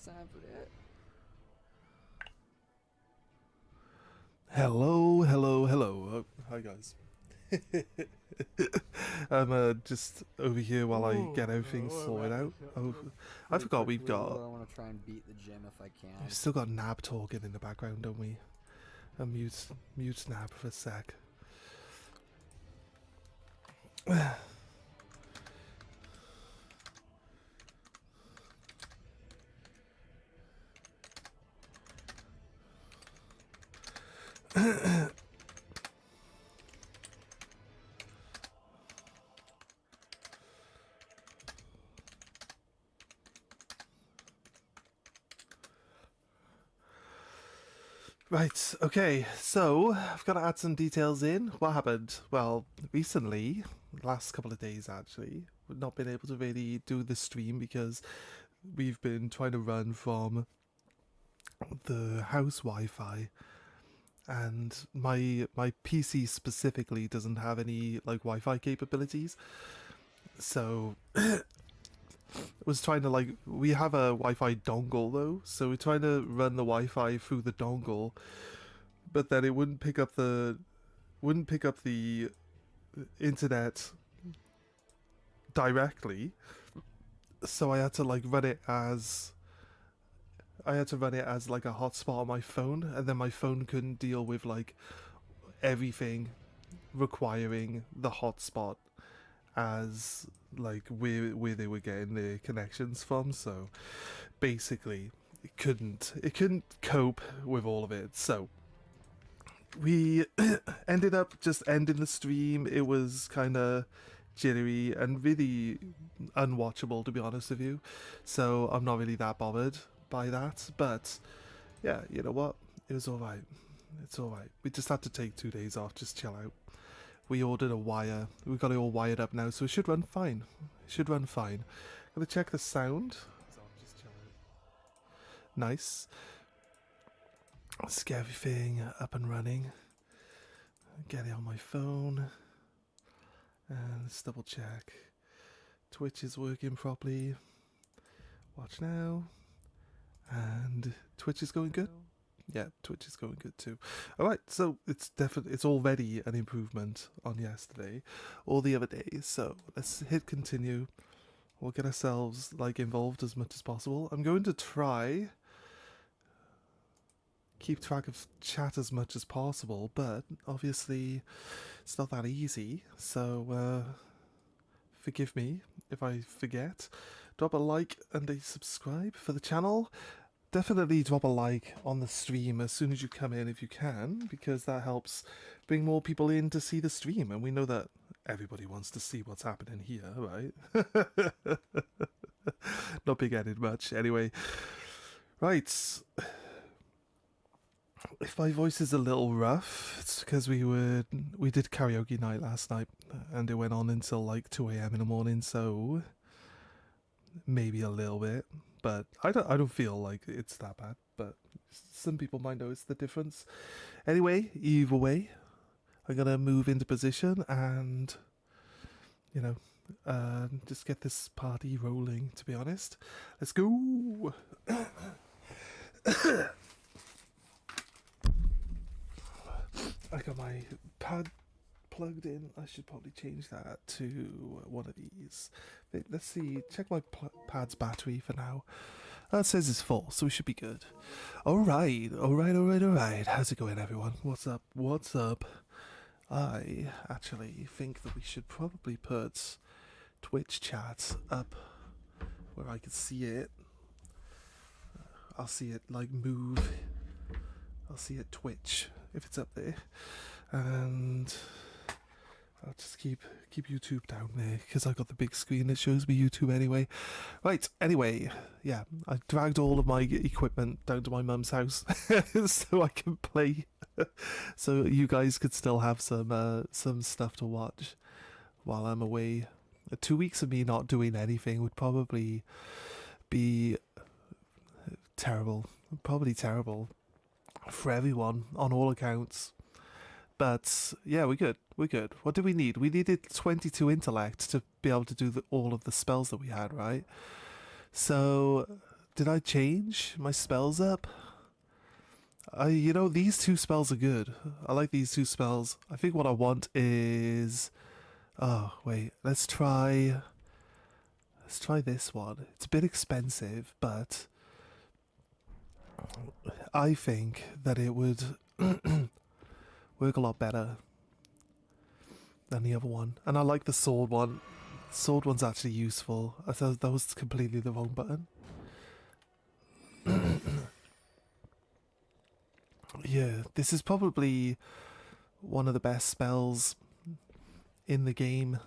time for that. Hello, hello, hello. Hi guys. I'm just over here while I get everything sorted out. Oh, I Pretty forgot we've quickly, got. I want to try and beat the gym if I We've can. still got Nab talking in the background, don't we? Mute Nab for a sec. Right, okay, so I've got to add some details in. What happened? Well, recently, last couple of days actually, we've not been able to really do the stream because we've been trying to run from the house Wi-Fi, and my PC specifically doesn't have any like Wi-Fi capabilities. So I was trying to we have a Wi-Fi dongle though, so we're trying to run the Wi-Fi through the dongle, but then it wouldn't pick up the internet directly. So I had to run it as like a hotspot on my phone, and then my phone couldn't deal with like everything requiring the hotspot as like where they were getting their connections from. So basically it couldn't cope with all of it. So we ended up just ending the stream. It was kind of jittery and really unwatchable, to be honest with you. So I'm not really that bothered by that. But yeah, you know what? It was alright. It's alright. We just had to take 2 days off, just chill out. We ordered a wire. We got it all wired up now, so it should run fine. It should run fine. Gonna check the sound. So I'll just chill out. Nice. Let's get everything up and running. Get it on my phone. And let's double check. Twitch is working properly. Watch now. And Twitch is going good. Yeah, Twitch is going good too. Alright, so it's already an improvement on yesterday or the other day. So let's hit continue. We'll get ourselves like involved as much as possible. I'm going to try keep track of chat as much as possible, but obviously it's not that easy. So forgive me if I forget. Drop a like and a subscribe for the channel. Definitely drop a like on the stream as soon as you come in if you can, because that helps bring more people in to see the stream, and we know that everybody wants to see what's happening here, right? Not big-headed much. Anyway, right. If my voice is a little rough, it's because we did karaoke night last night, and it went on until like 2 a.m. in the morning, so maybe a little bit, but I don't feel like it's that bad. But some people might notice the difference. Anyway, either way, I'm gonna move into position and you know just get this party rolling. To be honest, let's go. I got my pad plugged in. I should probably change that to one of these. Wait, let's see. Check my pad's battery for now. It says it's full, so we should be good. Alright, alright. How's it going, everyone? What's up? What's up? I actually think that we should probably put Twitch chat up where I can see it. I'll see it like move. I'll see it twitch if it's up there, and I'll just keep YouTube down there because I got the big screen that shows me YouTube anyway. Right. Anyway, yeah, I dragged all of my equipment down to my mum's house so I can play, so you guys could still have some stuff to watch while I'm away. 2 weeks of me not doing anything would probably be terrible. Probably terrible for everyone on all accounts. But yeah, we're good. We're good. What do we need? We needed 22 intellect to be able to do all of the spells that we had, right? So Did I change my spells up? You know, these two spells are good. I like these two spells. I think what I want is... Oh, wait. Let's try this one. It's a bit expensive, but I think that it would work a lot better than the other one. And I like the sword one. Sword one's actually useful. I thought that was completely the wrong button. Yeah, this is probably one of the best spells in the game.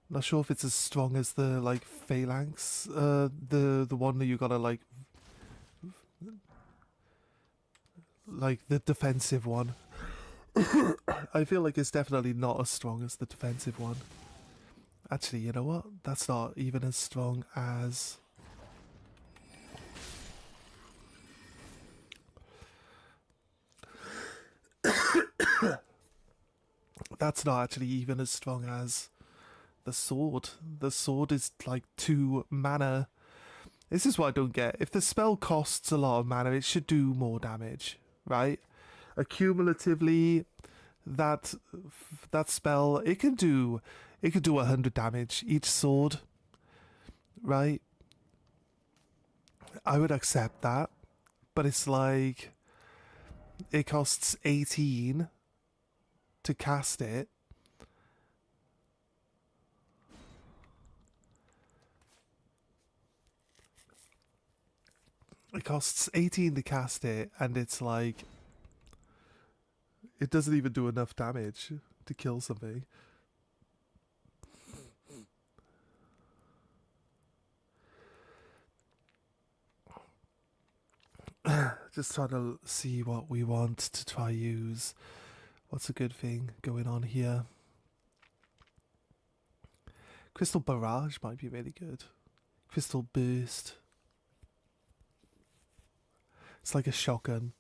Not sure if it's as strong as the like phalanx, the one that you gotta like the defensive one. I feel like it's definitely not as strong as the defensive one. Actually, you know what? That's not even as strong as... That's not actually even as strong as the sword. The sword is like 2 mana. This is what I don't get. If the spell costs a lot of mana, it should do more damage, right? Accumulatively, that spell, it can do 100 damage each sword, right? I would accept that, but it's like it costs 18 to cast it. It costs 18 to cast it, and it's like it doesn't even do enough damage to kill something. Just trying to see what we want to try use. What's a good thing going on here? Crystal Barrage might be really good. Crystal Burst. It's like a shotgun.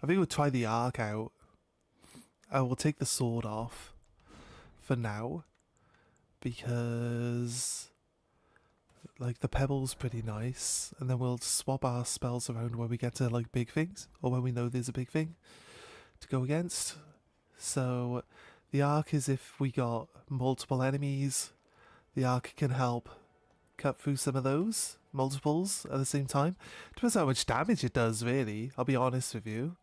I think we'll try the arc out. I will take the sword off for now, because like the pebble's pretty nice, and then we'll swap our spells around when we get to like big things, or when we know there's a big thing to go against. So the arc is if we got multiple enemies, the arc can help cut through some of those multiples at the same time. Depends how much damage it does, really. I'll be honest with you.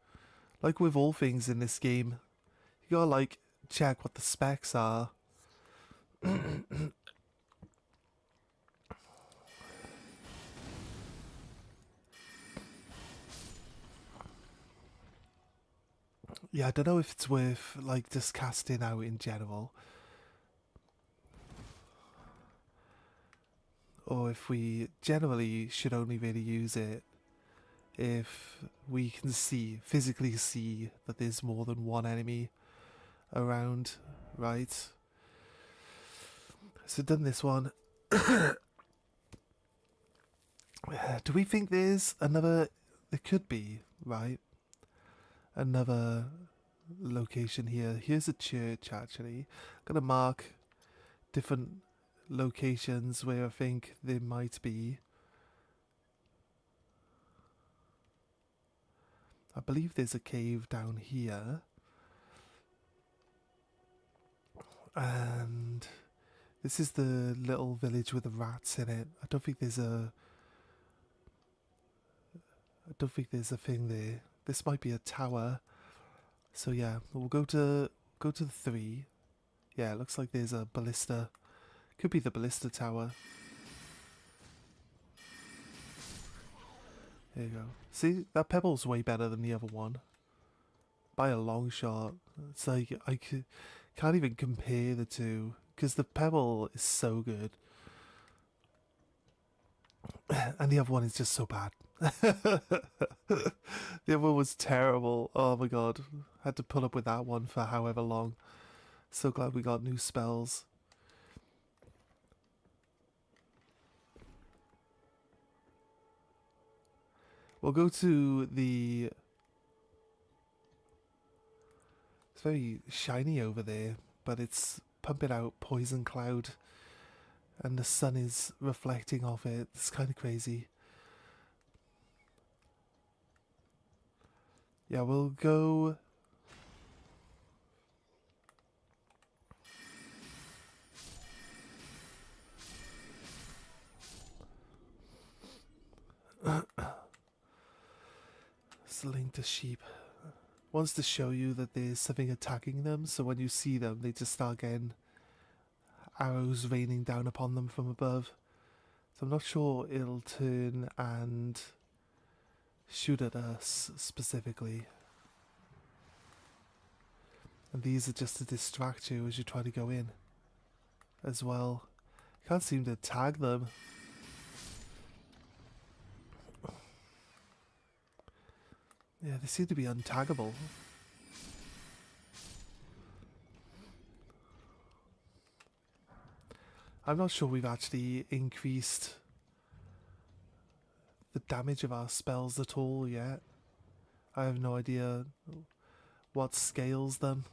Like with all things in this game, you gotta like check what the specs are. Yeah, I don't know if it's worth like just casting out in general, or if we generally should only really use it if we can physically see that there's more than one enemy around, right? So done this one. Do we think there's another... There could be, right? Another location here. Here's a church, actually. I'm going to mark different locations where I think there might be. I believe there's a cave down here. And this is the little village with the rats in it. I don't think there's a thing there. This might be a tower. So yeah, we'll go to the 3. Yeah, it looks like there's a ballista. Could be the ballista tower. There you go. See, that pebble's way better than the other one. By a long shot. It's like, can't even compare the two, because the pebble is so good. And the other one is just so bad. The other one was terrible. Oh my god. Had to put up with that one for however long. So glad we got new spells. We'll go to the... It's very shiny over there, but it's pumping out poison cloud. and the sun is reflecting off it. It's kind of crazy. Yeah, we'll go. It's linked to sheep. Wants to show you that there's something attacking them, so when you see them, they just start getting arrows raining down upon them from above. So I'm not sure it'll turn and shoot at us specifically. And these are just to distract you as you try to go in as well. Can't seem to tag them. Yeah, they seem to be untaggable. I'm not sure we've actually increased the damage of our spells at all yet. I have no idea what scales them.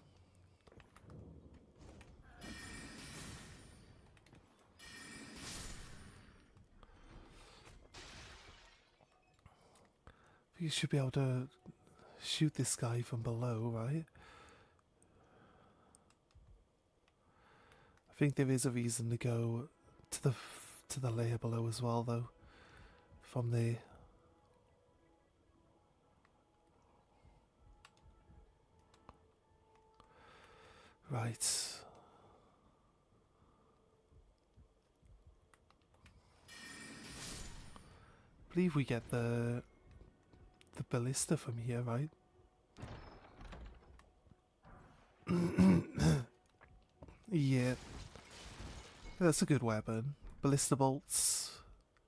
You should be able to shoot this guy from below, right? I think there is a reason to go to the layer below as well, though. From there. Right. I believe we get the ballista from here, right? Yeah. That's a good weapon. Ballista bolts,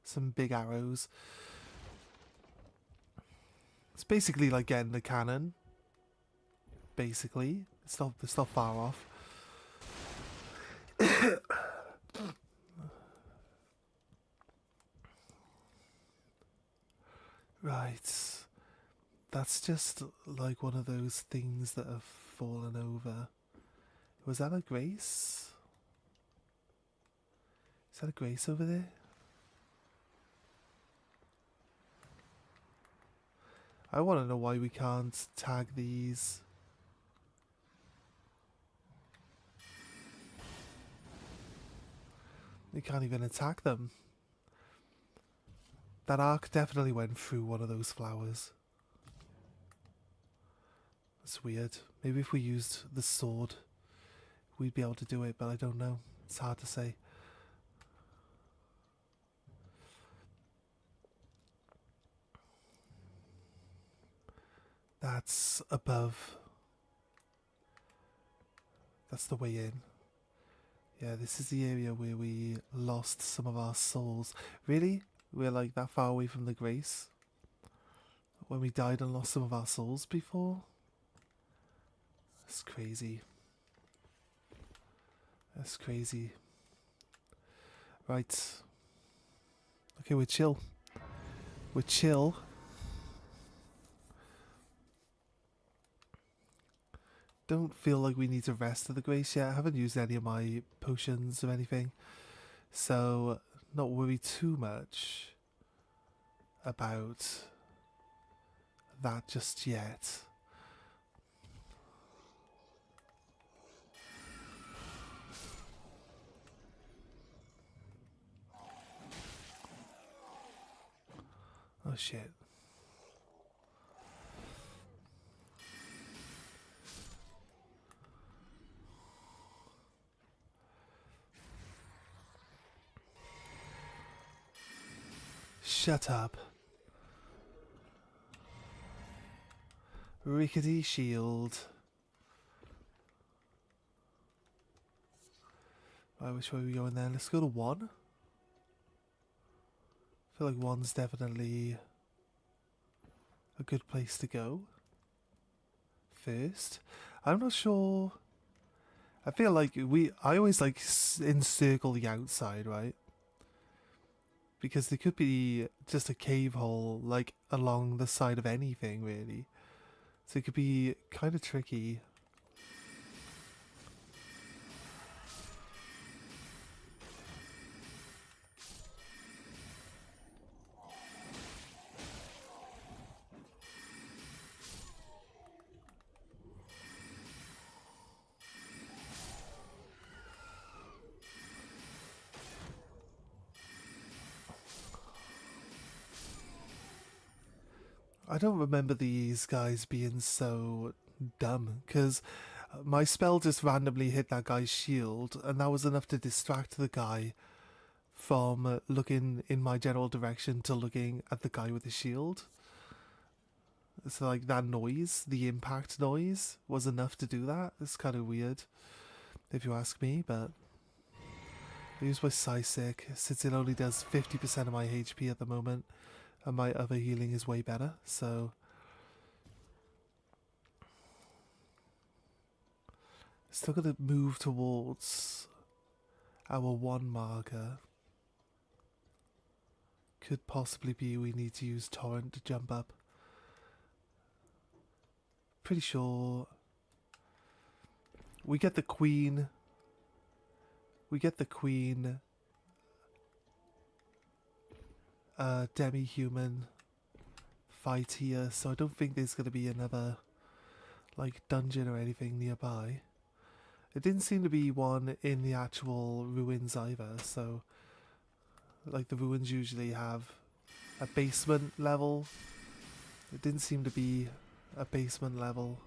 some big arrows. It's basically like getting the cannon. Basically. It's not far off. Right. That's just like one of those things that have fallen over. Was that a grace? Is that a grace over there? I want to know why we can't tag these. We can't even attack them. That arc definitely went through one of those flowers. That's weird. Maybe if we used the sword, we'd be able to do it, but I don't know. It's hard to say. That's above. That's the way in. Yeah, this is the area where we lost some of our souls. Really? We're like that far away from the grace? When we died and lost some of our souls before? That's crazy. That's crazy. Right. Okay, we're chill. We're chill. Don't feel like we need to rest at the grace yet. I haven't used any of my potions or anything. So, not worry too much about that just yet. Oh shit. Shut up. Rickety shield. Right, which way are we going then? Let's go to 1. I feel like 1's definitely a good place to go. First. I'm not sure. I feel like I always like encircle the outside, right? Because there could be just a cave hole, like, along the side of anything, really. So it could be kind of tricky. I don't remember these guys being so dumb, because my spell just randomly hit that guy's shield, and that was enough to distract the guy from looking in my general direction to looking at the guy with the shield. So, like, that noise, the impact noise, was enough to do that. It's kind of weird, if you ask me, but I use my Psysic, since it only does 50% of my HP at the moment, and my other healing is way better, so... Still gotta move towards our 1 marker. Could possibly be we need to use Torrent to jump up. Pretty sure we get the Queen. We get the Queen demi-human fight here, so I don't think there's gonna be another like dungeon or anything nearby. It didn't seem to be one in the actual ruins either, so like the ruins usually have a basement level. It didn't seem to be a basement level.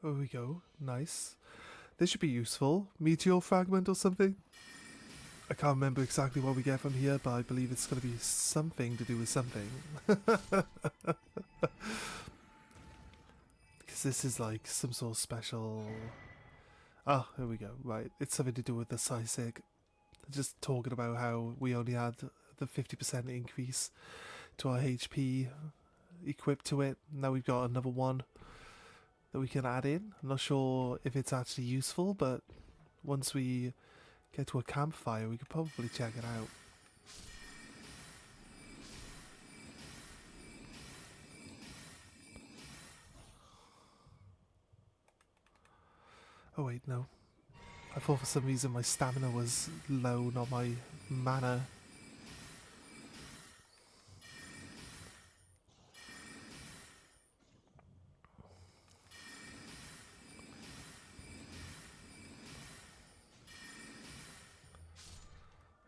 There we go, nice. This should be useful. Meteor fragment or something? I can't remember exactly what we get from here, but I believe it's going to be something to do with something. Because this is like some sort of special... Ah, here we go. Right, it's something to do with the Psysic. Just talking about how we only had the 50% increase to our HP equipped to it. Now we've got another one that we can add in. I'm not sure if it's actually useful, but once we get to a campfire, we could probably check it out. Oh wait, no. I thought for some reason my stamina was low, not my mana.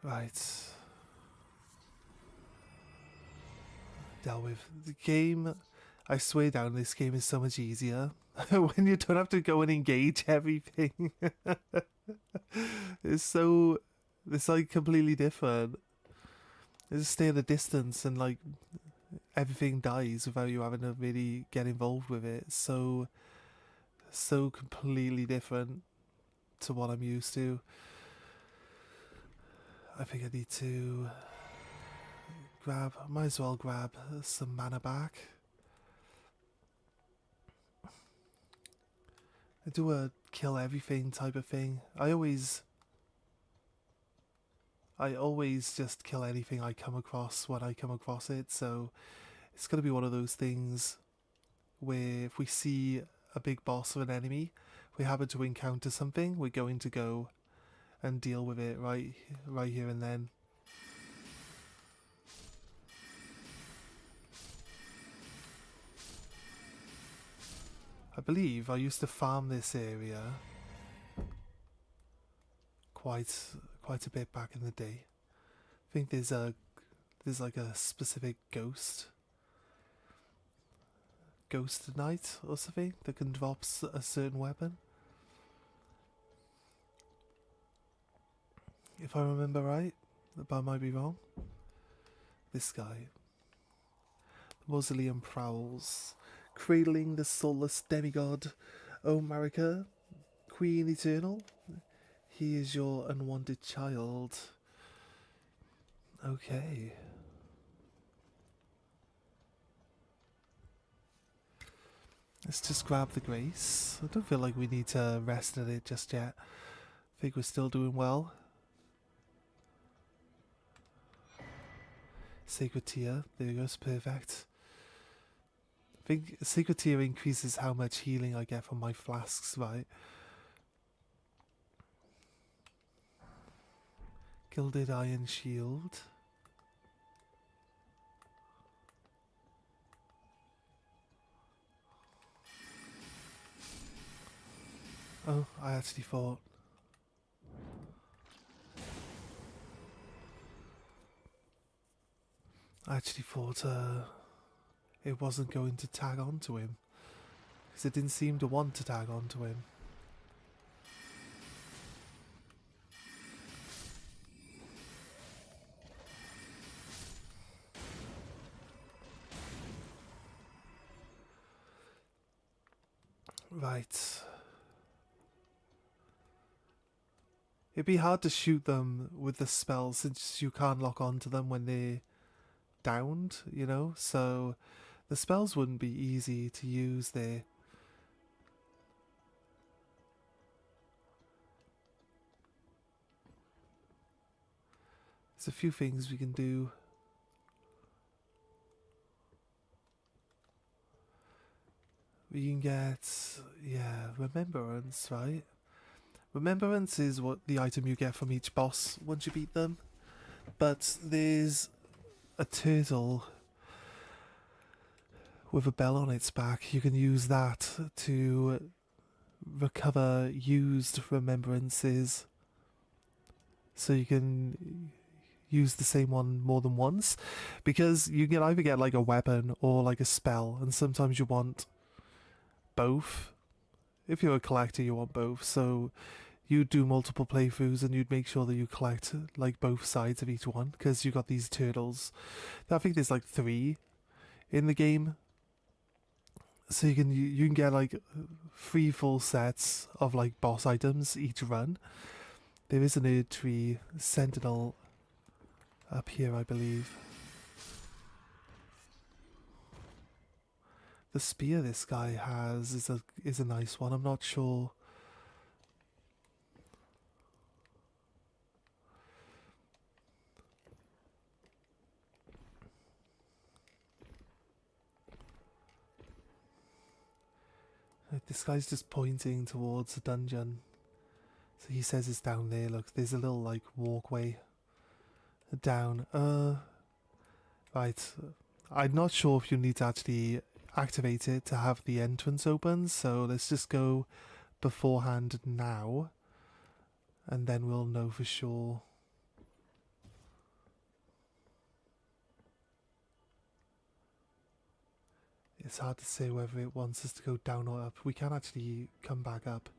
Right. Dealt with. The game, I swear down, this game is so much easier. When you don't have to go and engage everything. It's like completely different. You just stay at a distance and like everything dies without you having to really get involved with it. So completely different to what I'm used to. I think I need to might as well grab some mana back. I do a kill everything type of thing. I always just kill anything I come across when I come across it, so it's gonna be one of those things where if we see a big boss of an enemy, we happen to encounter something, we're going to go and deal with it right here and then. I believe I used to farm this area quite a bit back in the day. I think there's like a specific ghost knight or something that can drop a certain weapon. If I remember right, but I might be wrong. This guy. The Mausoleum prowls, cradling the soulless demigod, O Marika, Queen Eternal. He is your unwanted child. Okay. Let's just grab the grace. I don't feel like we need to rest at it just yet. I think we're still doing well. Sacred Tear. There we go, it's perfect. I think Sacred Tear increases how much healing I get from my flasks, right? Gilded Iron Shield. Oh, I actually thought... it wasn't going to tag onto him. Because it didn't seem to want to tag onto him. Right. It'd be hard to shoot them with the spell since you can't lock onto them when they're downed, you know? So the spells wouldn't be easy to use there. There's a few things we can do. We can get, yeah, Remembrance, right? Remembrance is what the item you get from each boss once you beat them. But there's a turtle with a bell on its back. You can use that to recover used remembrances. So you can use the same one more than once. Because you can either get like a weapon or like a spell. And sometimes you want both. If you're a collector, you want both. So you'd do multiple playthroughs and you'd make sure that you collect like both sides of each one, because you got these turtles. I think there's like 3 in the game, so you can get like 3 full sets of like boss items each run. There is an Erd Tree Sentinel up here, I believe. The spear this guy has is a nice one. I'm not sure. This guy's just pointing towards the dungeon. So he says it's down there. Look, there's a little like walkway down. Right. I'm not sure if you need to actually activate it to have the entrance open. So let's just go beforehand now. And then we'll know for sure. It's hard to say whether it wants us to go down or up. We can actually come back up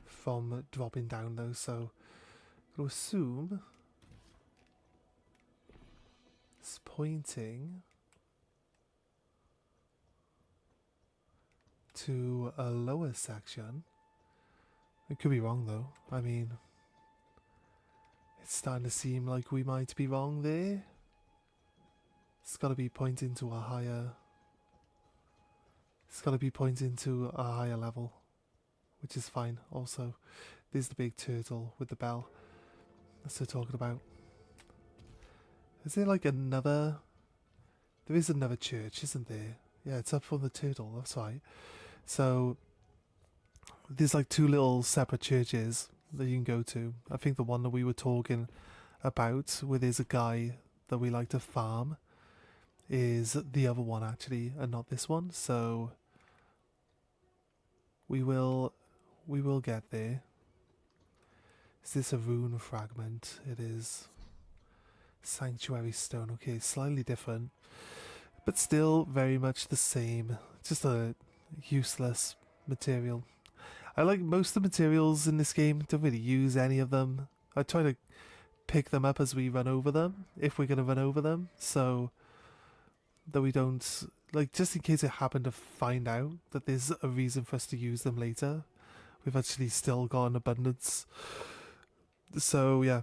from dropping down though, so I'll assume it's pointing to a lower section. It could be wrong though. I mean, it's starting to seem like we might be wrong there. It's got to be pointing to a higher... It's got to be pointing to a higher level, which is fine. Also, there's the big turtle with the bell. That's what we're talking about. Is there like another... There is another church, isn't there? Yeah, it's up from the turtle, that's right. So, there's like 2 little separate churches that you can go to. I think the one that we were talking about, where there's a guy that we like to farm, is the other one actually, and not this one. So we will get there. Is this a rune fragment? It is. Sanctuary stone. Okay, slightly different, but still very much the same. Just a useless material. I like most of the materials in this game. Don't really use any of them. I try to pick them up as we run over them, if we're going to run over them, so that we don't, like, just in case I happen to find out that there's a reason for us to use them later, we've actually still got an abundance. So yeah,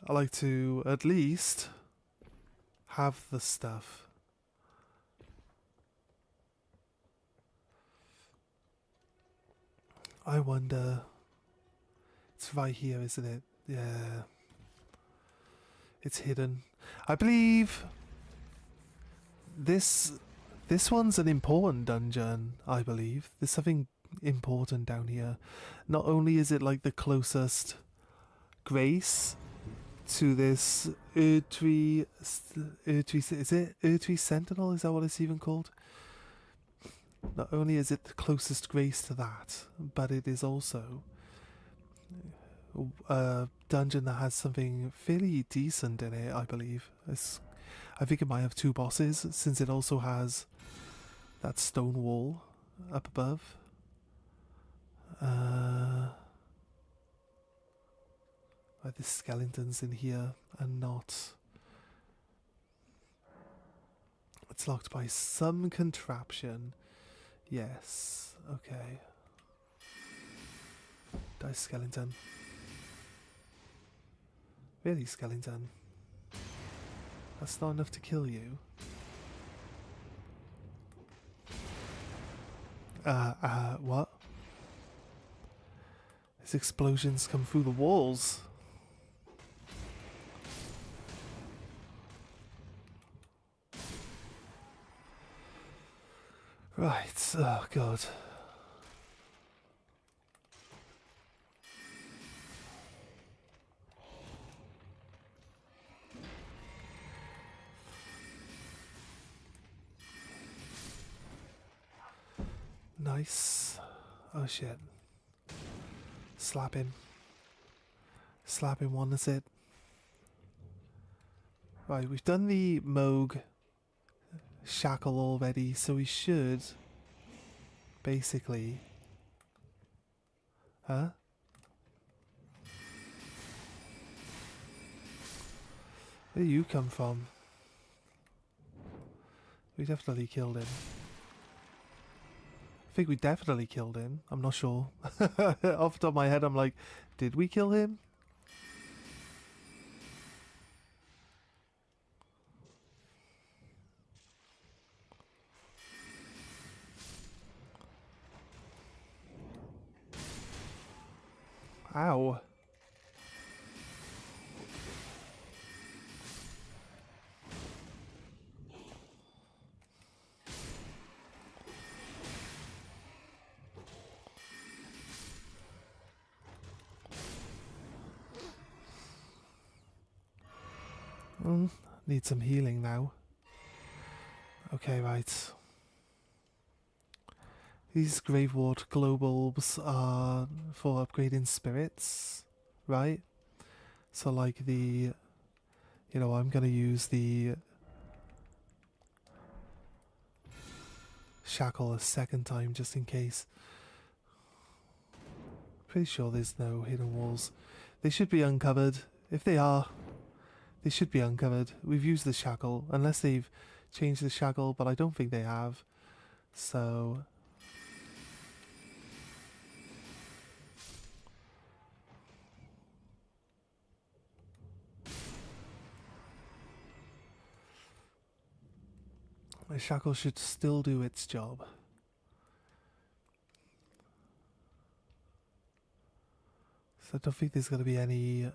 I like to at least have the stuff. I wonder, it's right here, isn't it? Yeah, it's hidden. I believe this one's an important dungeon, I believe. There's something important down here. Not only is it like the closest grace to this Erd Tree, is it Erd Tree Sentinel? Is that what it's even called? Not only is it the closest grace to that, but it is also a dungeon that has something fairly decent in it, I believe. I think it might have 2 bosses, since it also has that stone wall up above. The skeletons in here are not... It's locked by some contraption. Yes, okay. Die, skeleton. Really, skeleton? That's not enough to kill you. What? These explosions come through the walls. Right, oh god. Nice. Oh shit. Slap him. Slap him one, that's it. Right, we've done the Moog shackle already, so we should basically... Huh? Where do you come from? We definitely killed him. I think we definitely killed him. I'm not sure. Off the top of my head, I'm like, did we kill him? Ow. Need some healing now. Okay, right. These Graveward glow bulbs are for upgrading spirits, right? So like the... You know, I'm gonna use the shackle a second time just in case. Pretty sure there's no hidden walls. They should be uncovered. If they are, they should be uncovered. We've used the shackle, unless they've changed the shackle, but I don't think they have. So... the shackle should still do its job. So I don't think there's going to be any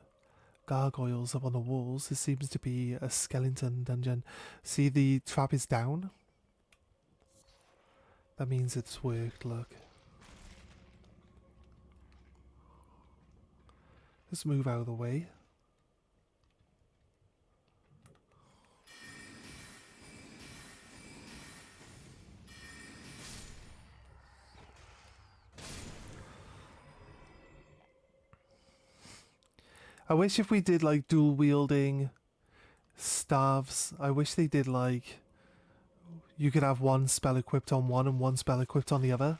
gargoyles up on the walls. This seems to be a skeleton dungeon. See, the trap is down. That means it's worked, look. Let's move out of the way. I wish if we did like dual wielding staves, I wish they did like you could have one spell equipped on one and one spell equipped on the other,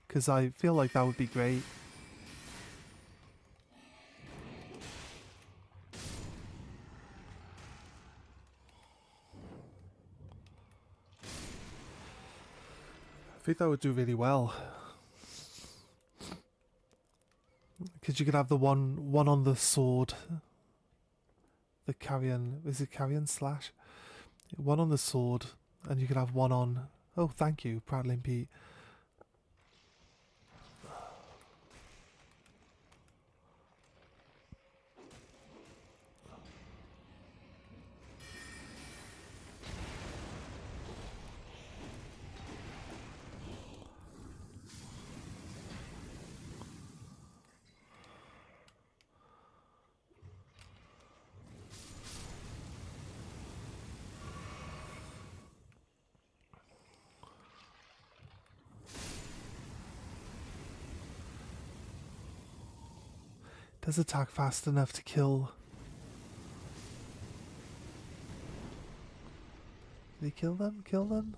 because I feel like that would be great. I think that would do really well. Because you could have the one on the sword. The carrion... Is it carrion slash? One on the sword. And you could have one on... Oh, thank you, Prattling Pete. Does attack fast enough to kill? Did he kill them? Kill them?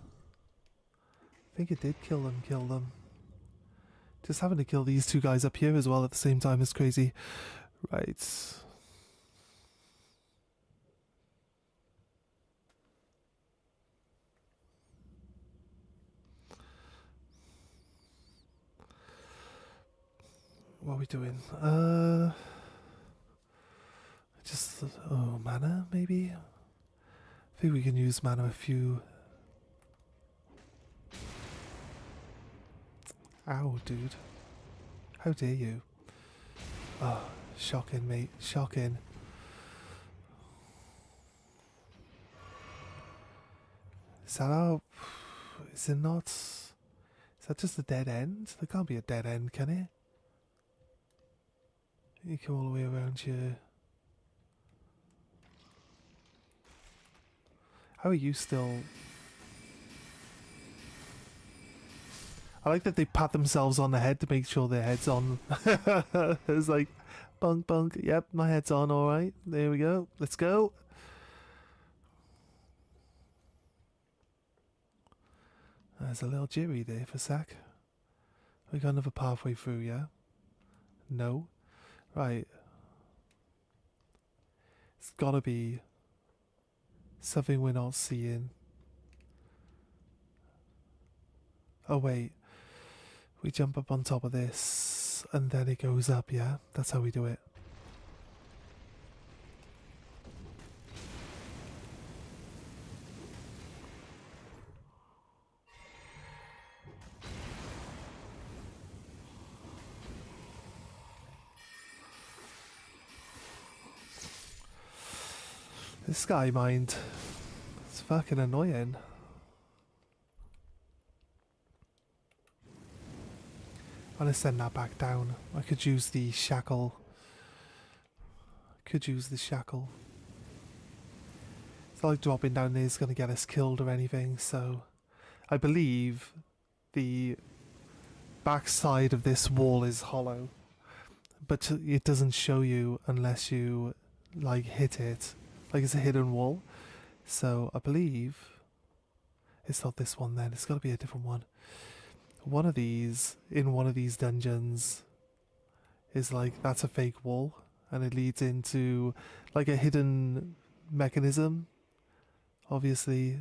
I think it did kill them. Kill them. Just having to kill these two guys up here as well at the same time is crazy. Right. What are we doing? Just, oh, mana maybe? I think we can use mana a few. Ow, dude. How dare you? Oh, shocking, mate. Shocking. Is that our... Is it not... Is that just a dead end? There can't be a dead end, can it? You come all the way around here. How are you still... I like that they pat themselves on the head to make sure their head's on. It's like, bunk, bunk. Yep, my head's on, alright. There we go. Let's go. There's a little jittery there for a sec. We got another pathway through, yeah? No. Right. It's gotta be something we're not seeing. Oh, wait. We jump up on top of this, and then it goes up, yeah? That's how we do it. This sky mind. It's fucking annoying. I'm gonna send that back down. I could use the shackle. Could use the shackle. It's not like dropping down there is gonna get us killed or anything, so I believe the backside of this wall is hollow. But it doesn't show you unless you like hit it. Like it's a hidden wall. So I believe it's not this one then, it's gotta be a different one. One of these, in one of these dungeons, is like, that's a fake wall, and it leads into like a hidden mechanism, obviously.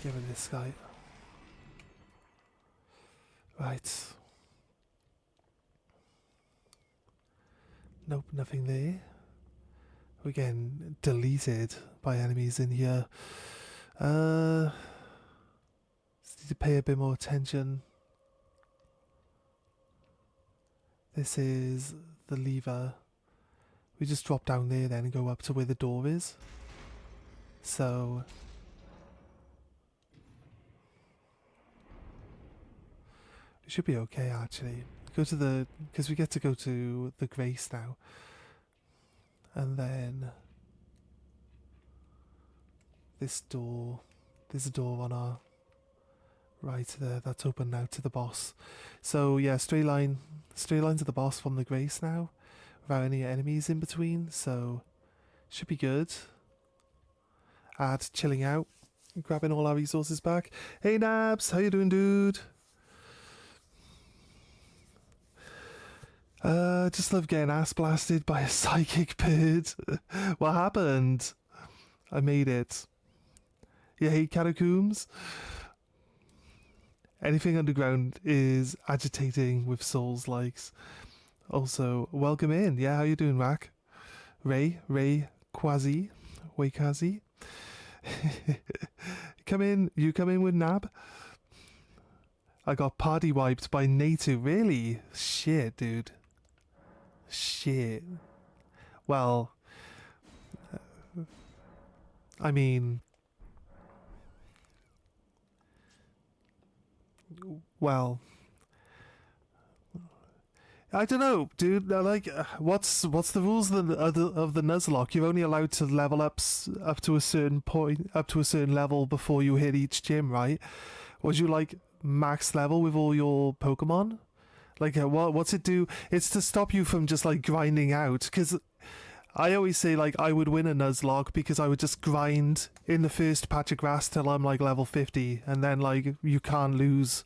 Give it this guy. Right. Nope, nothing there. We're getting deleted by enemies in here. Just need to pay a bit more attention. This is the lever. We just drop down there then and go up to where the door is. So... it should be okay, actually. Go to the... because we get to go to the Grace now. And then... this door... there's a door on our right there. That's open now to the boss. So, yeah, straight line to the boss from the Grace now. Without any enemies in between. So, should be good. Add chilling out. Grabbing all our resources back. Hey, Nabs! How you doing, dude? Just love getting ass blasted by a psychic bird. What happened? I made it. You hate catacombs? Anything underground is agitating with souls likes. Also, welcome in. Yeah, how you doing, Rack? Ray Quasi. Waykazi. Come in, you come in with Nab. I got party wiped by Natu. Really? Shit, dude. Shit. Well, I mean, well, I don't know, dude. Like, what's the rules of the Nuzlocke? You're only allowed to level up to a certain point, up to a certain level before you hit each gym, right? Was you like max level with all your Pokemon? Like, what's it do? It's to stop you from just like grinding out. Because I always say like I would win a Nuzlocke because I would just grind in the first patch of grass till I'm like level 50, and then like you can't lose.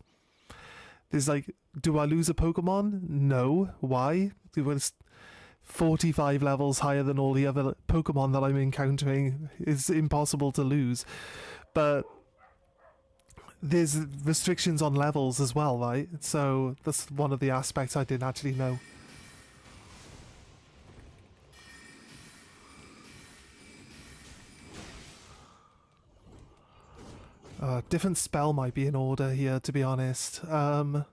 There's like, do I lose a Pokemon? No. Why? Well, it's 45 levels higher than all the other Pokemon that I'm encountering. It's impossible to lose. But there's restrictions on levels as well, right? So that's one of the aspects I didn't actually know. Different spell might be in order here, to be honest. Did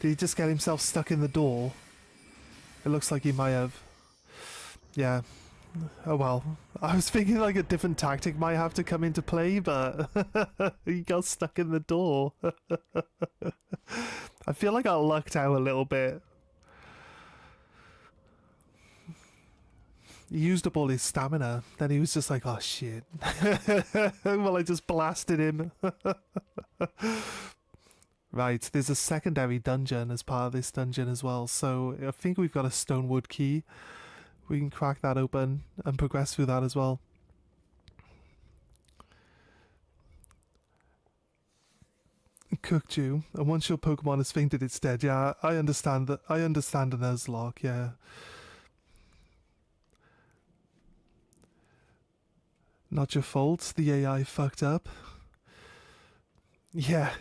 he just get himself stuck in the door? It looks like he might have. Yeah. Oh well. I was thinking like a different tactic might have to come into play, but he got stuck in the door. I feel like I lucked out a little bit. He used up all his stamina. Then he was just like, oh shit. Well, I just blasted him. Right, there's a secondary dungeon as part of this dungeon as well. So I think we've got a stonewood key. We can crack that open and progress through that as well. Cooked you, and once your Pokemon has fainted, it's dead. Yeah, I understand that. I understand a Nuzlocke, yeah. Not your fault. The AI fucked up. Yeah.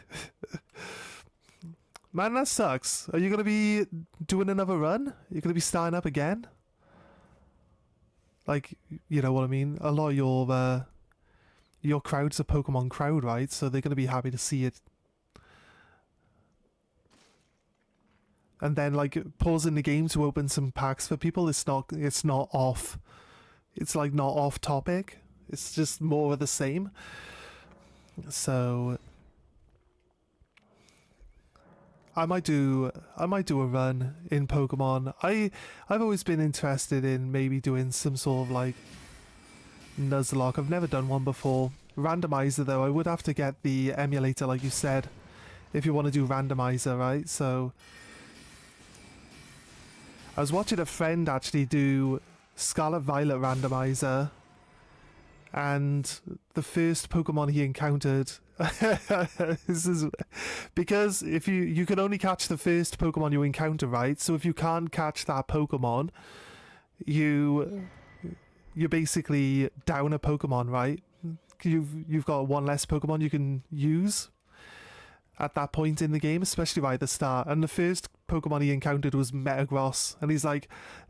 Man, that sucks. Are you going to be doing another run? You're going to be starting up again? Like, you know what I mean? A lot of your crowd's a Pokemon crowd, right? So they're going to be happy to see it. And then, like, pausing the game to open some packs for people, it's not off. It's, like, not off topic. It's just more of the same. So I might do a run in Pokemon. I've always been interested in maybe doing some sort of like Nuzlocke. I've never done one before. Randomizer though, I would have to get the emulator like you said if you want to do randomizer, right? So I was watching a friend actually do Scarlet Violet randomizer, and the first Pokemon he encountered this is because if you can only catch the first Pokemon you encounter, right? So if you can't catch that Pokemon, you basically down a Pokemon, right? You've got one less Pokemon you can use at that point in the game, especially right at the start. And the first Pokemon he encountered was Metagross, and he's like,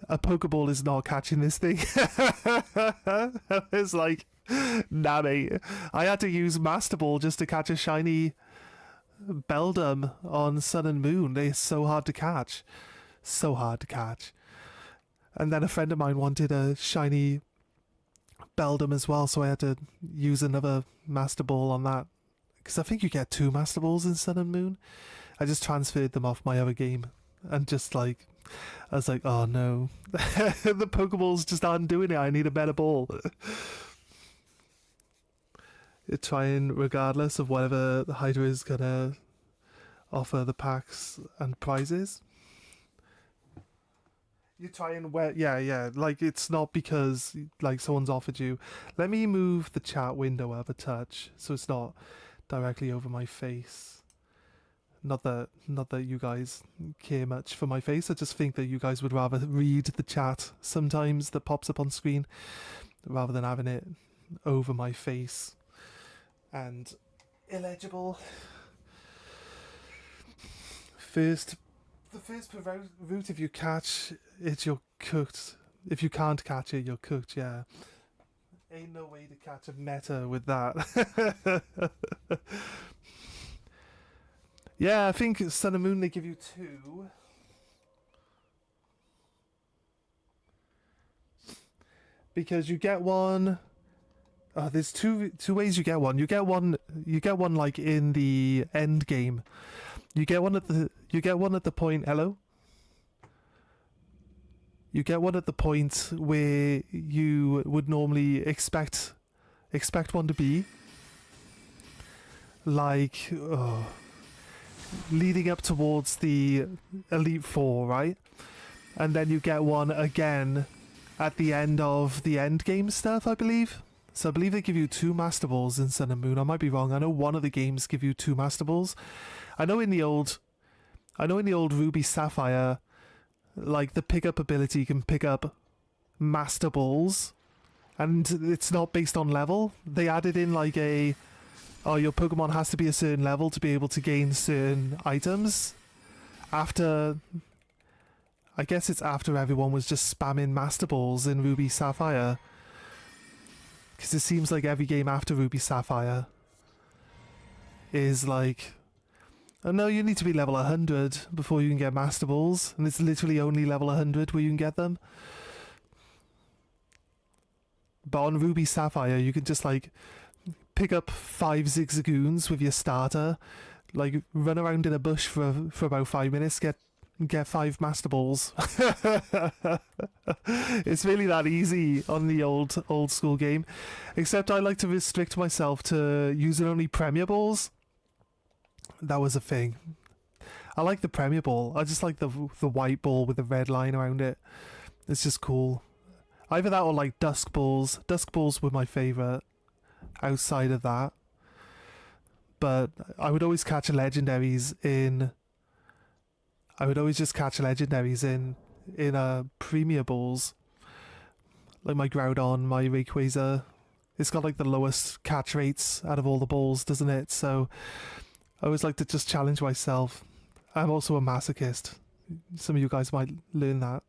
a Pokeball is not catching this thing. It's like, nah mate, I had to use Master Ball just to catch a shiny Beldum on Sun and Moon. They're so hard to catch. So hard to catch. And then a friend of mine wanted a shiny Beldum as well, so I had to use another Master Ball on that. Because I think you get 2 Master Balls in Sun and Moon. I just transferred them off my other game. And just like, I was like, oh no. The Pokeballs just aren't doing it. I need a better ball. Trying regardless of whatever the Hydra is gonna offer the packs and prizes. You try and yeah, like it's not because like someone's offered you. Let me move the chat window up a touch so it's not directly over my face. Not that you guys care much for my face. I just think that you guys would rather read the chat sometimes that pops up on screen rather than having it over my face and illegible. The first route, if you catch it, you're cooked. If you can't catch it, you're cooked, yeah. Ain't no way to catch a meta with that. Yeah, I think Sun and Moon, they give you 2. Because you get one... there's two ways you get one. You get one like in the end game. You get one at the point. Hello. You get one at the point where you would normally expect one to be, like, leading up towards the Elite Four, right? And then you get one again at the end of the end game stuff, I believe. So I believe they give you 2 Master Balls in Sun and Moon. I might be wrong. I know one of the games give you 2 Master Balls. I know in the old Ruby Sapphire, like the pickup ability can pick up Master Balls, and it's not based on level. They added in like your Pokemon has to be a certain level to be able to gain certain items. After, I guess it's after everyone was just spamming Master Balls in Ruby Sapphire. Because it seems like every game after Ruby Sapphire is like, oh no, you need to be level 100 before you can get Master Balls. And it's literally only level 100 where you can get them. But on Ruby Sapphire, you can just like pick up 5 Zigzagoons with your starter, like run around in a bush for about 5 minutes, get 5 Master Balls. It's really that easy on the old school game, except I like to restrict myself to using only Premier Balls. That was a thing. I like the Premier Ball. I just like the white ball with the red line around it. It's just cool. Either that or like Dusk Balls. Dusk Balls were my favourite outside of that. But I would always catch legendaries in... I would always just catch legendaries in Premier Balls. Like my Groudon, my Rayquaza. It's got like the lowest catch rates out of all the balls, doesn't it? So I always like to just challenge myself. I'm also a masochist. Some of you guys might learn that.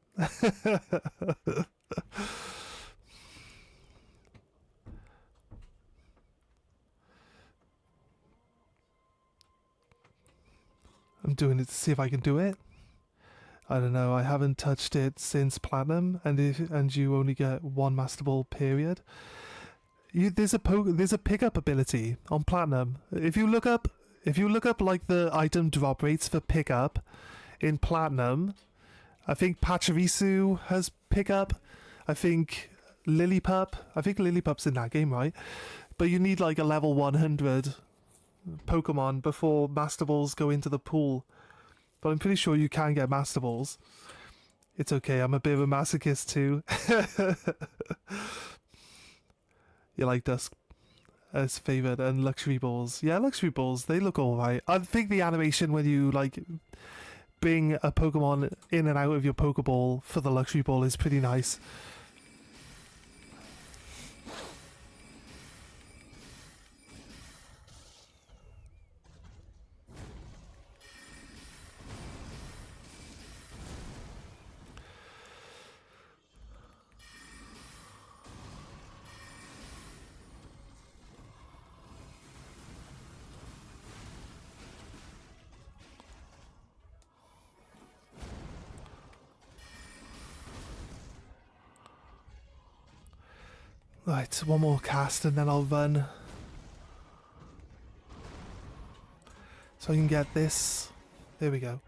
I'm doing it to see if I can do it. I don't know. I haven't touched it since Platinum, and you only get 1 Master Ball period. There's a pickup ability on Platinum. If you look up like the item drop rates for pickup in Platinum, I think Pachirisu has pickup. I think Lillipup's in that game, right? But you need like a level 100 Pokemon before Master Balls go into the pool. But I'm pretty sure you can get Master Balls. It's okay, I'm a bit of a masochist too. You like Dusk as favourite and Luxury Balls. Yeah, Luxury Balls, they look alright. I think the animation when you like bring a Pokemon in and out of your Pokeball for the Luxury Ball is pretty nice. Right, one more cast and then I'll run. So I can get this. There we go.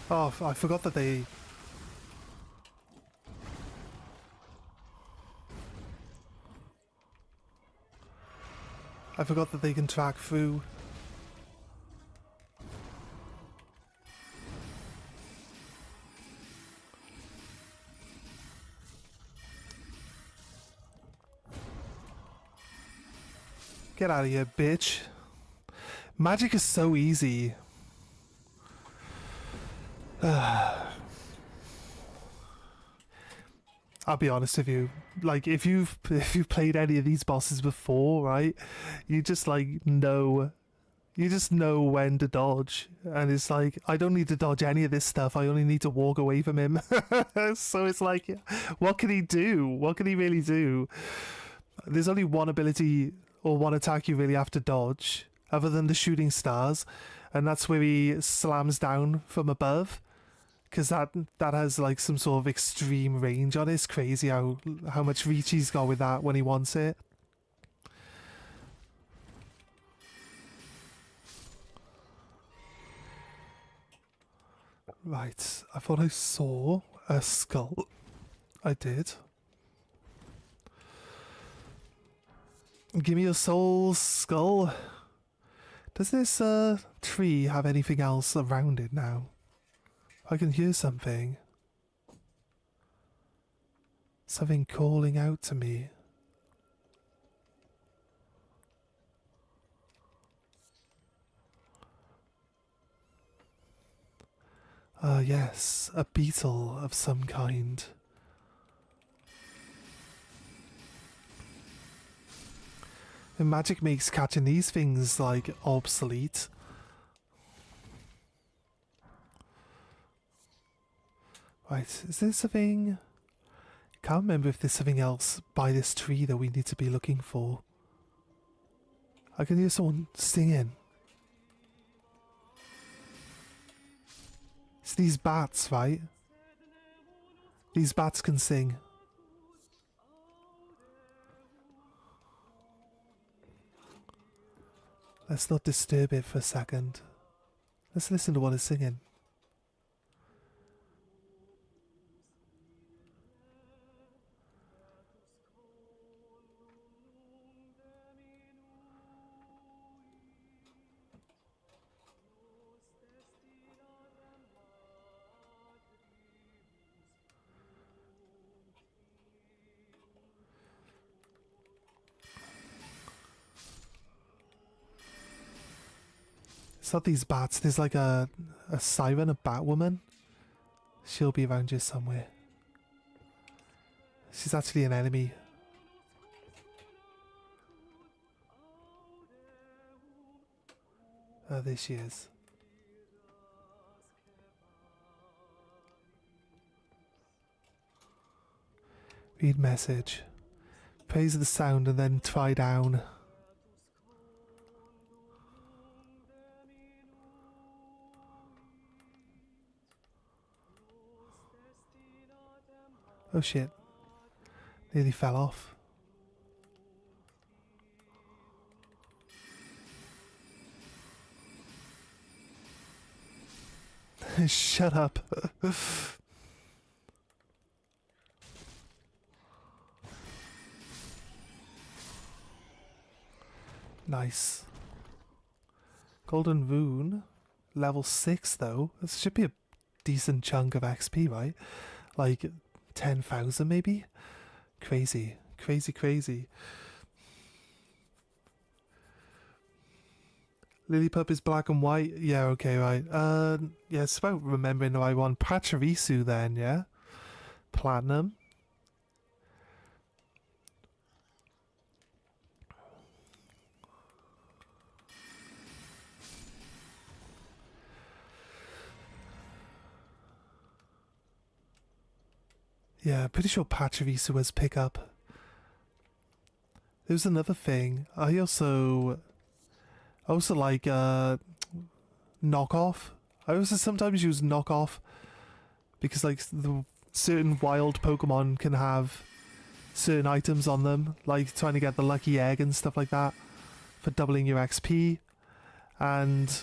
Oh, I forgot that they... I forgot that they can track through. Get out of here, bitch. Magic is so easy. I'll be honest with you, like if you've played any of these bosses before, right, you just know when to dodge, and it's like, I don't need to dodge any of this stuff, I only need to walk away from him. So it's like, what can he do? What can he really do? There's only one ability or one attack you really have to dodge, other than the shooting stars, and that's where he slams down from above. because that has like some sort of extreme range on it. It's crazy how much reach he's got with that when he wants it. Right, I thought I saw a skull. I did. Give me your soul, skull. Does this tree have anything else around it now? I can hear something. Something calling out to me. Yes, a beetle of some kind. And magic makes catching these things, like, obsolete. Right, is there something... Can't remember if there's something else by this tree that we need to be looking for. I can hear someone singing. It's these bats, right? These bats can sing. Let's not disturb it for a second. Let's listen to what it's singing. It's not these bats, there's like a siren, a bat woman. She'll be around here somewhere. She's actually an enemy. Oh, there she is. Read message. Praise the sound and then try down. Oh shit. Nearly fell off. Shut up. Nice. Golden Rune. Level 6 though. This should be a decent chunk of XP, right? Like 10,000 maybe? Crazy. Crazy, crazy. Lillipup is black and white? Yeah, okay, right. Yeah, it's about remembering the right one. Pachirisu then, yeah? Platinum. Yeah, pretty sure Pachirisu was pickup. There's another thing. I also like knockoff. I also sometimes use knockoff because like the certain wild Pokemon can have certain items on them, like trying to get the lucky egg and stuff like that for doubling your XP, and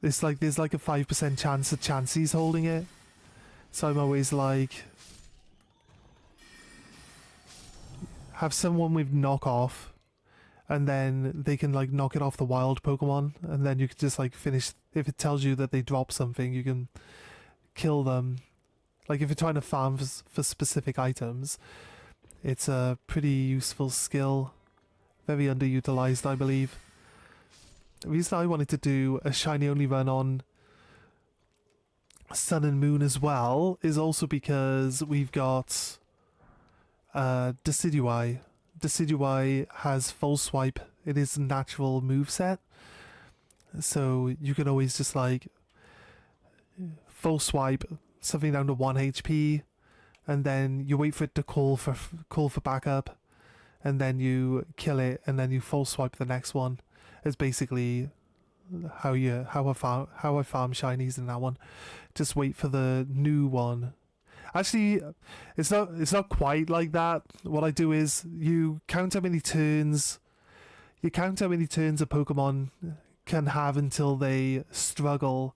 there's like a 5% chance that Chansey's holding it. So I'm always like, have someone with knockoff, and then they can like knock it off the wild Pokemon, and then you can just like finish. If it tells you that they drop something, you can kill them. Like if you're trying to farm for specific items, it's a pretty useful skill. Very underutilized, I believe. The reason I wanted to do a shiny only run on Sun and Moon as well is also because we've got Decidueye. Decidueye has full swipe. It is a natural moveset. So you can always just like full swipe something down to 1 HP, and then you wait for it to call for backup, and then you kill it, and then you full swipe the next one. It's basically how I farm shinies in that one. Just wait for the new one. Actually, it's not quite like that. What I do is you count how many turns a Pokemon can have until they struggle,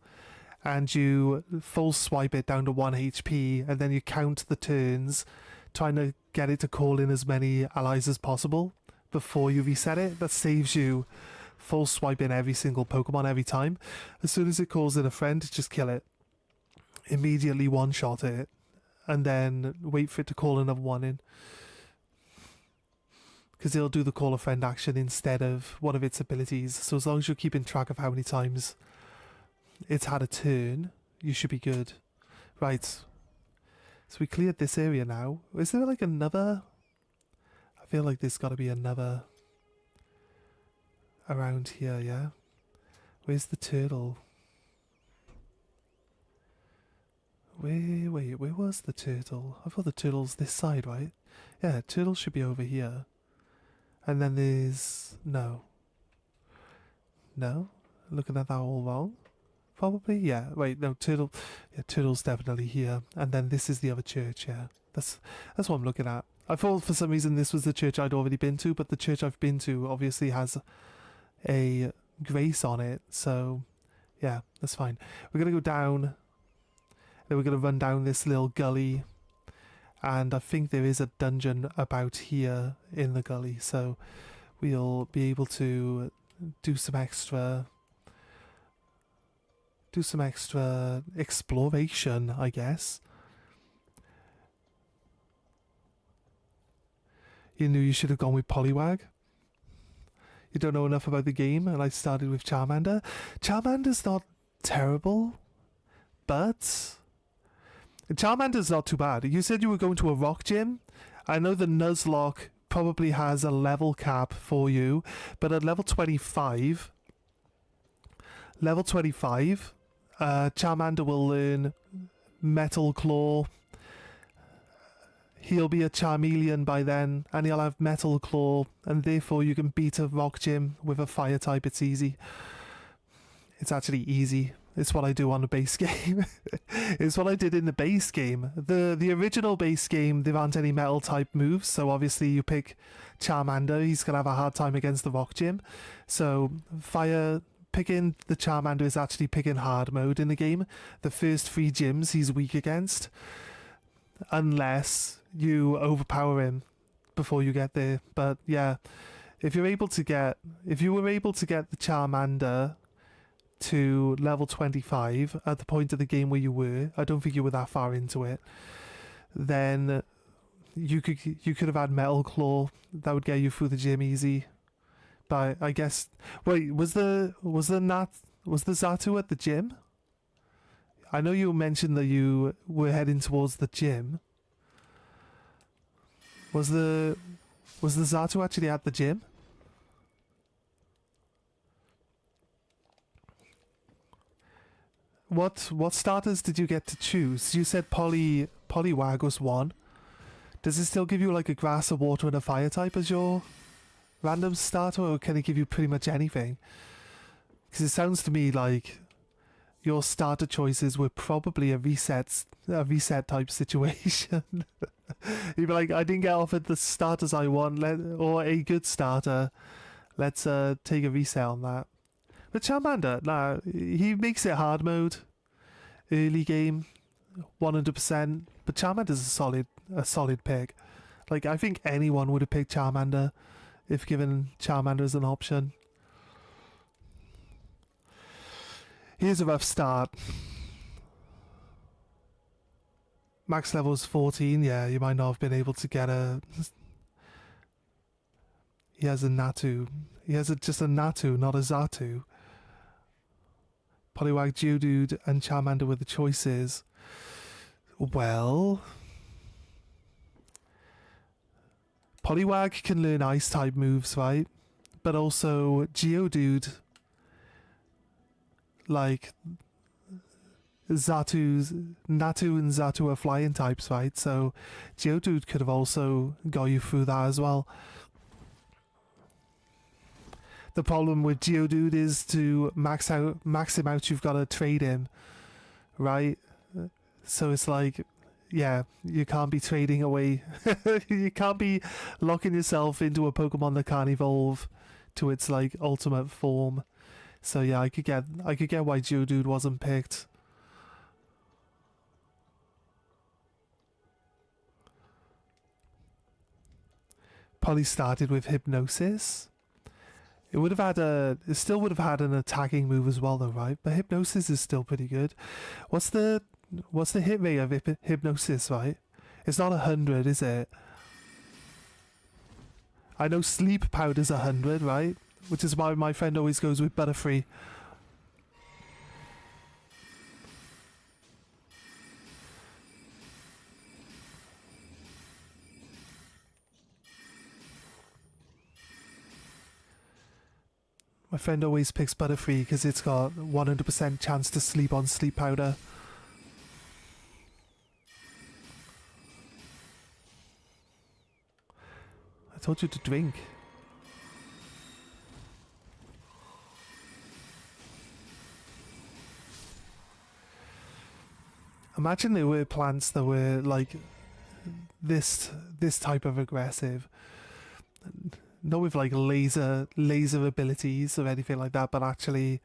and you full swipe it down to 1 HP, and then you count the turns, trying to get it to call in as many allies as possible before you reset it. That saves you full swiping every single Pokemon every time. As soon as it calls in a friend, just kill it. Immediately one-shot it, and then wait for it to call another one in. Because it'll do the call a friend action instead of one of its abilities. So as long as you're keeping track of how many times it's had a turn, you should be good. Right. So we cleared this area now. Is there like another? I feel like there's got to be another around here, yeah? Where's the turtle? Where was the turtle? I thought the turtle's this side, right? Yeah, turtle should be over here. And then there's... No. Looking at that all wrong? Probably, yeah. Wait, no, turtle... Yeah, turtle's definitely here. And then this is the other church, yeah. That's what I'm looking at. I thought for some reason this was the church I'd already been to, but the church I've been to obviously has a grace on it, so... Yeah, that's fine. We're gonna go down... Then we're gonna run down this little gully... And I think there is a dungeon about here in the gully, so we'll be able to do some extra exploration, I guess. You knew you should have gone with Poliwag. You don't know enough about the game, and I started with Charmander. Charmander's not terrible, but... Charmander's not too bad. You said you were going to a rock gym. I know the Nuzlocke probably has a level cap for you, but at level 25, Charmander will learn Metal Claw. He'll be a Charmeleon by then, and he'll have Metal Claw, and therefore you can beat a rock gym with a fire type. It's easy. It's actually easy. It's what I do on the base game. It's what I did in the base game. The original base game, there aren't any metal type moves, so obviously you pick Charmander, he's going to have a hard time against the rock gym. So picking the Charmander is actually picking hard mode in the game. The first 3 gyms he's weak against, unless you overpower him before you get there. But yeah, if you were able to get the Charmander to level 25 at the point of the game where you were, I don't think you were that far into it, then you could have had Metal Claw. That would get you through the gym easy. But I guess, wait, was the Xatu at the gym? I know you mentioned that you were heading towards the gym. Was the Xatu actually at the gym? What starters did you get to choose? You said Poliwag was one. Does it still give you like a grass, a water, and a fire type as your random starter, or can it give you pretty much anything? Because it sounds to me like your starter choices were probably a reset type situation. You'd be like, I didn't get offered the starters I want, or a good starter. Let's take a reset on that. But Charmander, nah, he makes it hard mode, early game, 100%. But Charmander's a solid pick. Like, I think anyone would have picked Charmander if given Charmander as an option. Here's a rough start. Max level is 14. Yeah, you might not have been able to get a... He has a Natu. He has just a Natu, not a Xatu. Poliwag, Geodude, and Charmander were the choices. Well... Poliwag can learn Ice-type moves, right? But also, Geodude... Like... Natu and Xatu are flying types, right? So, Geodude could have also got you through that as well. The problem with Geodude is to max him out, you've got to trade him, right? So it's like, yeah, you can't be trading away. You can't be locking yourself into a Pokemon that can't evolve to its like ultimate form. So yeah, I could get why Geodude wasn't picked. Probably started with Hypnosis. It still would have had an attacking move as well though, right? But Hypnosis is still pretty good. What's the hit rate of Hypnosis, right? It's not 100, is it? I know Sleep Powder's 100, right? Which is why my friend always goes with Butterfree. My friend always picks Butterfree because it's got 100% chance to sleep on Sleep Powder. I told you to drink. Imagine there were plants that were like this type of aggressive. Not with like laser abilities or anything like that, but actually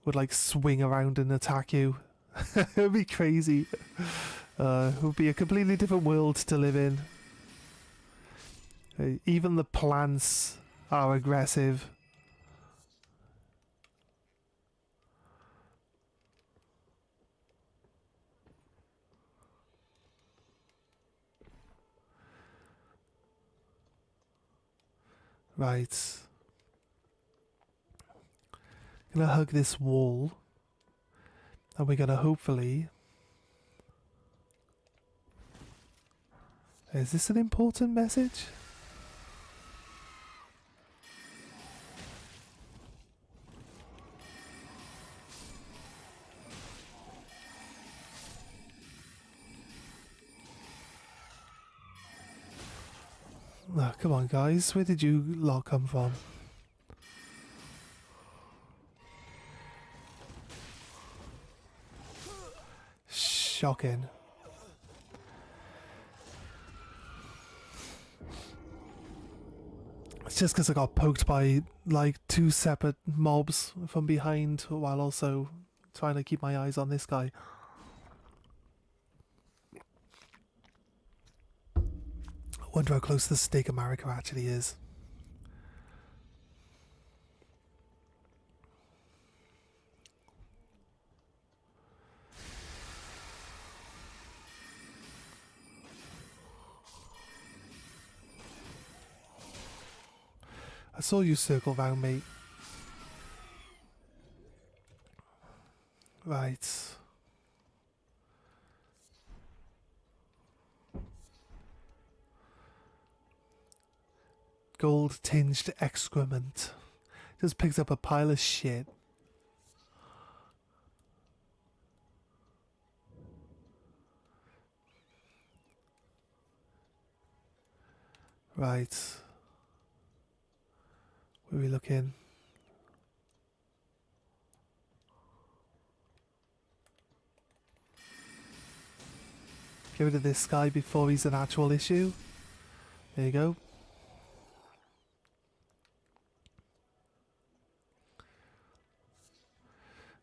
would like swing around and attack you. It would be crazy. It would be a completely different world to live in. Even the plants are aggressive. Right. Gonna hug this wall. And we're gonna hopefully... Is this an important message? Oh, come on, guys. Where did you lot come from? Shocking. It's just because I got poked by like 2 separate mobs from behind while also trying to keep my eyes on this guy. Wonder how close the Stake of Marika actually is. I saw you circle round, mate. Right. Gold tinged excrement. Just picks up a pile of shit. Right. Where are we looking? Get rid of this guy before he's an actual issue. There you go.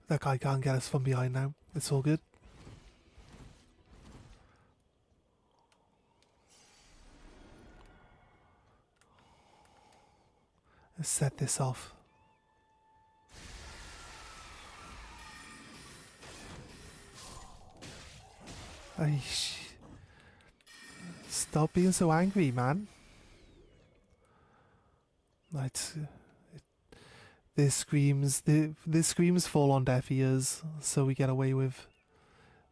That guy can't get us from behind now. It's all good. Let's set this off. Stop being so angry, man. Right. This screams fall on deaf ears, so we get away with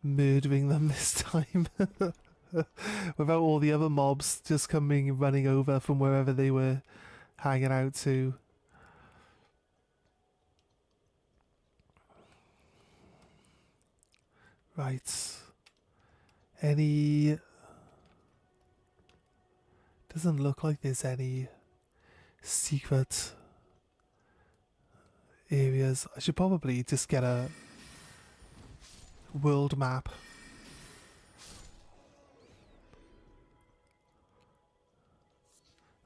murdering them this time. Without all the other mobs just running over from wherever they were hanging out to. Right. Doesn't look like there's any secret areas. I should probably just get a world map.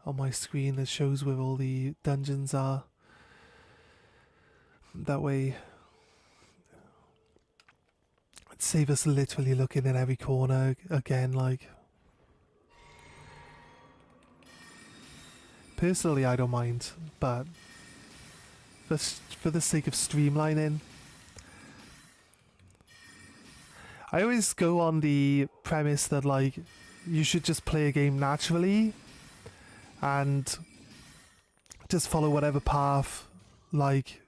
On my screen that shows where all the dungeons are. That way it'd save us literally looking in every corner again, like. Personally, I don't mind, but for the sake of streamlining, I always go on the premise that, like, you should just play a game naturally and just follow whatever path, like,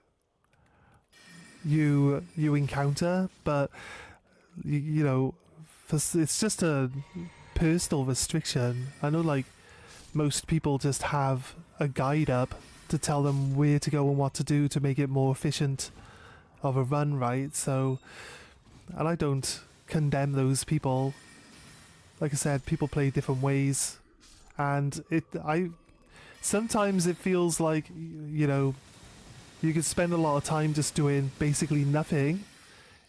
you encounter, but you know, it's just a personal restriction. I know, like, most people just have a guide up to tell them where to go and what to do to make it more efficient of a run, right? So, and I don't condemn those people. Like I said, people play different ways, and sometimes it feels like, you know, you could spend a lot of time just doing basically nothing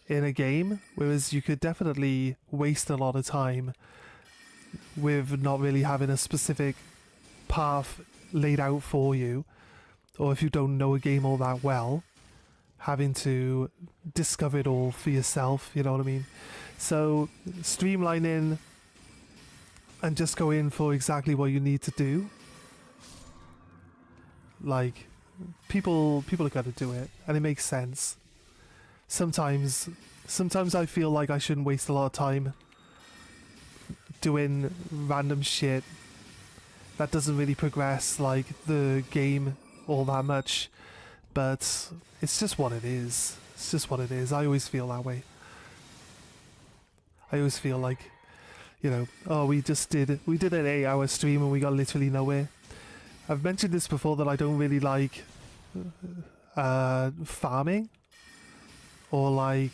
in a game, whereas you could definitely waste a lot of time with not really having a specific path laid out for you, or if you don't know a game all that well, having to discover it all for yourself, you know what I mean? So streamlining and just go in for exactly what you need to do. Like, people are gonna do it, and it makes sense. Sometimes I feel like I shouldn't waste a lot of time doing random shit that doesn't really progress, like, the game all that much, but it's just what it is. It's just what it is. I always feel that way. I always feel like, you know, oh, we did an 8-hour stream and we got literally nowhere. I've mentioned this before, that I don't really like farming, or like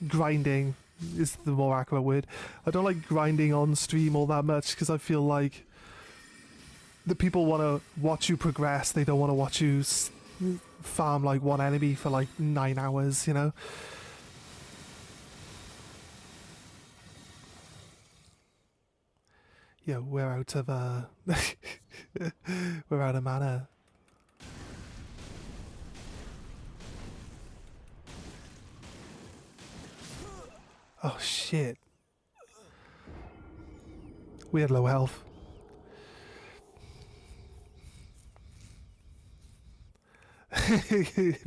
grinding is the more accurate word. I don't like grinding on stream all that much, because I feel like the people want to watch you progress. They don't want to watch you farm like one enemy for like 9 hours, you know? Yeah, we're out of we're out of mana. Oh shit. We had low health.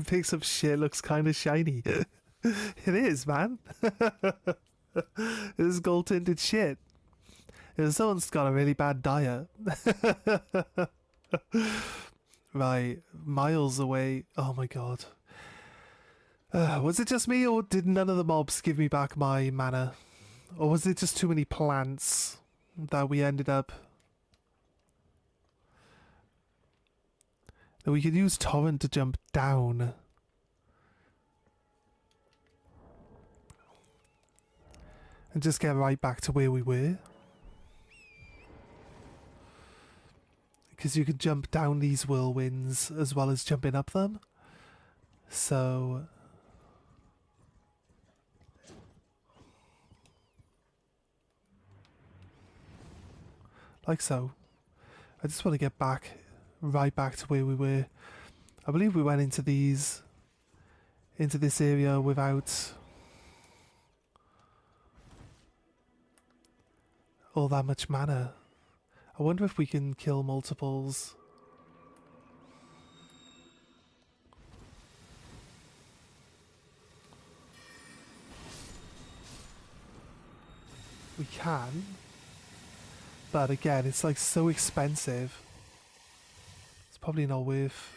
Picks up shit, looks kind of shiny. It is, man. This is gold tinted shit. Someone's got a really bad diet. Right, miles away. Oh my god. Was it just me, or did none of the mobs give me back my mana? Or was it just too many plants that we ended up... We could use Torrent to jump down. And just get right back to where we were. Because you could jump down these whirlwinds as well as jumping up them. So... like so. I just want to get back, right back to where we were. I believe we went into this area without all that much mana. I wonder if we can kill multiples. We can. But again, it's like so expensive. It's probably not worth.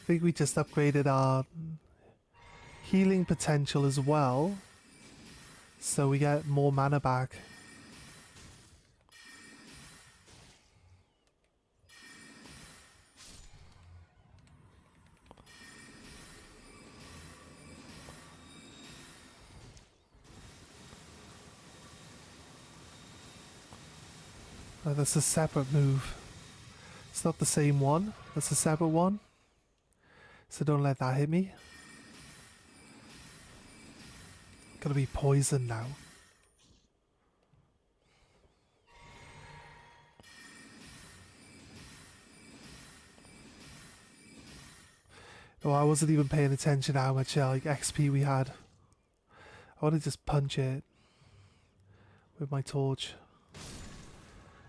think we just upgraded our healing potential as well, so we get more mana back. Oh, that's a separate move. It's not the same one. That's a separate one. So don't let that hit me. Gotta be poisoned now. Oh, I wasn't even paying attention to how much like XP we had. I want to just punch it with my torch.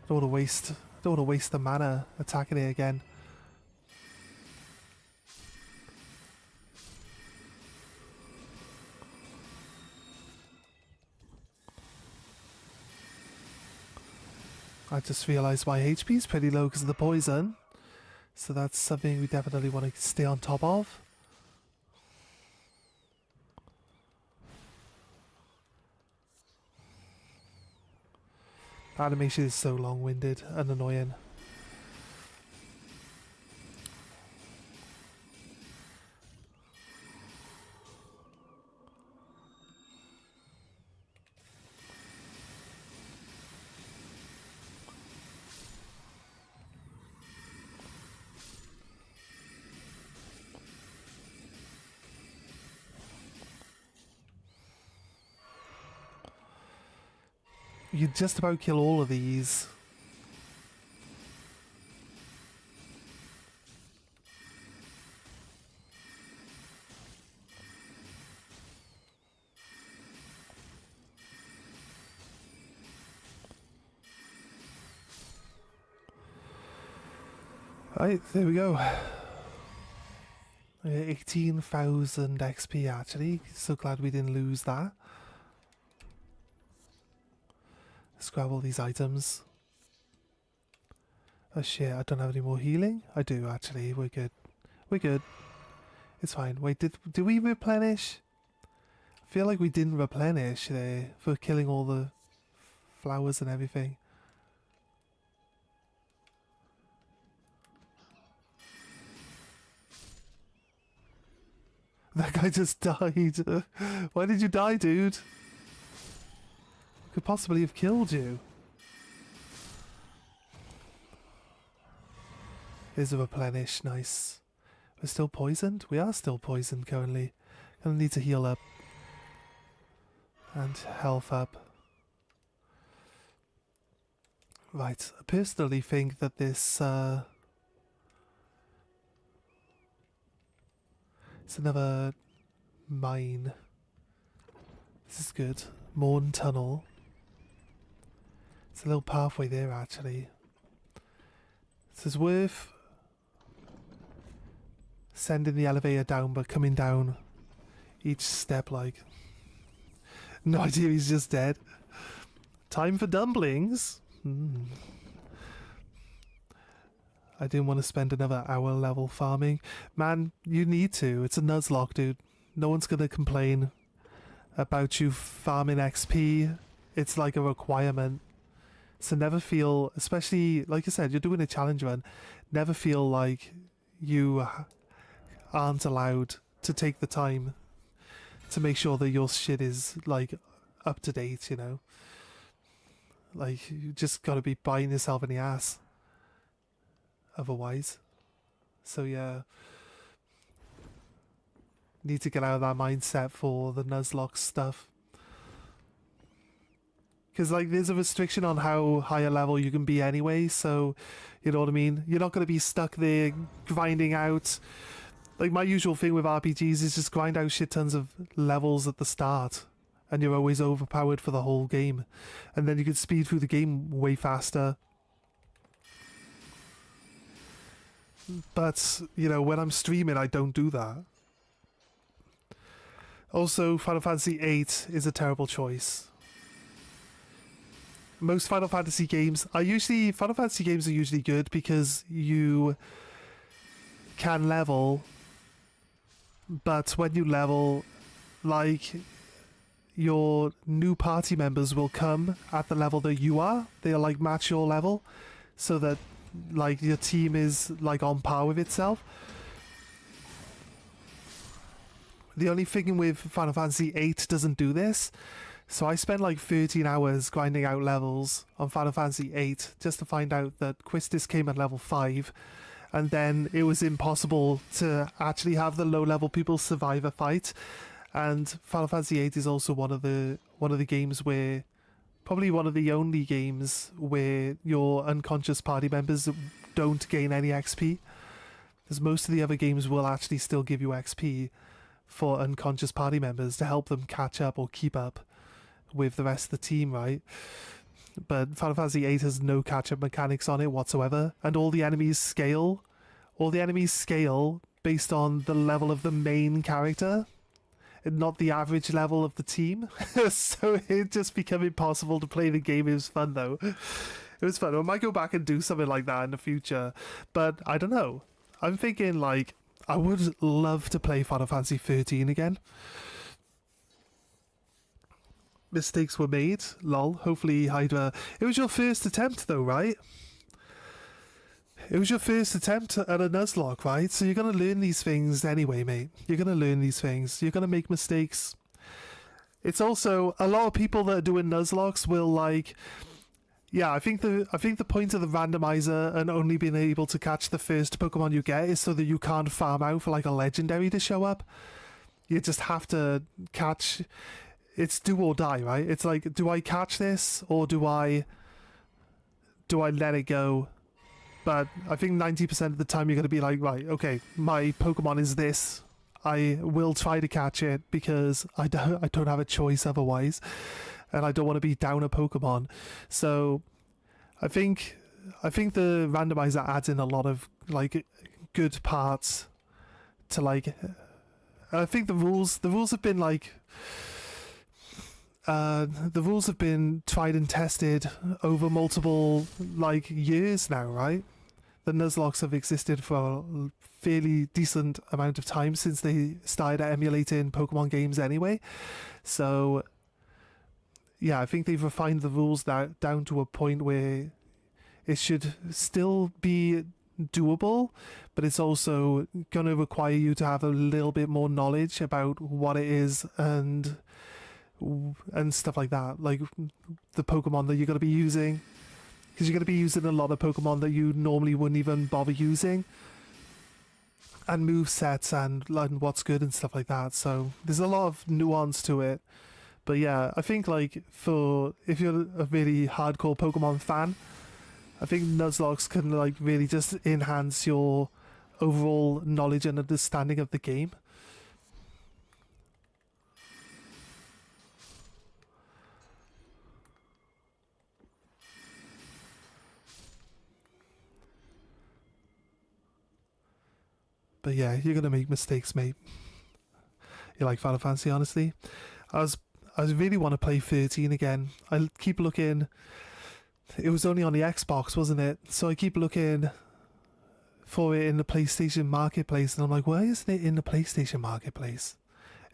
Don't want to waste the mana attacking it again. I just realised my HP is pretty low because of the poison. So that's something we definitely want to stay on top of. The animation is so long-winded and annoying. You just about kill all of these. Right, there we go. 18,000 XP actually. So glad we didn't lose that. Let's grab all these items. Oh shit, I don't have any more healing? I do actually, we're good. We're good. It's fine. Wait, did we replenish? I feel like we didn't replenish there for killing all the flowers and everything. That guy just died. Why did you die, dude? Could possibly have killed you. Here's a replenish, nice. We're still poisoned? We are still poisoned currently. Gonna need to heal up. And health up. Right, I personally think that this it's another mine. This is good. Morn Tunnel. It's a little pathway there actually. This is worth sending the elevator down but coming down each step like. No idea, he's just dead. Time for dumplings. I didn't want to spend another hour level farming. Man, you need to. It's a Nuzlocke, dude. No one's gonna complain about you farming XP. It's like a requirement. So never feel, especially like I said, you're doing a challenge run, never feel like you aren't allowed to take the time to make sure that your shit is like up to date, you know? Like you just gotta be biting yourself in the ass otherwise. So yeah, need to get out of that mindset for the Nuzlocke stuff. Because like there's a restriction on how high a level you can be anyway, so you know what I mean? You're not going to be stuck there grinding out. Like my usual thing with RPGs is just grind out shit tons of levels at the start and you're always overpowered for the whole game. And then you can speed through the game way faster. But, you know, when I'm streaming I don't do that. Also, Final Fantasy VIII is a terrible choice. Most Final Fantasy games Final Fantasy games are usually good because you can level but when you level, like, your new party members will come at the level that you are. They'll like match your level, so that like your team is like on par with itself. The only thing with Final Fantasy VIII doesn't do this. So I spent like 13 hours grinding out levels on Final Fantasy VIII just to find out that Quistis came at level 5, and then it was impossible to actually have the low level people survive a fight. And Final Fantasy VIII is also one of the games where, probably one of the only games where your unconscious party members don't gain any XP. Because most of the other games will actually still give you XP for unconscious party members to help them catch up or keep up with the rest of the team, right? But Final Fantasy VIII has no catch-up mechanics on it whatsoever, and all the enemies scale based on the level of the main character, and not the average level of the team. So it just became impossible to play the game. It was fun though. It was fun. I might go back and do something like that in the future, but I don't know. I'm thinking like, I would love to play Final Fantasy 13 again. Mistakes were made, lol. Hopefully Hydra... It was your first attempt though, right? It was your first attempt at a Nuzlocke, right? So you're going to learn these things anyway, mate. You're going to learn these things. You're going to make mistakes. It's also... A lot of people that are doing Nuzlocks will like... Yeah, I think the point of the randomizer and only being able to catch the first Pokemon you get is so that you can't farm out for like a legendary to show up. You just have to catch... It's do or die, right? It's like, do I catch this or do I let it go? But I think 90% of the time you're going to be like, right, okay, my Pokemon is this. I will try to catch it because I don't have a choice otherwise. And I don't want to be down a Pokemon. So I think the randomizer adds in a lot of like good parts to like... I think the rules have been like... the rules have been tried and tested over multiple like years now, right? The Nuzlocks have existed for a fairly decent amount of time since they started emulating Pokemon games anyway. So yeah, I think they've refined the rules down to a point where it should still be doable, but it's also going to require you to have a little bit more knowledge about what it is and stuff like that, like the Pokemon that you're going to be using, because you're going to be using a lot of Pokemon that you normally wouldn't even bother using, and move sets and what's good and stuff like that. So there's a lot of nuance to it. But yeah, I think like if you're a really hardcore Pokemon fan, I think Nuzlocke can like really just enhance your overall knowledge and understanding of the game. But yeah, you're gonna make mistakes, mate. You like Final Fantasy, honestly? I really want to play 13 again. I keep looking. It was only on the Xbox, wasn't it? So I keep looking for it in the PlayStation Marketplace, and I'm like, why isn't it in the PlayStation Marketplace?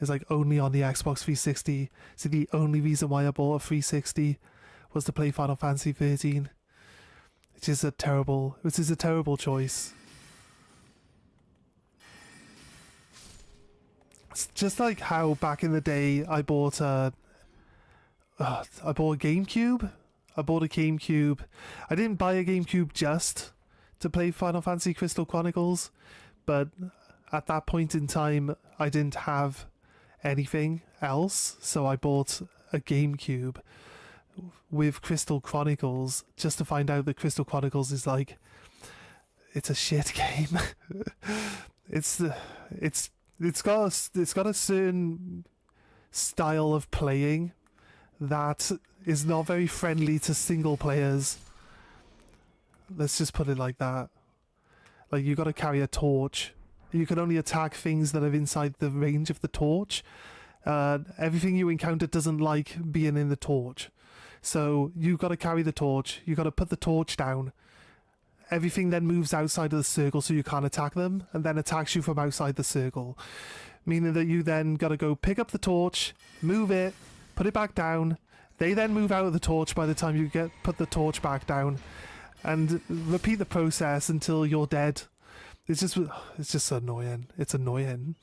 It's like only on the Xbox 360. So the only reason why I bought a 360 was to play Final Fantasy 13. Which is a terrible choice. It's just like how back in the day I bought a GameCube. I bought a GameCube. I didn't buy a GameCube just to play Final Fantasy Crystal Chronicles, but at that point in time I didn't have anything else, so I bought a GameCube with Crystal Chronicles just to find out that Crystal Chronicles is like, it's a shit game. It's got a certain style of playing that is not very friendly to single players. Let's just put it like that. Like, you got to carry a torch. You can only attack things that are inside the range of the torch. Everything you encounter doesn't like being in the torch. So you got to carry the torch. You got to put the torch down. Everything then moves outside of the circle so you can't attack them, and then attacks you from outside the circle. meaning that you then got to go pick up the torch, move it, put it back down. They then move out of the torch by the time you put the torch back down, and repeat the process until you're dead. It's just annoying. It's annoying.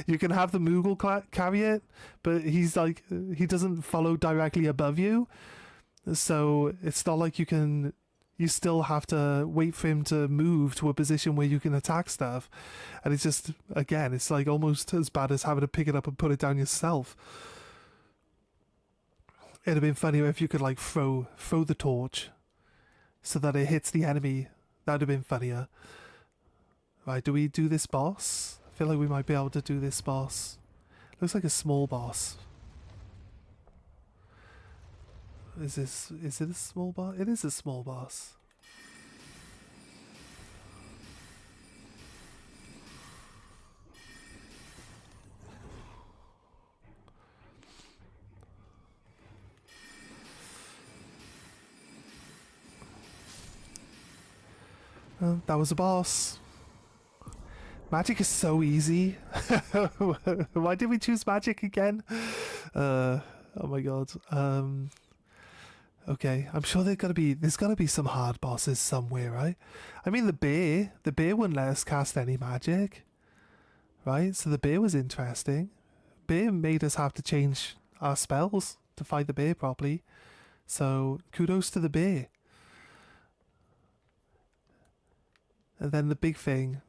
You can have the Moogle carry it, but he's like, he doesn't follow directly above you, so it's not like you still have to wait for him to move to a position where you can attack stuff, and it's just, again, it's like almost as bad as having to pick it up and put it down yourself. It'd have been funnier if you could like throw the torch so that it hits the enemy. That'd have been funnier. Right, do we do this boss? I feel like we might be able to do this boss. Looks like a small boss. Is it a small boss? It is a small boss. That was a boss. Magic is so easy. Why did we choose magic again? Oh my god. Okay, I'm sure there's gotta be some hard bosses somewhere, right? I mean, the bear wouldn't let us cast any magic, right? So the bear was interesting. Bear made us have to change our spells to fight the bear properly. So kudos to the bear. And then the big thing,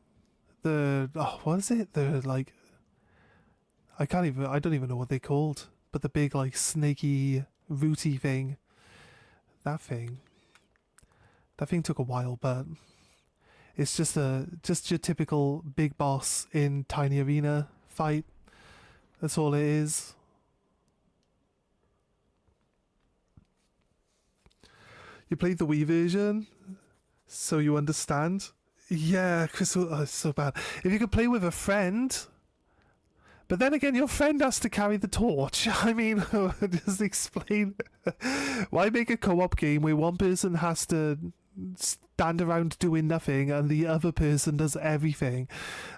what is it? I don't even know what they're called, but the big like snaky, rooty thing. That thing took a while, but it's just your typical big boss in tiny arena fight. That's all it is. You played the Wii version, so you understand. Yeah, Crystal, it's so bad. If you could play with a friend, but then again, your friend has to carry the torch. I mean, just explain. Why make a co-op game where one person has to stand around doing nothing and the other person does everything?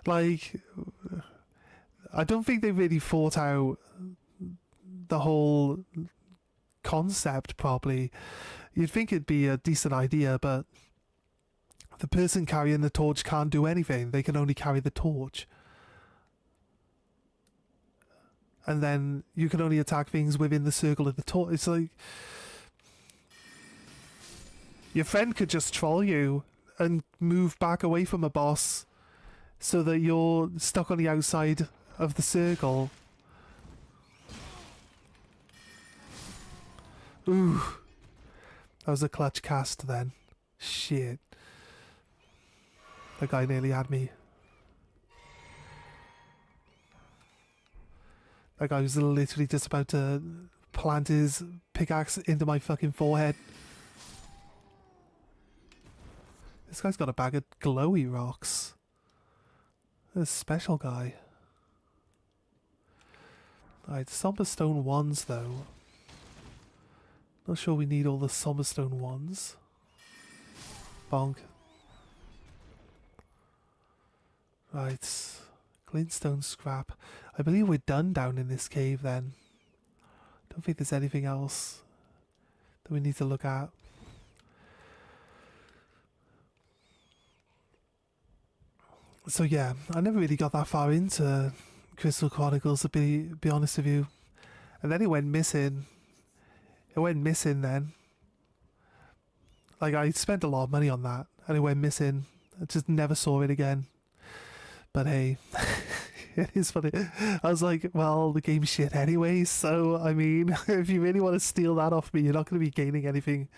Like, I don't think they really thought out the whole concept properly. You'd think it'd be a decent idea, but the person carrying the torch can't do anything. They can only carry the torch. And then you can only attack things within the circle of the torch. It's like, your friend could just troll you and move back away from a boss so that you're stuck on the outside of the circle. Ooh. That was a clutch cast then. Shit. That guy nearly had me. That guy was literally just about to plant his pickaxe into my fucking forehead. This guy's got a bag of glowy rocks. A special guy. Alright, Somberstone wands though. Not sure we need all the Somberstone wands. Bonk. Right. Glintstone scrap. I believe we're done down in this cave then. Don't think there's anything else that we need to look at. So yeah, I never really got that far into Crystal Chronicles, to be honest with you. And then it went missing. It went missing then. Like, I spent a lot of money on that, and it went missing. I just never saw it again. But hey, it is funny. I was like, well, the game's shit anyway, so, I mean, if you really want to steal that off me, you're not going to be gaining anything.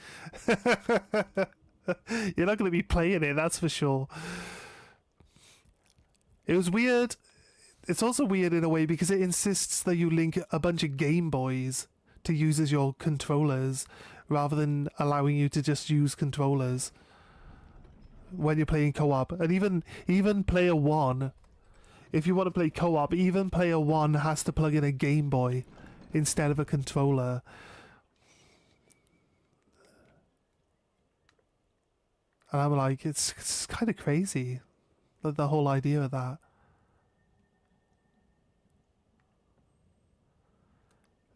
You're not going to be playing it, that's for sure. It was weird. It's also weird in a way because it insists that you link a bunch of Game Boys to use as your controllers rather than allowing you to just use controllers when you're playing co-op. And even player one, if you want to play co-op, even player one has to plug in a Game Boy instead of a controller. And I'm like, it's kind of crazy, the whole idea of that.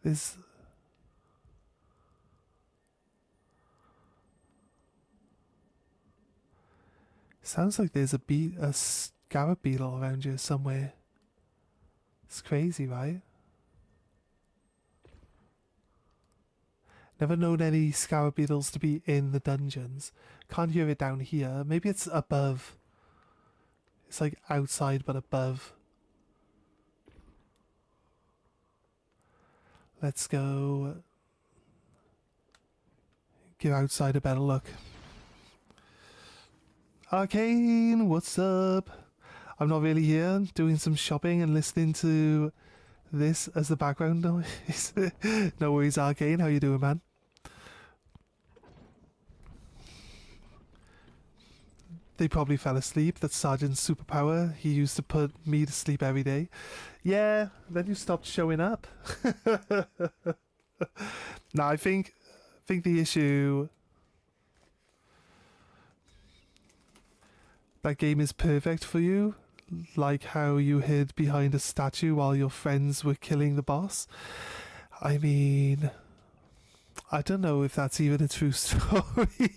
There's... Sounds like there's a scarab beetle around here somewhere. It's crazy, right? Never known any scarab beetles to be in the dungeons. Can't hear it down here. Maybe it's above. It's like outside but above. Let's go give outside a better look. Arcane, what's up? I'm not really here, doing some shopping and listening to this as the background noise. No worries, Arcane, how you doing, man? They probably fell asleep. That's Sergeant's superpower. He used to put me to sleep every day. Yeah, then you stopped showing up. Nah, I think the issue... That game is perfect for you. Like how you hid behind a statue while your friends were killing the boss. I mean... I don't know if that's even a true story.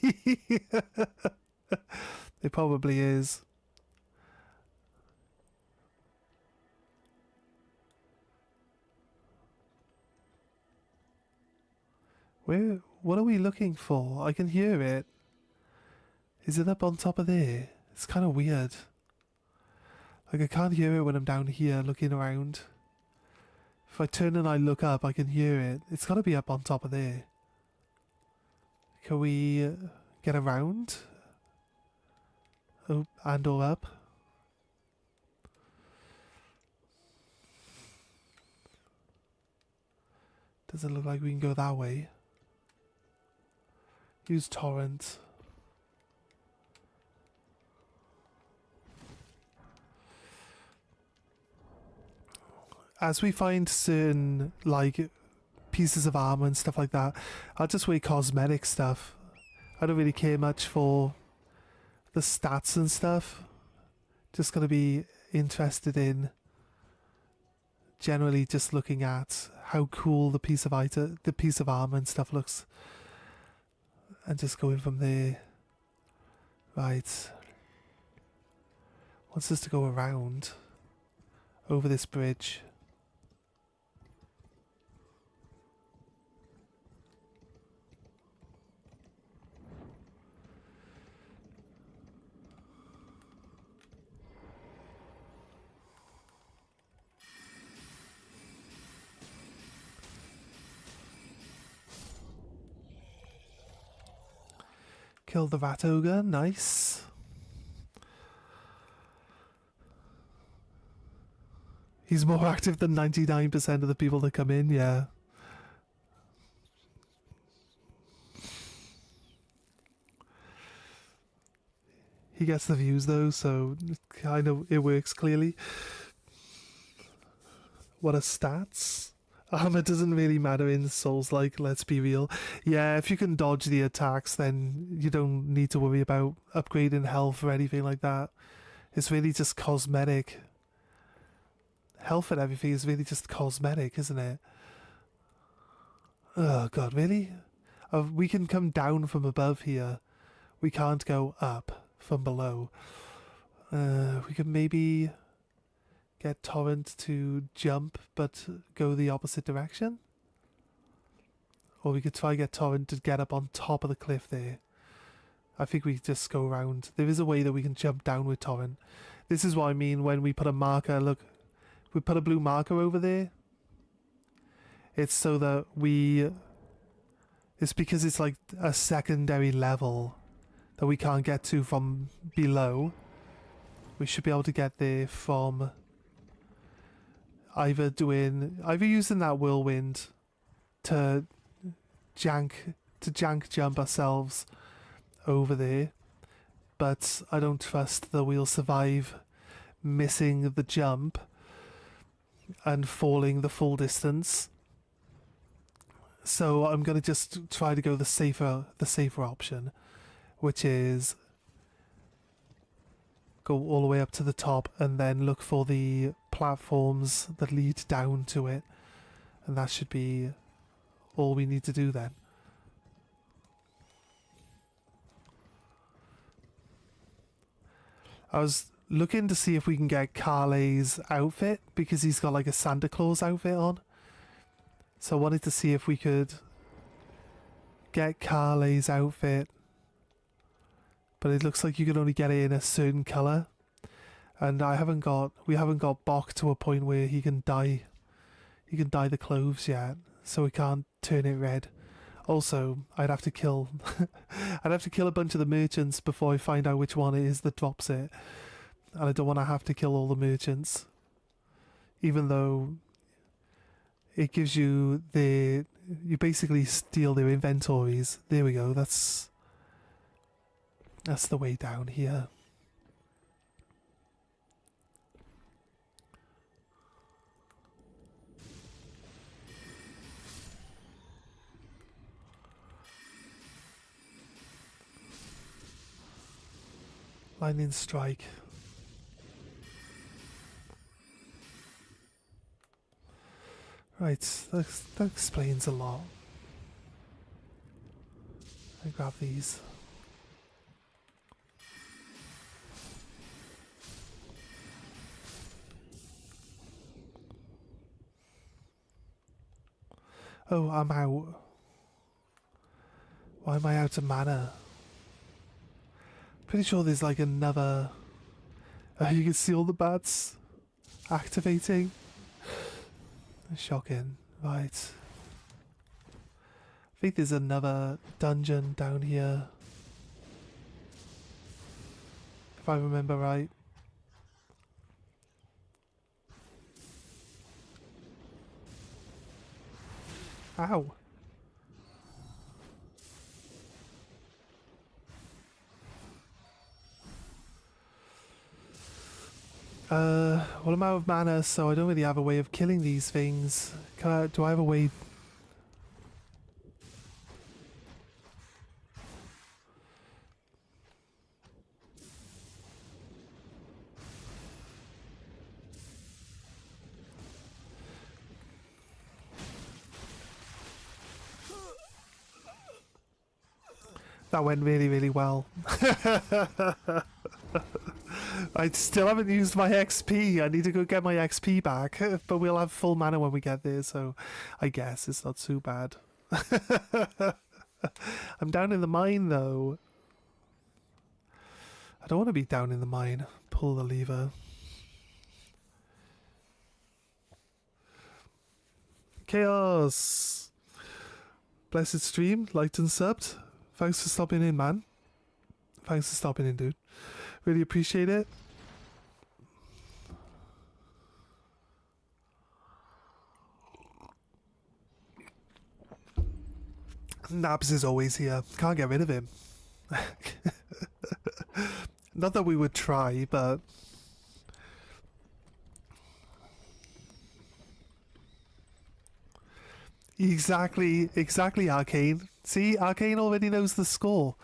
It probably is. What are we looking for? I can hear it. Is it up on top of there? It's kind of weird. Like I can't hear it when I'm down here looking around. If I turn and I look up, I can hear it. It's got to be up on top of there. Can we get around? Oh, and or up. Doesn't look like we can go that way. Use torrent. As we find certain like pieces of armor and stuff like that, I'll just wear cosmetic stuff. I don't really care much for the stats and stuff. Just gonna be interested in generally just looking at how cool the piece of armor and stuff looks, and just going from there. Right. Wants us to go around over this bridge. Kill the rat ogre, nice. He's more active than 99% of the people that come in, yeah. He gets the views though, so kind of it works clearly. What are stats? Armor doesn't really matter in Souls-like, let's be real. Yeah, if you can dodge the attacks, then you don't need to worry about upgrading health or anything like that. It's really just cosmetic. Health and everything is really just cosmetic, isn't it? Oh god, really? We can come down from above here. We can't go up from below. We could maybe get Torrent to jump but go the opposite direction. Or we could try get Torrent to get up on top of the cliff there. I think we just go around. There is a way that we can jump down with Torrent. This is what I mean when we put a marker. Look, we put a blue marker over there. It's so that it's because it's like a secondary level that we can't get to from below. We should be able to get there from either using that whirlwind to jank jump ourselves over there, but I don't trust that we'll survive missing the jump and falling the full distance. So I'm gonna just try to go the safer option, which is go all the way up to the top and then look for the platforms that lead down to it And that should be all we need to do then. I was looking to see if we can get Carly's outfit because he's got like a Santa Claus outfit on. So I wanted to see if we could get Carly's outfit. But it looks like you can only get it in a certain colour. And we haven't got Bok to a point where he can dye the clothes yet. So we can't turn it red. Also, I'd have to kill a bunch of the merchants before I find out which one it is that drops it. And I don't want to have to kill all the merchants. Even though it gives you you basically steal their inventories. There we go, that's the way down here. Lightning strike. Right, that explains a lot. I grab these. Oh, I'm out. Why am I out of mana? Pretty sure there's like another... you can see all the bats activating. Shocking. Right. I think there's another dungeon down here. If I remember right. Ow. Well, I'm out of mana, so I don't really have a way of killing these things. Do I have a way? That went really, really well. I still haven't used my XP. I need to go get my XP back, but we'll have full mana when we get there, so I guess it's not too bad. I'm down in the mine, though. I don't want to be down in the mine. Pull the lever. Chaos! Blessed stream, liked and subbed. Thanks for stopping in, man. Thanks for stopping in, dude. Really appreciate it. Nabs is always here. Can't get rid of him. Not that we would try, but... Exactly, Arcane. See, Arcane already knows the score.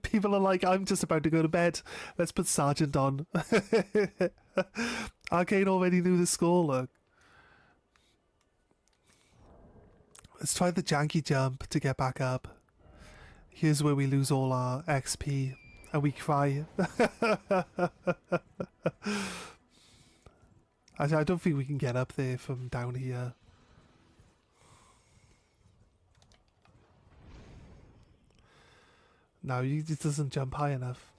People are like, I'm just about to go to bed. Let's put Sergeant on. Arcane already knew the score, look. Let's try the janky jump to get back up. Here's where we lose all our XP and we cry. I don't think we can get up there from down here. No, it doesn't jump high enough.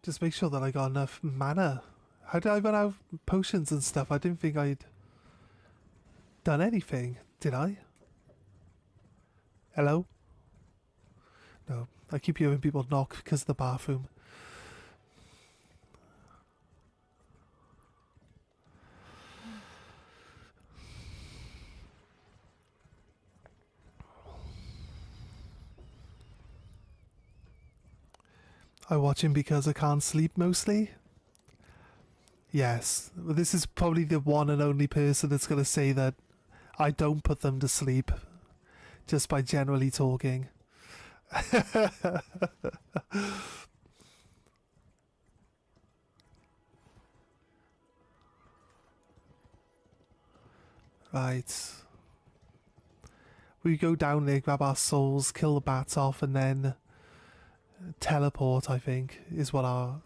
Just make sure that I got enough mana. How did I run out of potions and stuff? I didn't think I'd done anything, did I? Hello? No, I keep hearing people knock because of the bathroom. I watch him because I can't sleep mostly. Yes, this is probably the one and only person that's going to say that I don't put them to sleep just by generally talking. Right. We go down there, grab our souls, kill the bats off, and then teleport, I think, is how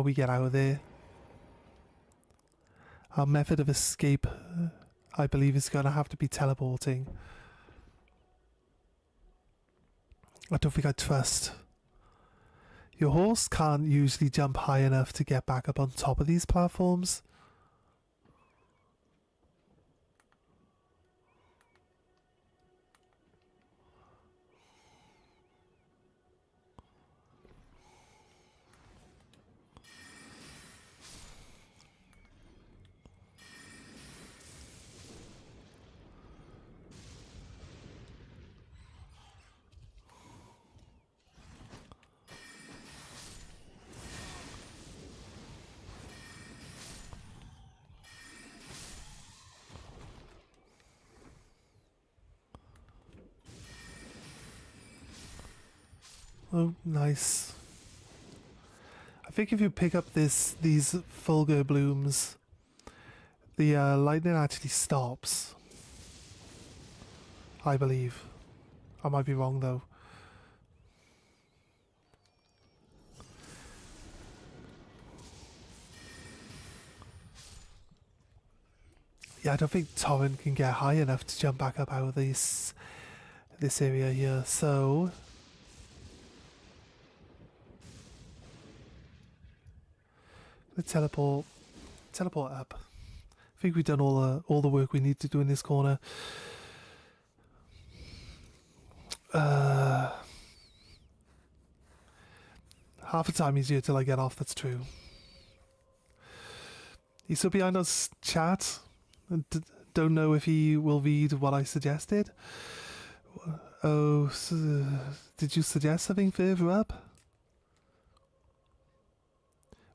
we get out of there. Our method of escape, I believe, is going to have to be teleporting. I don't think I trust. Your horse can't usually jump high enough to get back up on top of these platforms. Oh, nice. I think if you pick up these fulgur blooms, the lightning actually stops. I believe. I might be wrong though. Yeah, I don't think Torrent can get high enough to jump back up out of this area here, so let's teleport up. I think we've done all the work we need to do in this corner. Half the time easier till I get off, that's true. He's still behind us, chat. Don't know if he will read what I suggested. Oh, did you suggest something further up?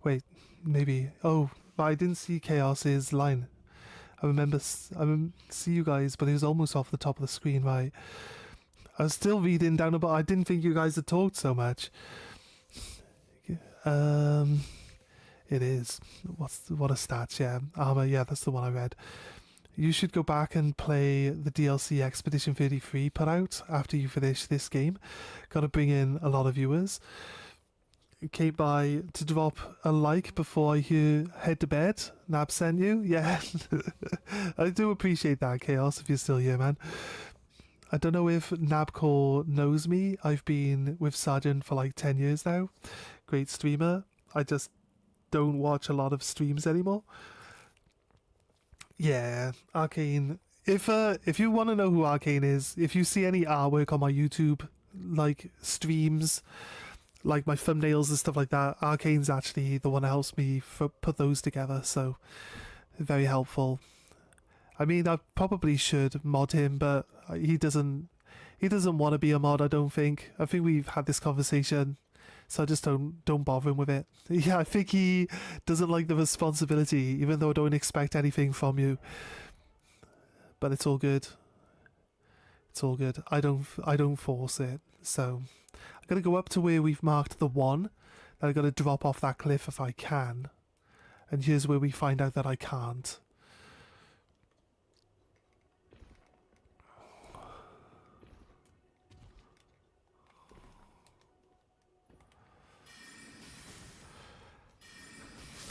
Wait, maybe. Oh, but I didn't see Chaos's line. I remember see you guys, but it was almost off the top of the screen, right? I was still reading down about. I didn't think you guys had talked so much. It is. What a stats? Yeah, armor. Yeah, that's the one I read. You should go back and play the DLC Expedition 33 put out after you finish this game. Got to bring in a lot of viewers. Came by to drop a like before I head to bed. Nab sent you. Yeah, I do appreciate that, Chaos. If you're still here, man. I don't know if Nabcore knows me. I've been with Sergeant for like 10 years now. Great streamer. I just don't watch a lot of streams anymore. Yeah, Arcane. If you want to know who Arcane is, if you see any artwork on my YouTube, like streams, like my thumbnails and stuff like that, Arcane's actually the one that helps me put those together, so very helpful. I mean, I probably should mod him, but he doesn't want to be a mod, I don't think. I think we've had this conversation, so I just don't bother him with it. Yeah, I think he doesn't like the responsibility, even though I don't expect anything from you. But it's all good. It's all good. I don't force it. So I'm gonna go up to where we've marked the one. Then I'm gonna drop off that cliff if I can. And here's where we find out that I can't.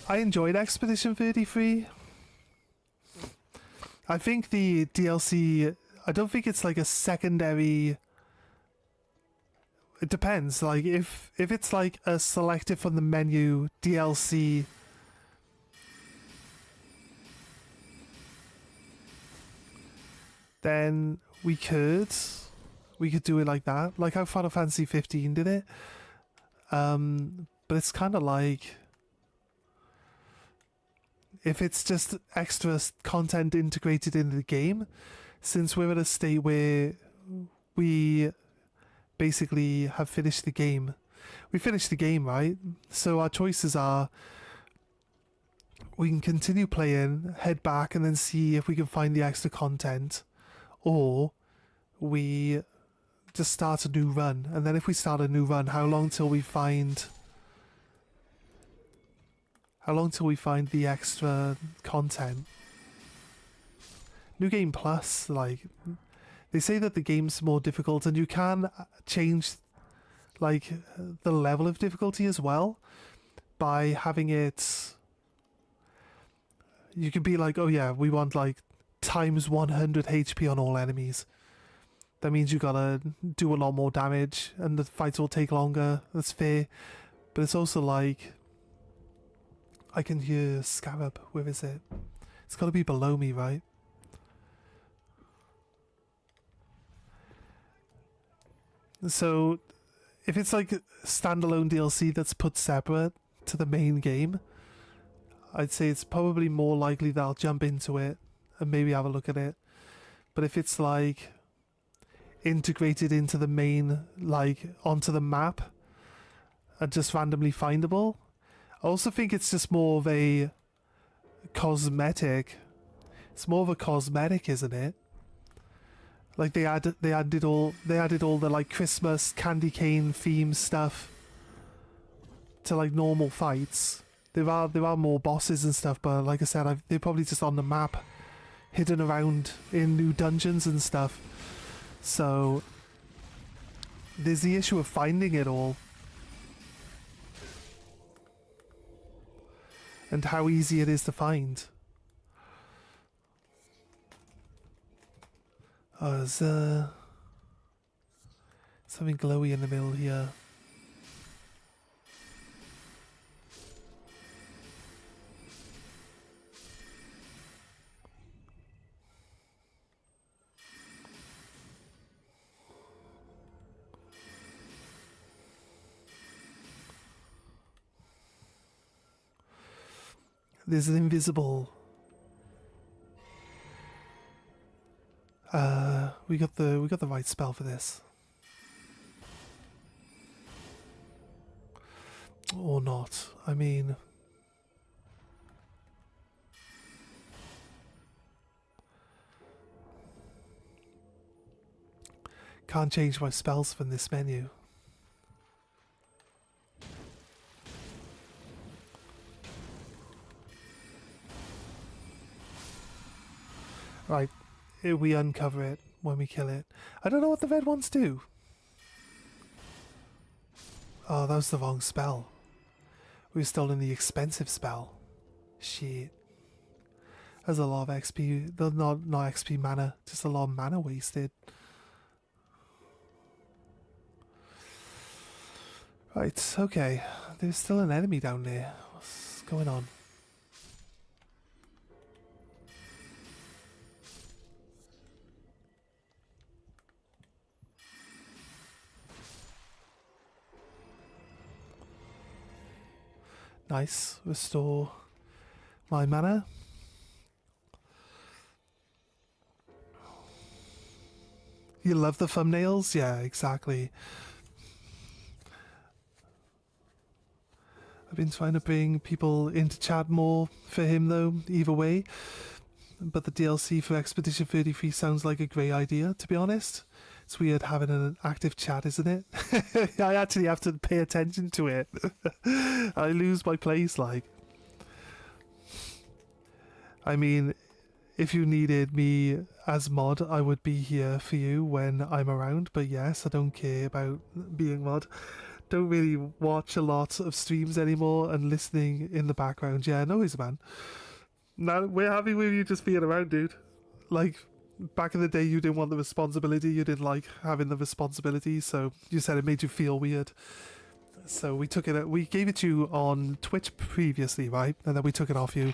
I enjoyed Expedition 33. I think the DLC, I don't think it's like a secondary. It depends. Like if it's like a selected from the menu DLC, then we could do it like that, like how Final Fantasy 15 did it. But it's kind of like, if it's just extra content integrated into the game, since we're at a state where we basically have finished the game. We finished the game, right? So our choices are, we can continue playing, head back and then see if we can find the extra content, or we just start a new run. And then if we start a new run, how long till we find the extra content? New Game Plus, like, they say that the game's more difficult, and you can change, like, the level of difficulty as well by having it. You can be like, oh yeah, we want like times 100 HP on all enemies. That means you gotta do a lot more damage, and the fights will take longer. That's fair, but it's also like, I can hear Scarab. Where is it? It's gotta be below me, right? So, if it's like standalone DLC that's put separate to the main game, I'd say it's probably more likely that I'll jump into it and maybe have a look at it. But if it's like integrated into the main, like onto the map and just randomly findable, I also think it's just more of a cosmetic. It's more of a cosmetic, isn't it? Like they added all the like Christmas candy cane theme stuff to like normal fights. There are more bosses and stuff, but like I said, they're probably just on the map, hidden around in new dungeons and stuff. So there's the issue of finding it all, and how easy it is to find. Oh, there's something glowy in the middle here. There's an invisible. We got the right spell for this. Or not. I mean, can't change my spells from this menu. Right, we uncover it when we kill it. I don't know what the red ones do. Oh, that was the wrong spell. We were still in the expensive spell. Shit. There's a lot of XP, not XP mana, just a lot of mana wasted. Right, okay. There's still an enemy down there. What's going on? Nice. Restore my mana. You love the thumbnails? Yeah, exactly. I've been trying to bring people into chat more for him though, either way. But the DLC for Expedition 33 sounds like a great idea, to be honest. It's weird having an active chat, isn't it? I actually have to pay attention to it. I lose my place, like. I mean, if you needed me as mod, I would be here for you when I'm around. But yes, I don't care about being mod. Don't really watch a lot of streams anymore and listening in the background. Yeah, no worries, man. No, we're happy with you just being around, dude. Like, back in the day, you didn't want the responsibility. You didn't like having the responsibility, so you said it made you feel weird. So we took it. We gave it to you on Twitch previously, right? And then we took it off you.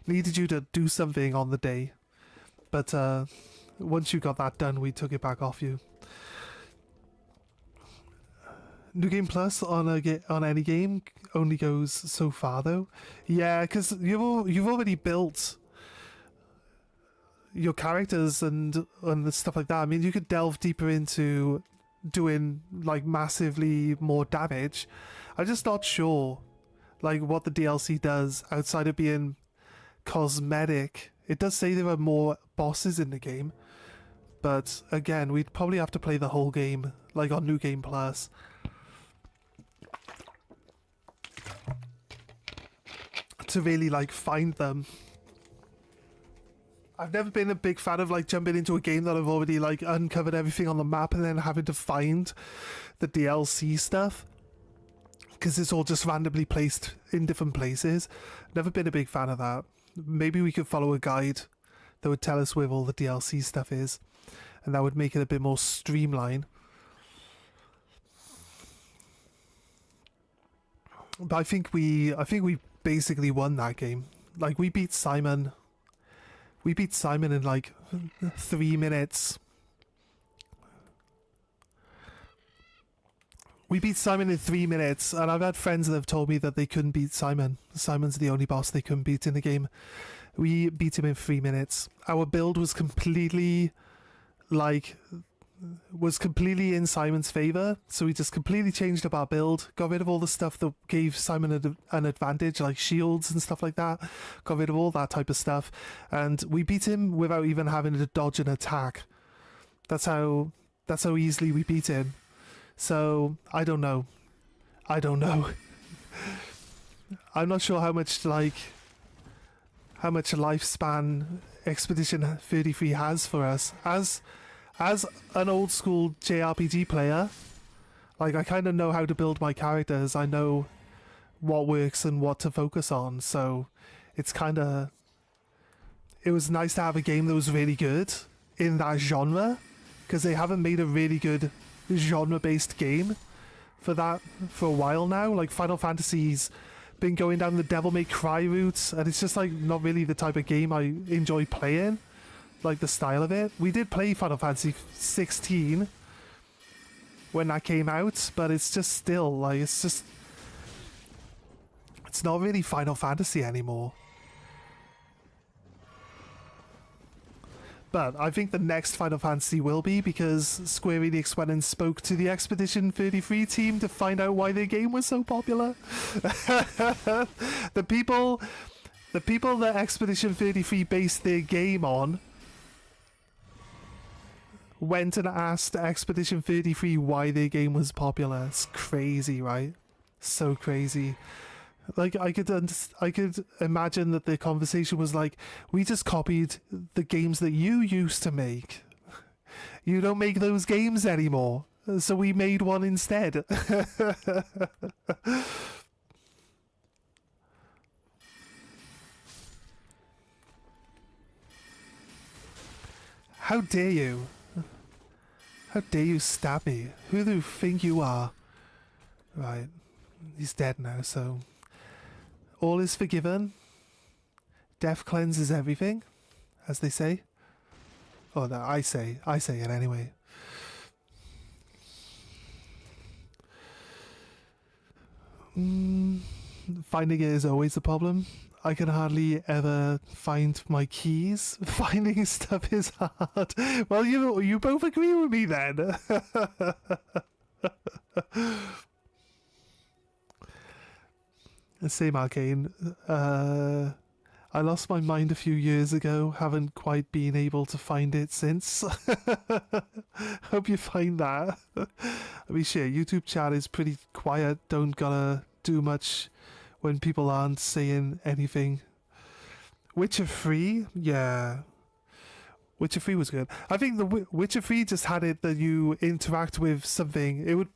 Needed you to do something on the day, but once you got that done, we took it back off you. New Game Plus on any game only goes so far, though. Yeah, because you've already built your characters and the stuff like that. I mean, you could delve deeper into doing like massively more damage. I'm just not sure like what the DLC does outside of being cosmetic. It does say there are more bosses in the game, but again, we'd probably have to play the whole game like on New Game Plus. To really like find them. I've never been a big fan of like jumping into a game that I've already like uncovered everything on the map and then having to find the DLC stuff, because it's all just randomly placed in different places. Never been a big fan of that. Maybe we could follow a guide that would tell us where all the DLC stuff is, and that would make it a bit more streamlined. But I think we basically won that game. Like we beat Simon. We beat Simon in like 3 minutes. We beat Simon in 3 minutes, and I've had friends that have told me that they couldn't beat Simon. Simon's the only boss they couldn't beat in the game. We beat him in 3 minutes. Our build was completely in Simon's favor, so we just completely changed up our build, got rid of all the stuff that gave Simon an advantage, like shields and stuff like that, got rid of all that type of stuff, and we beat him without even having to dodge an attack. That's how easily we beat him. So I don't know. I'm not sure how much lifespan Expedition 33 has for us. As an old school JRPG player, like I kind of know how to build my characters. I know what works and what to focus on. So it was nice to have a game that was really good in that genre, because they haven't made a really good genre-based game for a while now. Like Final Fantasy's been going down the Devil May Cry route, and it's just like not really the type of game I enjoy playing, like the style of it. We did play Final Fantasy 16 when that came out, but it's just still like it's not really Final Fantasy anymore. But I think the next Final Fantasy will be, because Square Enix went and spoke to the Expedition 33 team to find out why their game was so popular. The people that Expedition 33 based their game on went and asked Expedition 33 why their game was popular. It's crazy, right? So crazy. Like I could imagine that the conversation was like, we just copied the games that you used to make. You don't make those games anymore, so we made one instead. How dare you? How dare you stab me? Who do you think you are? Right, he's dead now, so all is forgiven. Death cleanses everything, as they say. Oh no, I say it anyway. Finding it is always a problem. I can hardly ever find my keys. Finding stuff is hard. Well, you both agree with me then. Same Arcane. I lost my mind a few years ago. Haven't quite been able to find it since. Hope you find that. I mean, shit, YouTube chat is pretty quiet. Don't gotta do much when people aren't saying anything. Witcher 3? Yeah. Witcher 3 was good. I think the Witcher 3 just had it that you interact with something. It would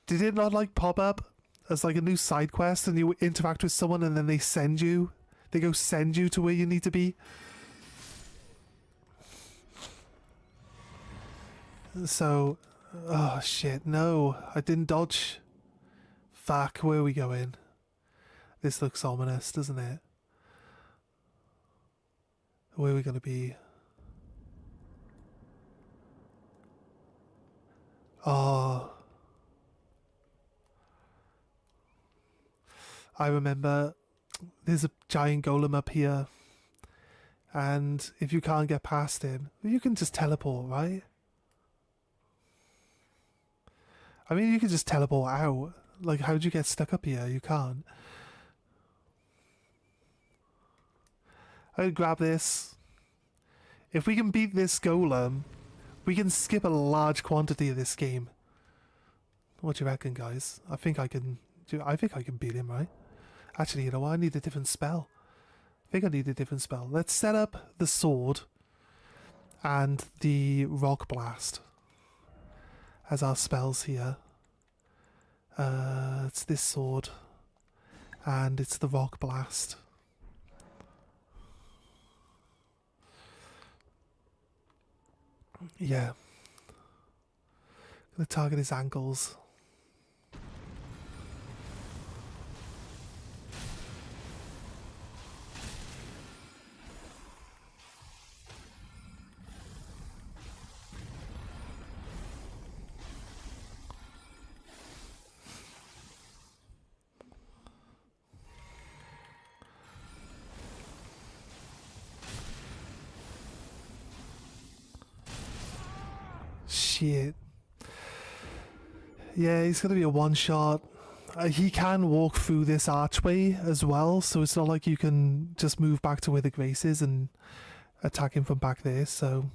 did it not like pop up as like a new side quest, and you interact with someone and then they go send you to where you need to be? So, oh shit, no, I didn't dodge. Fuck, where are we going? This looks ominous, doesn't it? Where are we gonna be? Oh, I remember there's a giant golem up here, and if you can't get past him, you can just teleport, right? I mean, you can just teleport out. Like, how'd you get stuck up here? You can't. I'll grab this. If we can beat this golem, we can skip a large quantity of this game. What do you reckon, guys? I think I can beat him, right? Actually, you know what? I need a different spell. think I need a different spell. Let's set up the sword and the rock blast as our spells here. It's this sword and it's the rock blast. Yeah. Gonna target his ankles. Shit. Yeah, he's gonna be a one shot. He can walk through this archway as well, so it's not like you can just move back to where the grace is and attack him from back there, so...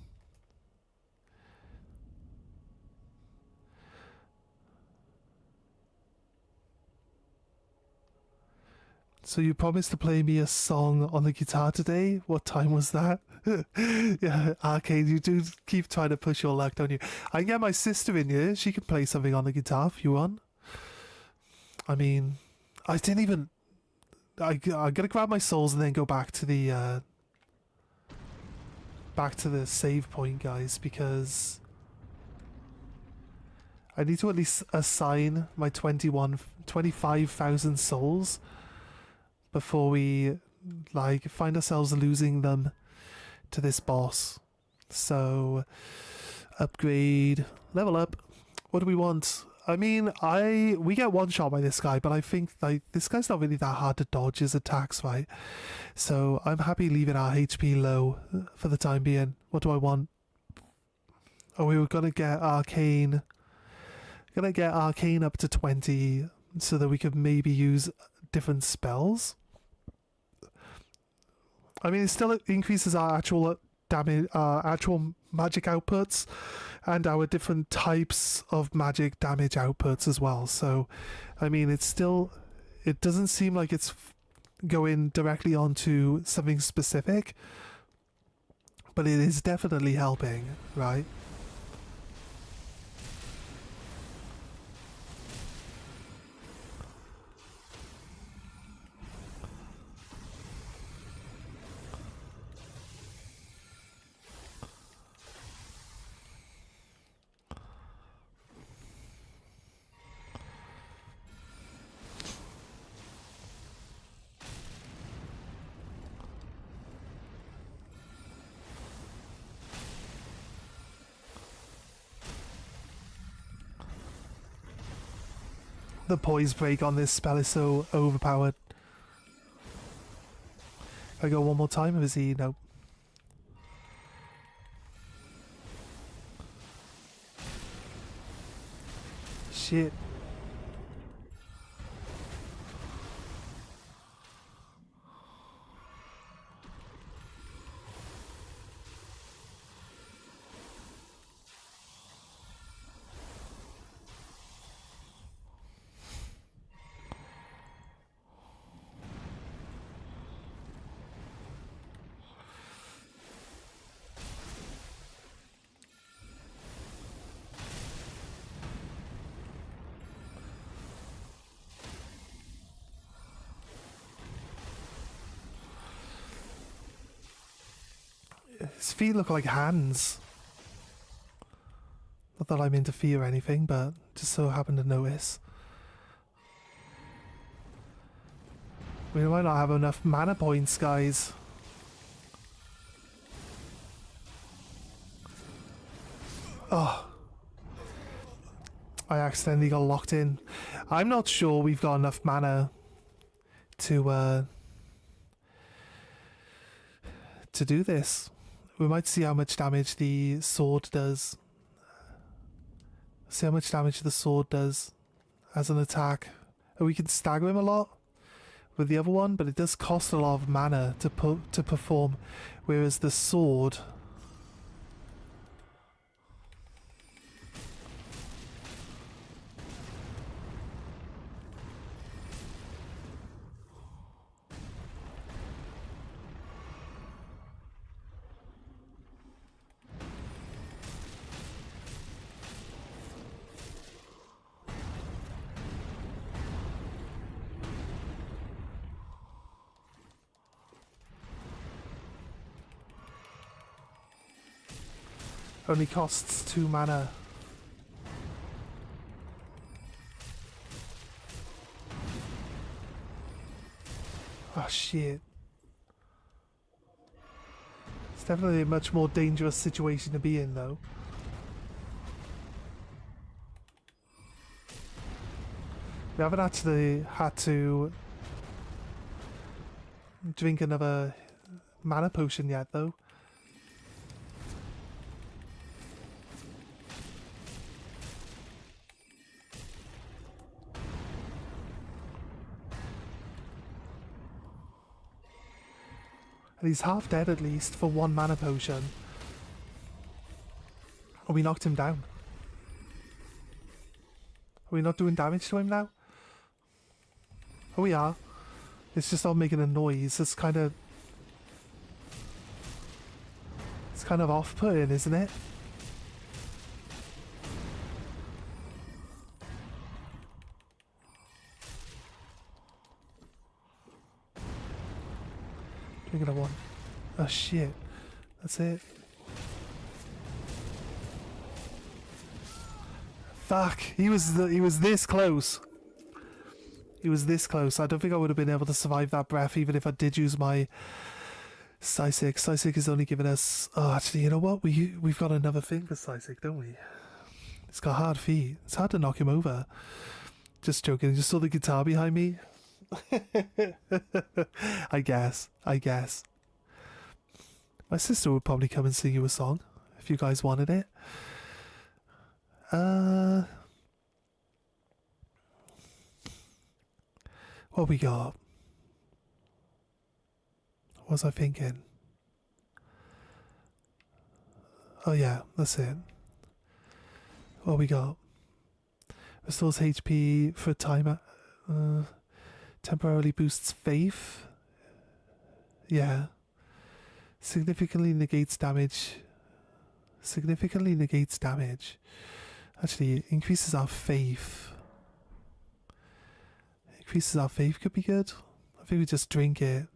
So you promised to play me a song on the guitar today? What time was that? Yeah, Arcade, you do keep trying to push your luck, don't you? I can get my sister in here. She can play something on the guitar if you want. I mean, I didn't even... I gotta grab my souls and then go back to the... back to the save point, guys, because... I need to at least assign my 25,000 souls before we like find ourselves losing them to this boss. So upgrade, level up. What do we want? I mean, we get one shot by this guy, but I think like this guy's not really that hard to dodge his attacks, right? So I'm happy leaving our HP low for the time being. What do I want? Oh, we were gonna get arcane. Gonna get arcane up to 20 so that we could maybe use different spells. I mean, it still increases our actual damage, actual magic outputs, and our different types of magic damage outputs as well. So, I mean, it's still, it doesn't seem like it's going directly onto something specific, but it is definitely helping, right? The poise break on this spell is so overpowered. I go one more time, or is he? No. Shit. His feet look like hands. Not that I'm into fear or anything, but just so happened to notice. We might not have enough mana points, guys. Oh. I accidentally got locked in. I'm not sure we've got enough mana to do this. We might see how much damage the sword does. See how much damage the sword does as an attack. And we can stagger him a lot with the other one, but it does cost a lot of mana to perform, whereas the sword... Only costs 2 mana. Oh shit. It's definitely a much more dangerous situation to be in though. We haven't actually had to drink another mana potion yet though. And he's half dead at least for 1 mana potion. Oh, we knocked him down. Are we not doing damage to him now? Oh, we are. It's just all making a noise. It's kind of off-putting, isn't it? Drinking a 1. Oh shit. That's it. Fuck. He was this close. He was this close. I don't think I would have been able to survive that breath even if I did use my Psysic. Psysic is only giving us... Oh, actually, you know what? We've got another thing for Psysic, don't we? It's got hard feet. It's hard to knock him over. Just joking. You just saw the guitar behind me? I guess. My sister would probably come and sing you a song if you guys wanted it. What we got? What was I thinking? Oh yeah, that's it. What we got? Restores HP for a timer. Temporarily boosts faith. Yeah. Significantly negates damage. Actually, increases our faith. Increases our faith could be good. I think we just drink it.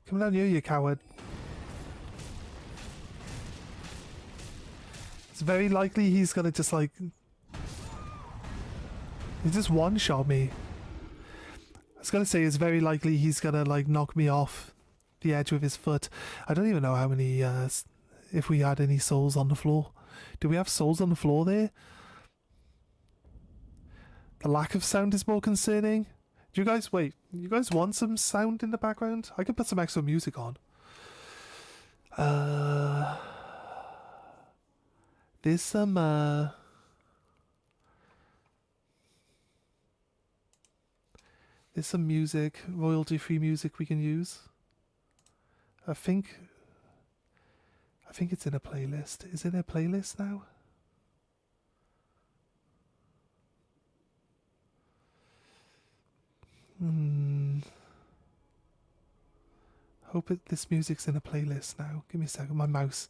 Come down here, you coward. It's very likely he's gonna just like... He just one-shot me. I was gonna say it's very likely he's gonna like knock me off the edge with his foot. I don't even know how many... if we had any souls on the floor. Do we have souls on the floor there? The lack of sound is more concerning. Do you guys, wait, you guys want some sound in the background? I could put some extra music on. There's some, music, royalty-free music we can use. I think it's in a playlist. Is it in a playlist now? Hope this music's in a playlist now. Give me a second. My mouse.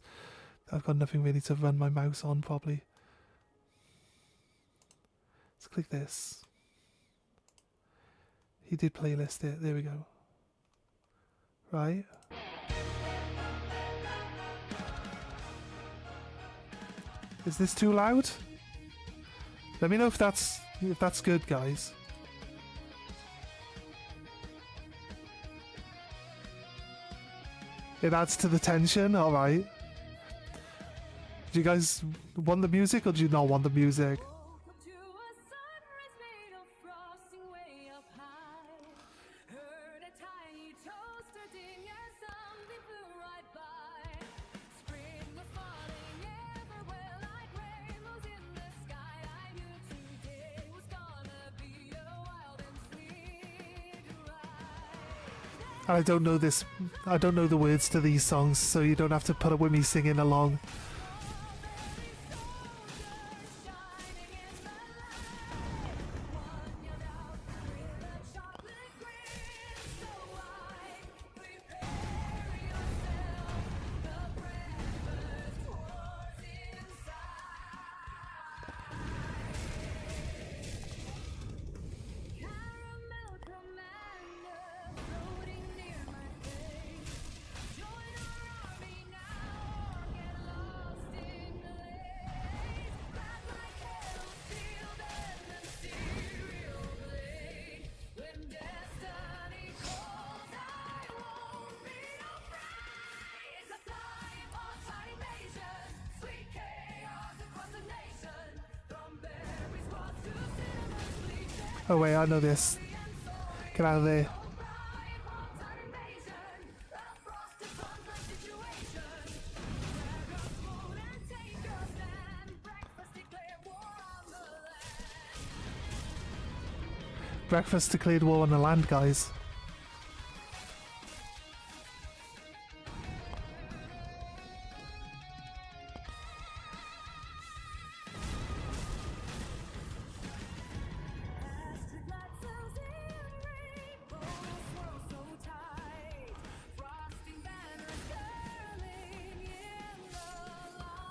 I've got nothing really to run my mouse on properly. Let's click this. He did playlist it. There we go. Right. Is this too loud? Let me know if that's good, guys. It adds to the tension, alright. Do you guys want the music or do you not want the music? I don't know this. I don't know the words to these songs, so you don't have to put up with me singing along. Oh wait, I know this. Get out of there. Breakfast declared war on the land, guys.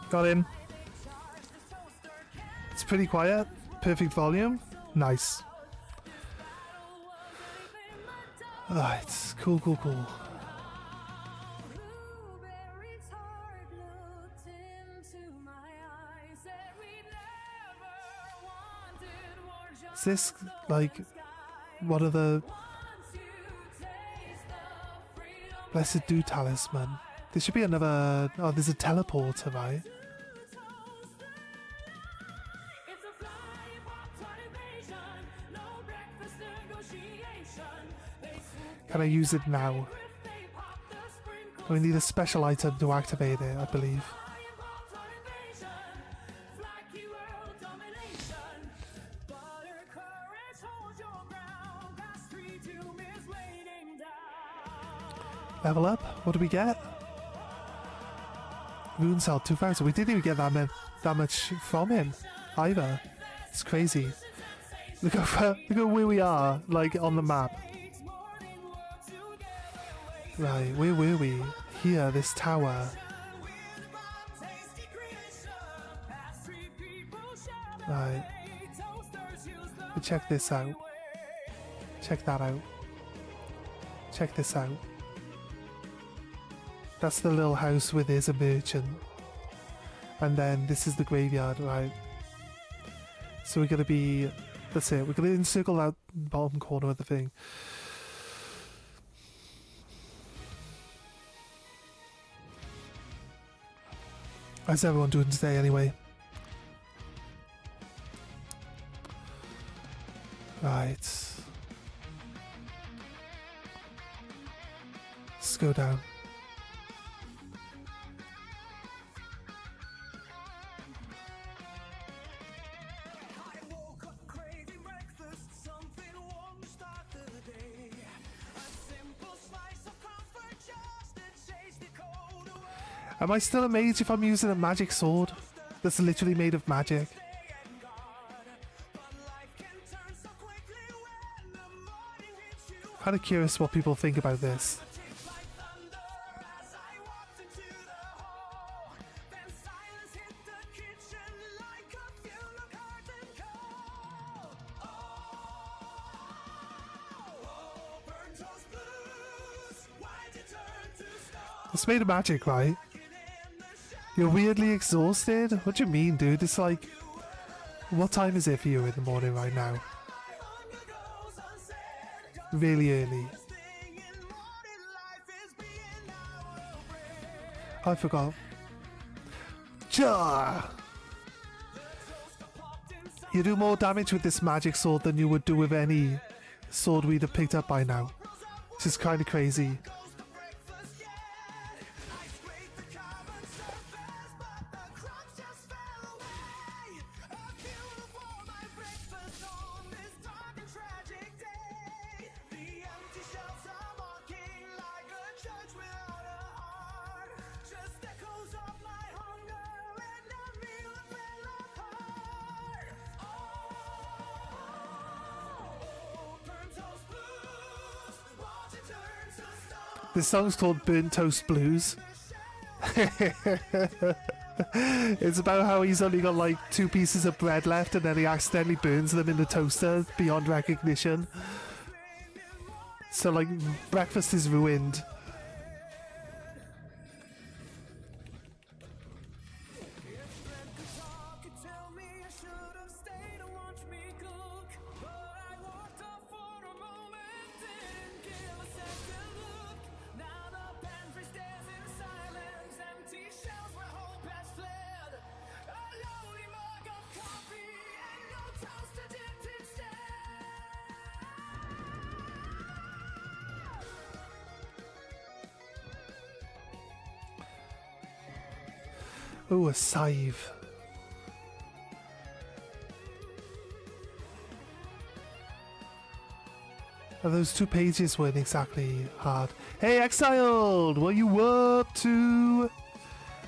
Got in. It's pretty quiet. Perfect volume. Nice. Alright, cool. Is this like one of the Blessed Dew Talisman? There should be another. Oh, there's a teleporter, right? Can I use it now? We need a special item to activate it, I believe. Level up? What do we get? Rune Cell 2000. We didn't even get that much from him either. It's crazy. Look at where we are, like on the map. Right, where were we? Here, this tower. Right. Check this out. Check that out. Check this out. That's the little house where there's a merchant. And then this is the graveyard, right? So we're gonna be... That's it. We're gonna encircle that bottom corner of the thing. How's everyone doing today anyway? Right. Let's go down. Am I still a mage if I'm using a magic sword that's literally made of magic? Kind of curious what people think about this. It's made of magic, right? You're weirdly exhausted? What do you mean, dude? It's like... What time is it for you in the morning right now? Really early. I forgot. Ja! You do more damage with this magic sword than you would do with any sword we'd have picked up by now. Which is kind of crazy. This song's called Burnt Toast Blues. It's about how he's only got like 2 pieces of bread left and then he accidentally burns them in the toaster beyond recognition. So like breakfast is ruined. Oh, a scythe. Those 2 pages weren't exactly hard. Hey, Exiled! What you up to?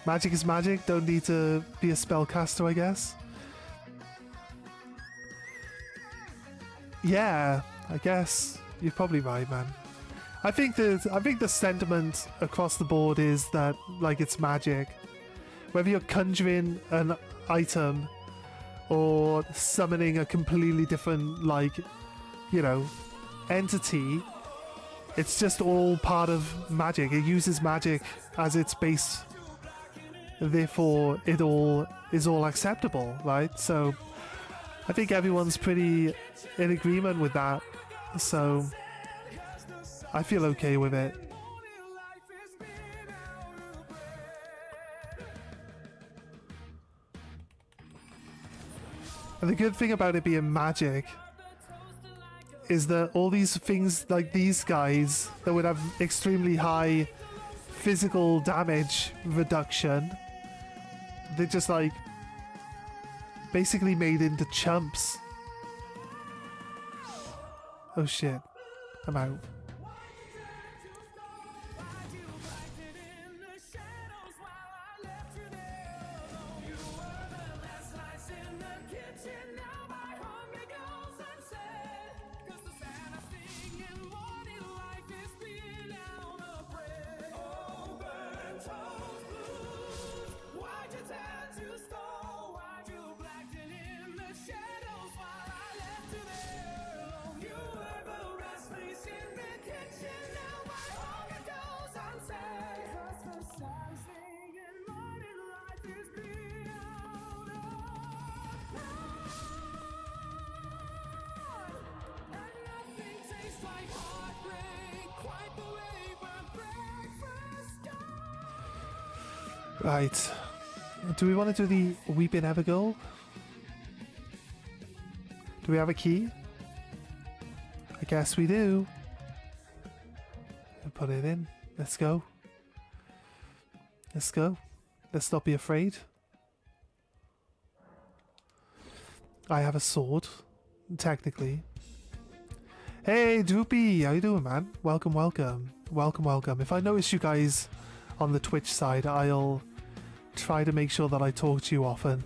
Magic is magic. Don't need to be a spellcaster, I guess. Yeah, I guess. You're probably right, man. I think the sentiment across the board is that, like, it's magic. Whether you're conjuring an item or summoning a completely different, like, you know, entity, it's just all part of magic. It uses magic as its base, therefore it all is all acceptable, right? So I think everyone's pretty in agreement with that, so I feel okay with it. And the good thing about it being magic is that all these things, like these guys that would have extremely high physical damage reduction, they're just like basically made into chumps. Oh shit, I'm out. Right. Do we want to do the Weeping Evergirl? Do we have a key? I guess we do. Put it in. Let's go. Let's go. Let's not be afraid. I have a sword, technically. Hey, Droopy! How you doing, man? Welcome, welcome. Welcome, welcome. If I notice you guys on the Twitch side, I'll try to make sure that I talk to you often.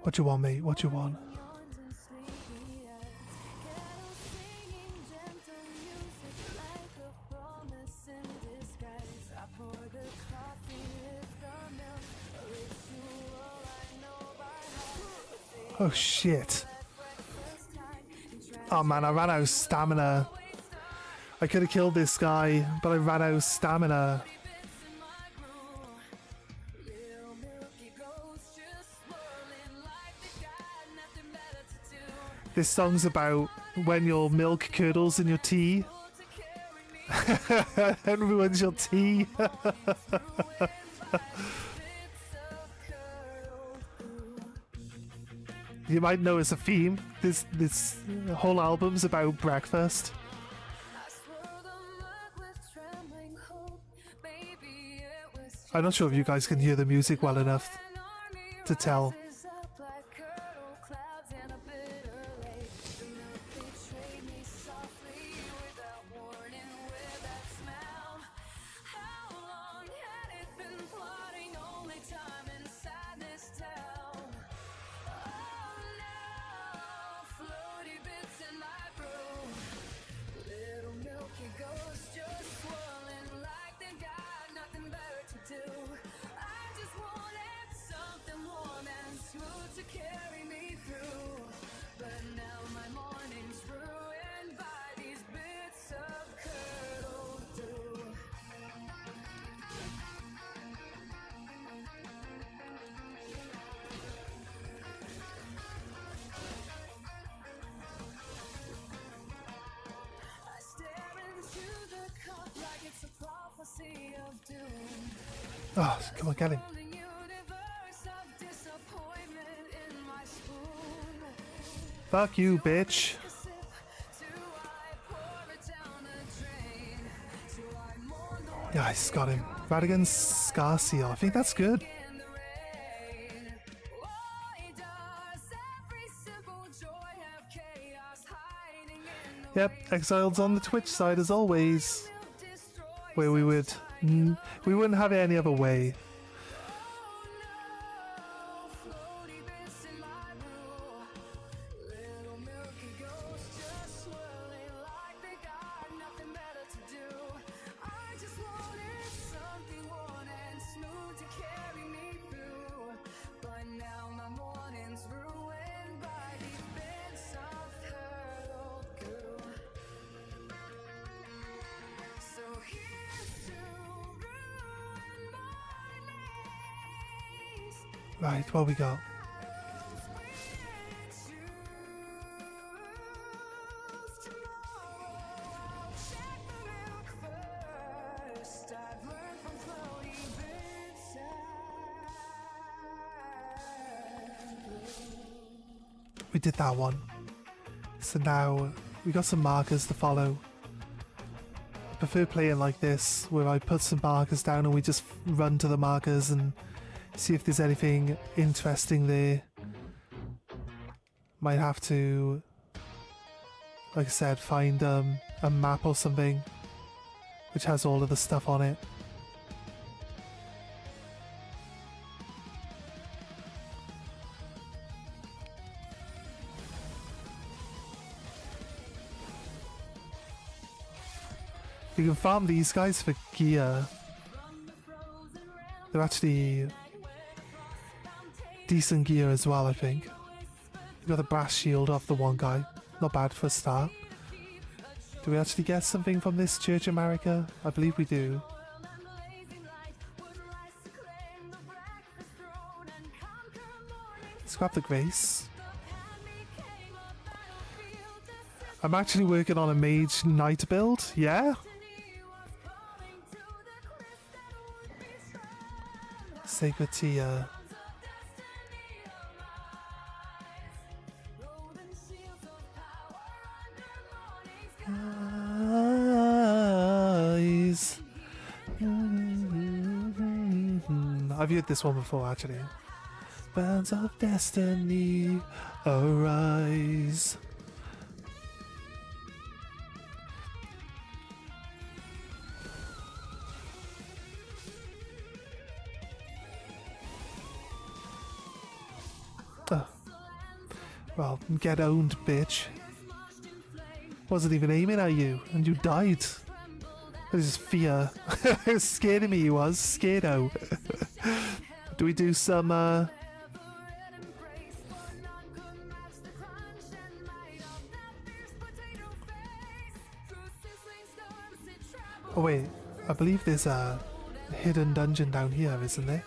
What you want, mate? What you want? Oh shit. Oh man, I ran out of stamina. I could have killed this guy, but I ran out of stamina. This song's about when your milk curdles in your tea and ruins your tea. You might know it's a theme. This whole album's about breakfast. I'm not sure if you guys can hear the music well enough to tell. Oh, come on, get him. Fuck you, bitch. Nice, got him. Radigan Scarseal. I think that's good. Yep, Exiled's on the Twitch side as always, where we wouldn't have it any other way. Right, what we got? We did that one. So now we got some markers to follow. I prefer playing like this, where I put some markers down and we just run to the markers and see if there's anything interesting there. Might have to, like I said, find a map or something which has all of the stuff on it. You can farm these guys for gear. They're actually decent gear as well, I think. We got the brass shield off the one guy. Not bad for a start. Do we actually get something from this Church America? I believe we do. Let's grab the Grace. I'm actually working on a Mage Knight build, yeah? Sacred Tia. I've used this one before actually. Bands of Destiny, arise. Well, get owned, bitch. Wasn't even aiming at you, and you died. This is fear. It was scared of me, he was. Scarado. Do we do some, Oh wait, I believe there's a hidden dungeon down here, isn't there?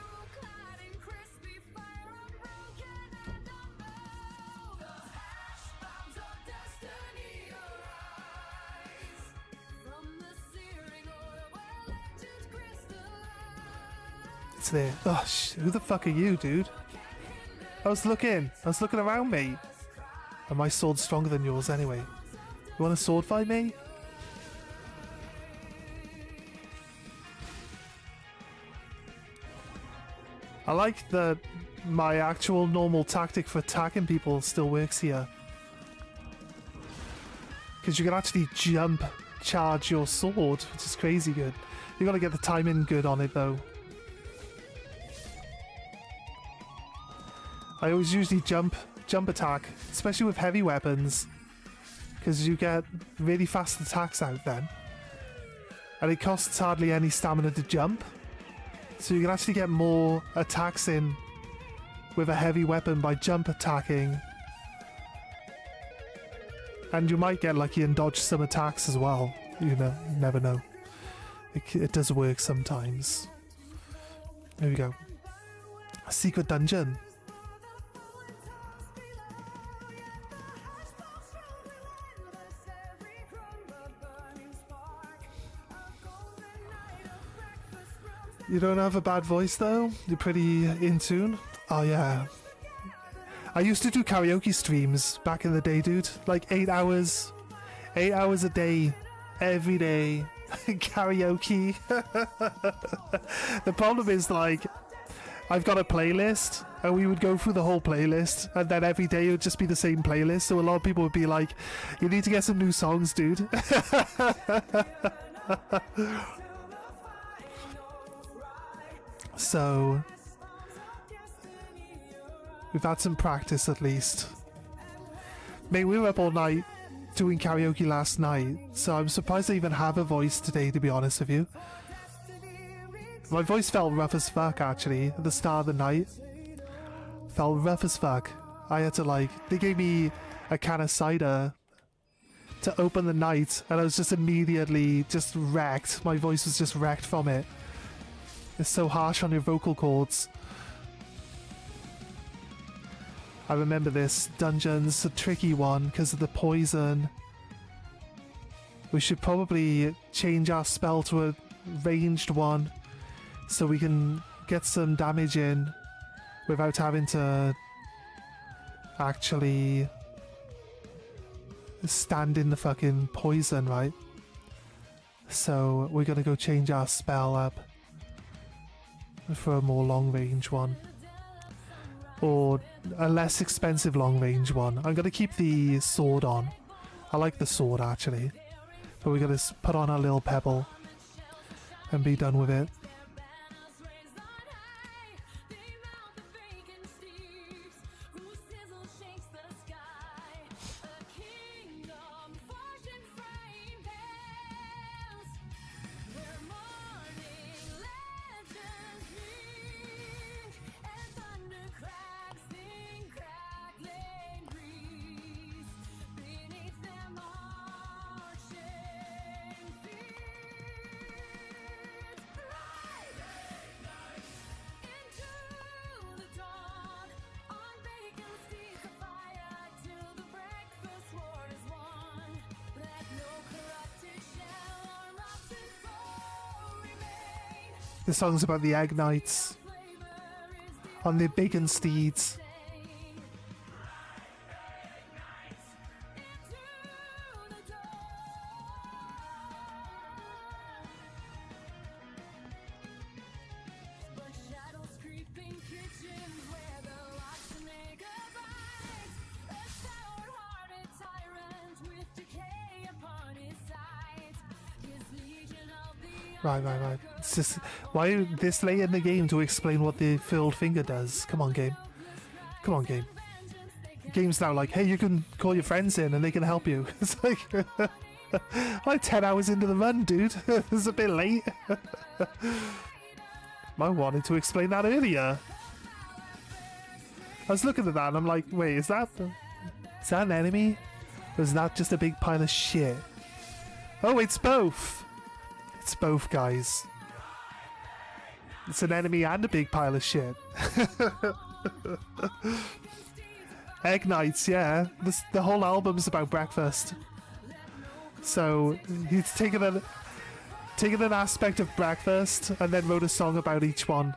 It's there. Oh, who the fuck are you, dude? I was looking around me. And my sword's stronger than yours anyway. You want a sword fight me? I like that my actual normal tactic for attacking people still works here. Because you can actually jump charge your sword, which is crazy good. You gotta get the timing good on it though. I always usually jump attack, especially with heavy weapons, because you get really fast attacks out then. And it costs hardly any stamina to jump. So you can actually get more attacks in with a heavy weapon by jump attacking. And you might get lucky and dodge some attacks as well. You know, never know. It does work sometimes. There we go. A secret dungeon. You don't have a bad voice though? You're pretty in tune? Oh yeah. I used to do karaoke streams back in the day, dude. Like 8 hours. 8 hours a day. Every day. Karaoke. The problem is, like, I've got a playlist and we would go through the whole playlist and then every day it would just be the same playlist. So a lot of people would be like, you need to get some new songs, dude. So we've had some practice at least. Mate, we were up all night doing karaoke last night, so I'm surprised I even have a voice today, to be honest with you. My voice felt rough as fuck actually at the start of the night. Felt rough as fuck. I had to, like, they gave me a can of cider to open the night and I was just immediately just wrecked. My voice was just wrecked from it. It's so harsh on your vocal cords. I remember this dungeon's a tricky one because of the poison. We should probably change our spell to a ranged one so we can get some damage in without having to actually stand in the fucking poison, right? So we're gonna go change our spell up for a more long range one. Or a less expensive long range one. I'm going to keep the sword on. I like the sword actually. But we're going to put on our little pebble and be done with it. The song's about the Egg Knights on the bacon steeds. Right. It's just, why this late in the game to explain what the furled finger does? Come on, game. Come on, game. The game's now like, hey, you can call your friends in and they can help you. It's like, like 10 hours into the run, dude. It's a bit late. I wanted to explain that earlier. I was looking at that and I'm like, wait, is that an enemy? Or is that just a big pile of shit? Oh, it's both. It's both, guys. It's an enemy and a big pile of shit. Egg Knights, yeah. The whole album's about breakfast. So he's taken an aspect of breakfast and then wrote a song about each one.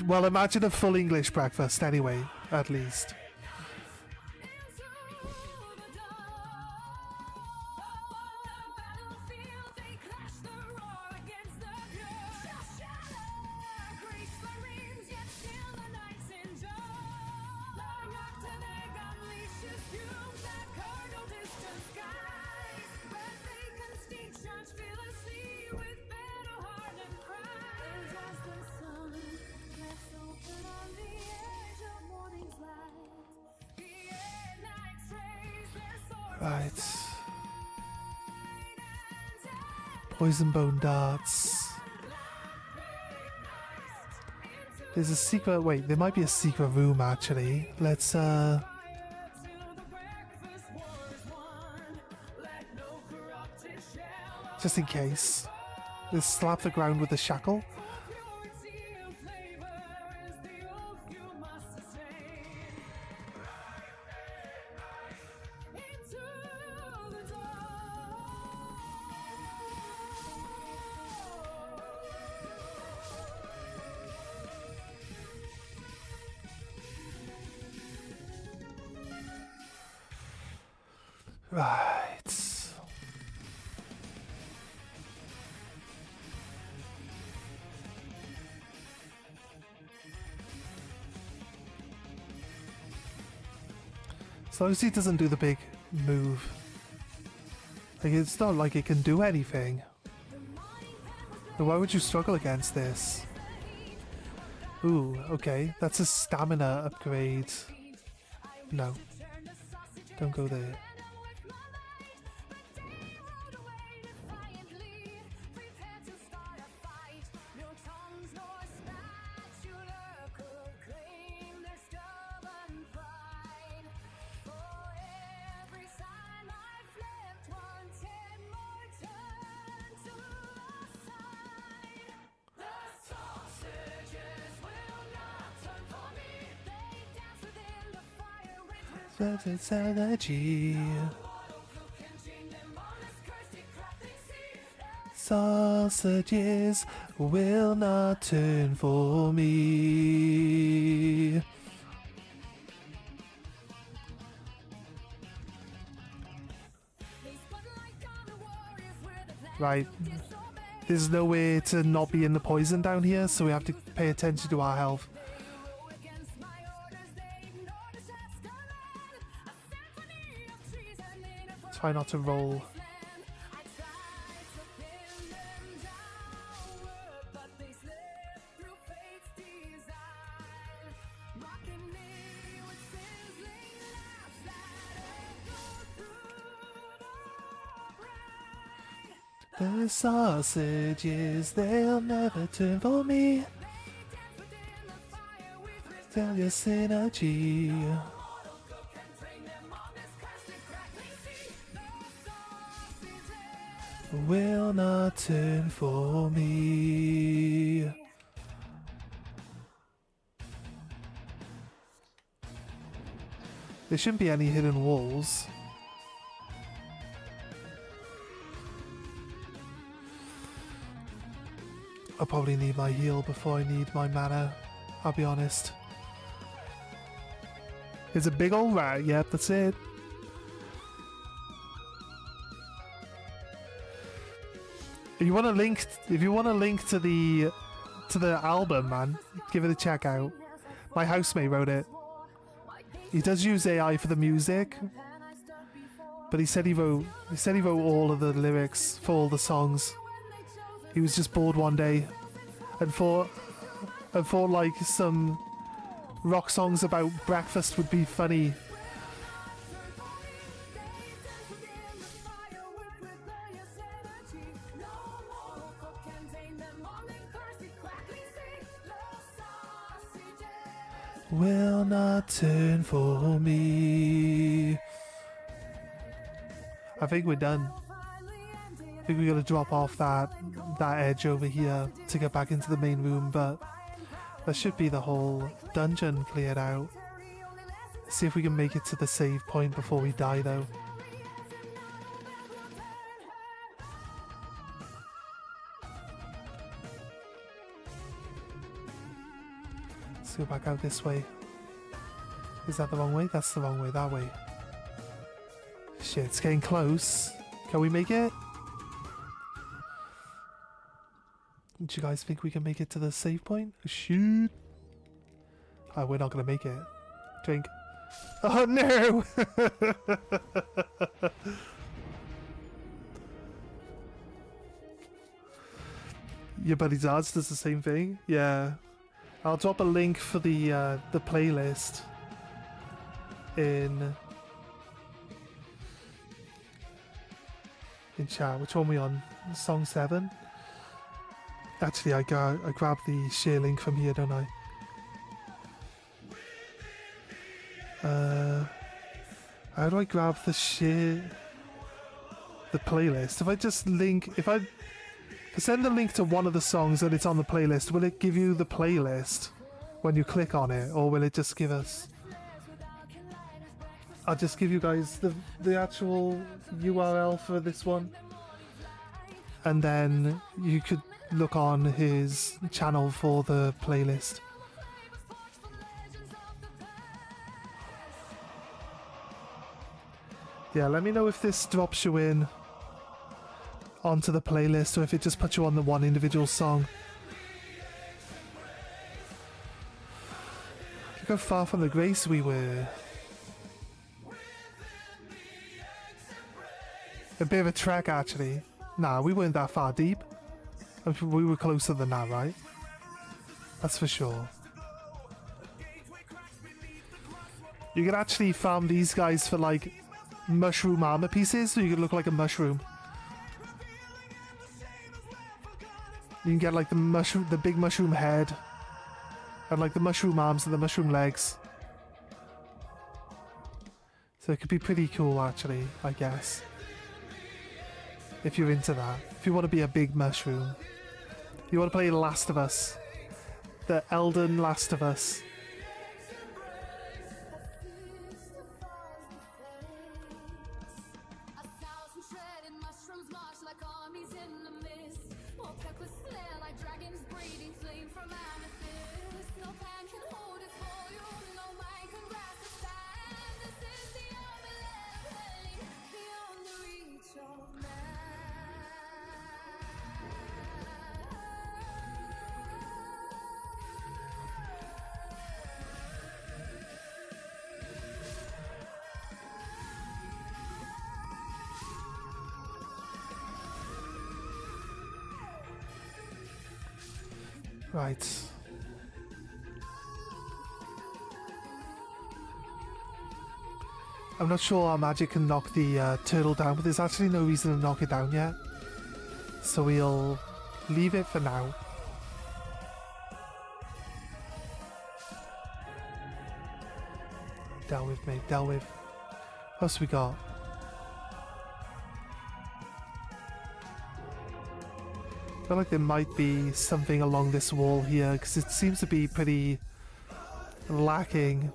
Well, imagine a full English breakfast anyway, at least. Right. Poison bone darts. There's a secret. Wait, there might be a secret room actually. Let's just in case. Let's slap the ground with the shackle. Right. As long as he doesn't do the big move. Like, it's not like it can do anything. But why would you struggle against this? Ooh, okay. That's a stamina upgrade. No. Don't go there. It's energy. Sausages will not turn for me. Right. There's no way to not be in the poison down here, so we have to pay attention to our health. Try not to roll. The sausages, they'll never turn for me. Tell your synergy. Will not turn for me. There shouldn't be any hidden walls. I'll probably need my heal before I need my mana, I'll be honest. It's a big old rat, yep, that's it. If you want a link to the album, man, give it a check out. My housemate wrote it. He does use AI for the music, but he said he wrote all of the lyrics for all the songs. He was just bored one day and thought like some rock songs about breakfast would be funny. Will not turn for me. I think we're done. I think we're gonna drop off that edge over here to get back into the main room, but that should be the whole dungeon cleared out. See if we can make it to the save point before we die, though. Let's go back out this way. Is that the wrong way? That's the wrong way, that way. Shit, it's getting close. Can we make it? Do you guys think we can make it to the save point? Shoot. Oh, we're not gonna make it. Drink. Oh no! Your buddy Zaz does the same thing? Yeah. I'll drop a link for the playlist in chat. Which one are we on? Song 7? Actually, I grab the share link from here, don't I? How do I grab the playlist? If I send the link to one of the songs and it's on the playlist, will it give you the playlist when you click on it, or will it just give us... I'll just give you guys the actual URL for this one, and then you could look on his channel for the playlist. Yeah, let me know if this drops you in onto the playlist or if it just puts you on the one individual song. Look how far from the grace we were. A bit of a trek, actually. Nah, we weren't that far deep. We were closer than that, right? That's for sure. You can actually farm these guys for like mushroom armor pieces, so you can look like a mushroom. You can get like the big mushroom head, and like the mushroom arms and the mushroom legs. So it could be pretty cool, actually, I guess. If you're into that. If you want to be a big mushroom. You want to play Last of Us. The Elden Last of Us. Right. I'm not sure our magic can knock the turtle down, but there's actually no reason to knock it down yet. So we'll leave it for now. Dealt with, mate. Dealt with. What else we got? I feel like there might be something along this wall here, because it seems to be pretty lacking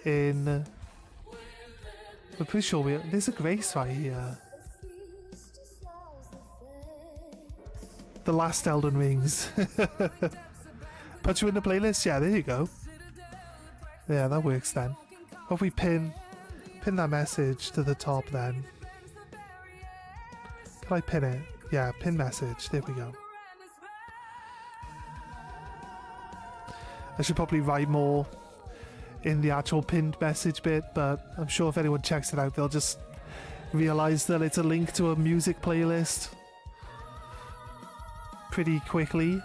in... I'm pretty sure there's a grace right here. The last Elden Rings. Put you in the playlist? Yeah, there you go. Yeah, that works then. What if we pin that message to the top then? Can I pin it? Yeah, pin message. There we go. I should probably write more in the actual pinned message bit, but I'm sure if anyone checks it out, they'll just realize that it's a link to a music playlist pretty quickly.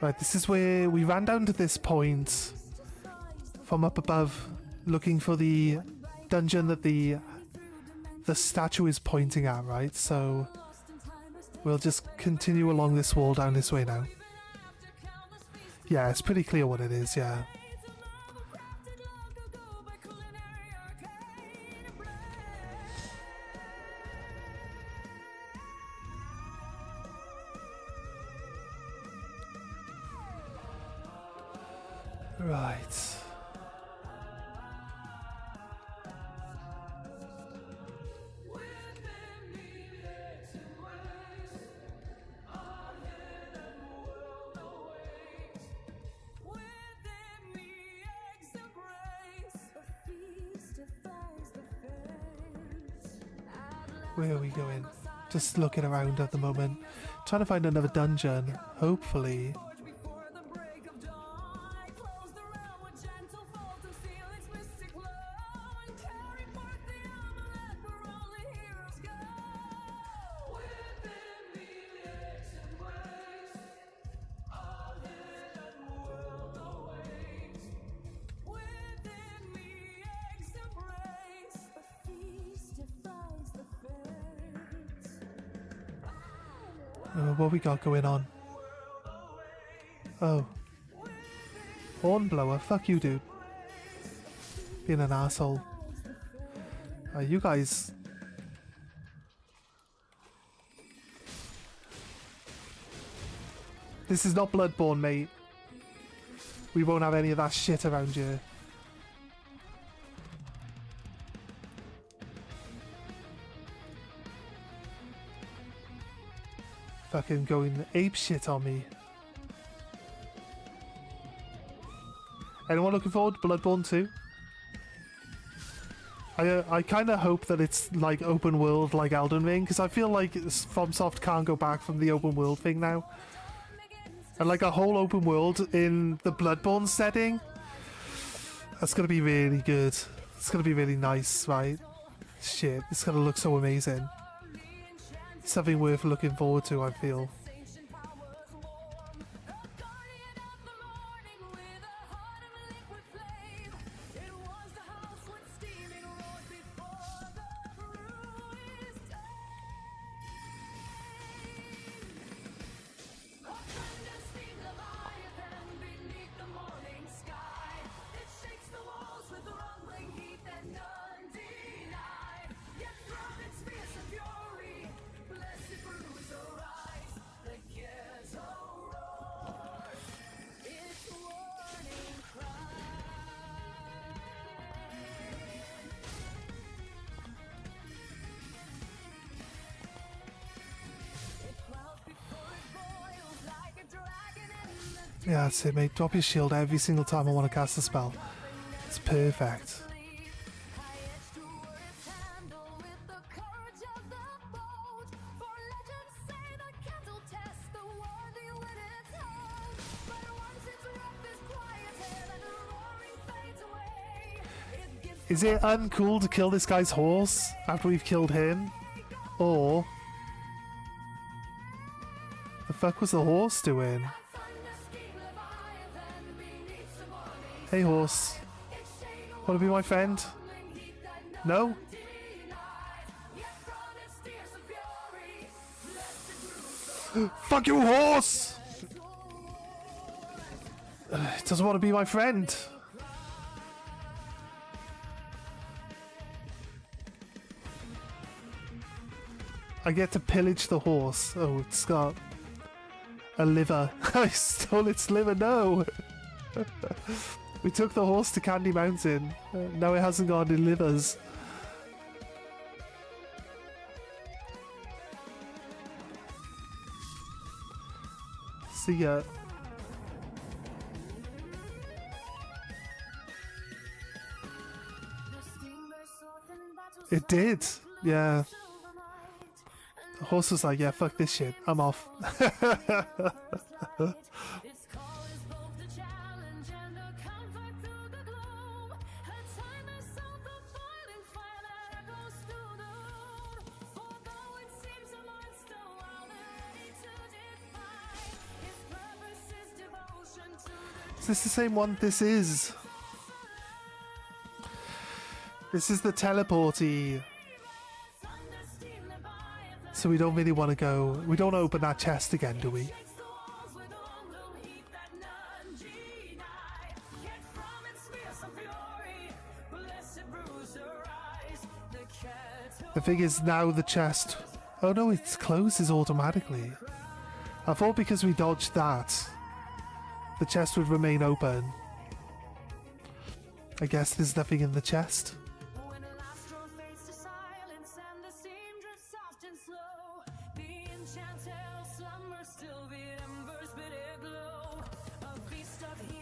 Right, this is where we ran down to this point from up above, looking for the dungeon that the statue is pointing at, right? So we'll just continue along this wall down this way now. Yeah, it's pretty clear what it is, yeah. Right. Where are we going? Just looking around at the moment. Trying to find another dungeon, hopefully. What we got going on? Oh. Hornblower, fuck you, dude. Being an asshole. You guys... This is not Bloodborne, mate. We won't have any of that shit around here. fucking going ape shit on me. Anyone looking forward to Bloodborne 2? I kind of hope that it's like open world like Elden Ring, because I feel like FromSoft can't go back from the open world thing now. And like a whole open world in the Bloodborne setting, that's going to be really good. It's going to be really nice, right? Shit, it's going to look so amazing. Something worth looking forward to, I feel. Yeah, that's it, mate. Drop your shield every single time I want to cast a spell. It's perfect. Is it uncool to kill this guy's horse after we've killed him? Or... the fuck was the horse doing? Hey horse, wanna be my friend? No? Fuck you, horse! Doesn't want to be my friend. I get to pillage the horse. Oh, it's got a liver. I stole its liver, no! We took the horse to Candy Mountain. Now it hasn't got any livers. See ya. It did, yeah. The horse was like, yeah, fuck this shit, I'm off. Is this the same one? This is. This is the teleporty. So we don't really want to go. We don't open that chest again, do we? The thing is now the chest. Oh no, it closes automatically. I thought because we dodged that, the chest would remain open. I guess there's nothing in the chest.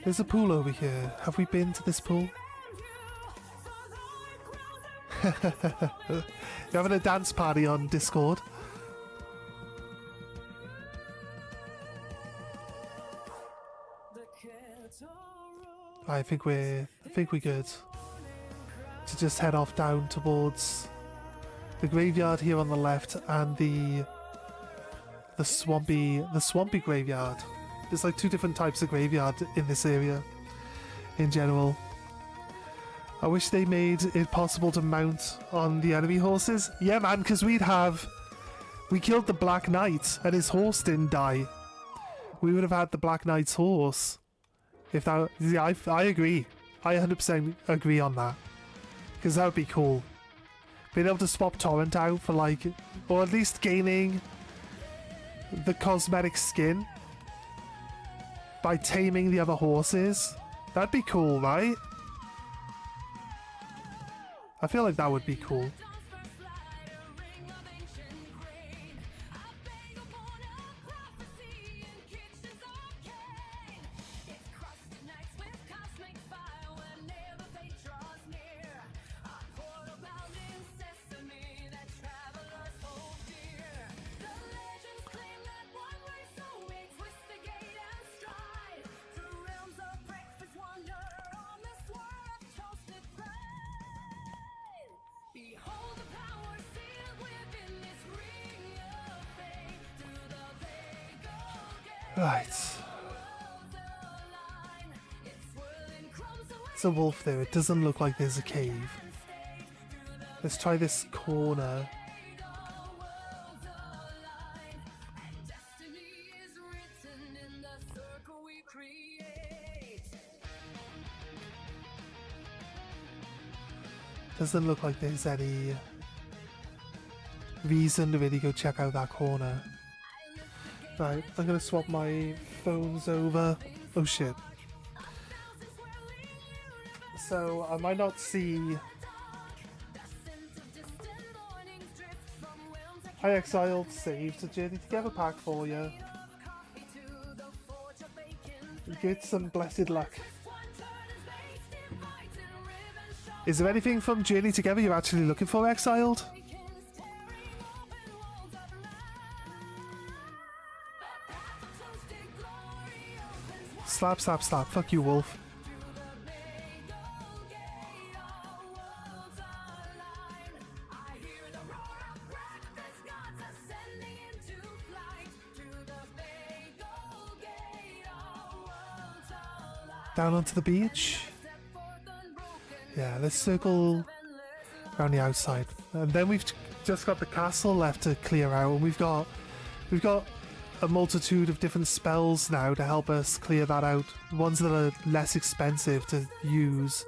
There's a pool over here. Have we been to this pool? You're having a dance party on Discord? I think we're good to just head off down towards the graveyard here on the left and the swampy graveyard. There's like two different types of graveyard in this area in general. I wish they made it possible to mount on the enemy horses. Yeah man, because we killed the Black Knight and his horse didn't die. We would have had the Black Knight's horse. If that, yeah, I agree. I 100% agree on that. Because that would be cool. Being able to swap Torrent out for like, or at least gaining the cosmetic skin by taming the other horses. That'd be cool, right? I feel like that would be cool. Right. There's a wolf there. It doesn't look like there's a cave. Let's try this corner. Doesn't look like there's any reason to really go check out that corner. Right, I'm gonna swap my phones over. Oh shit. So I might not see. Hi Exiled, saved a Journey Together pack for you. Get some blessed luck. Is there anything from Journey Together you're actually looking for, Exiled? Slap, slap, slap. Fuck you, wolf. Down onto the beach. Yeah, let's circle around the outside, and then we've just got the castle left to clear out, and we've got a multitude of different spells now to help us clear that out. Ones that are less expensive to use,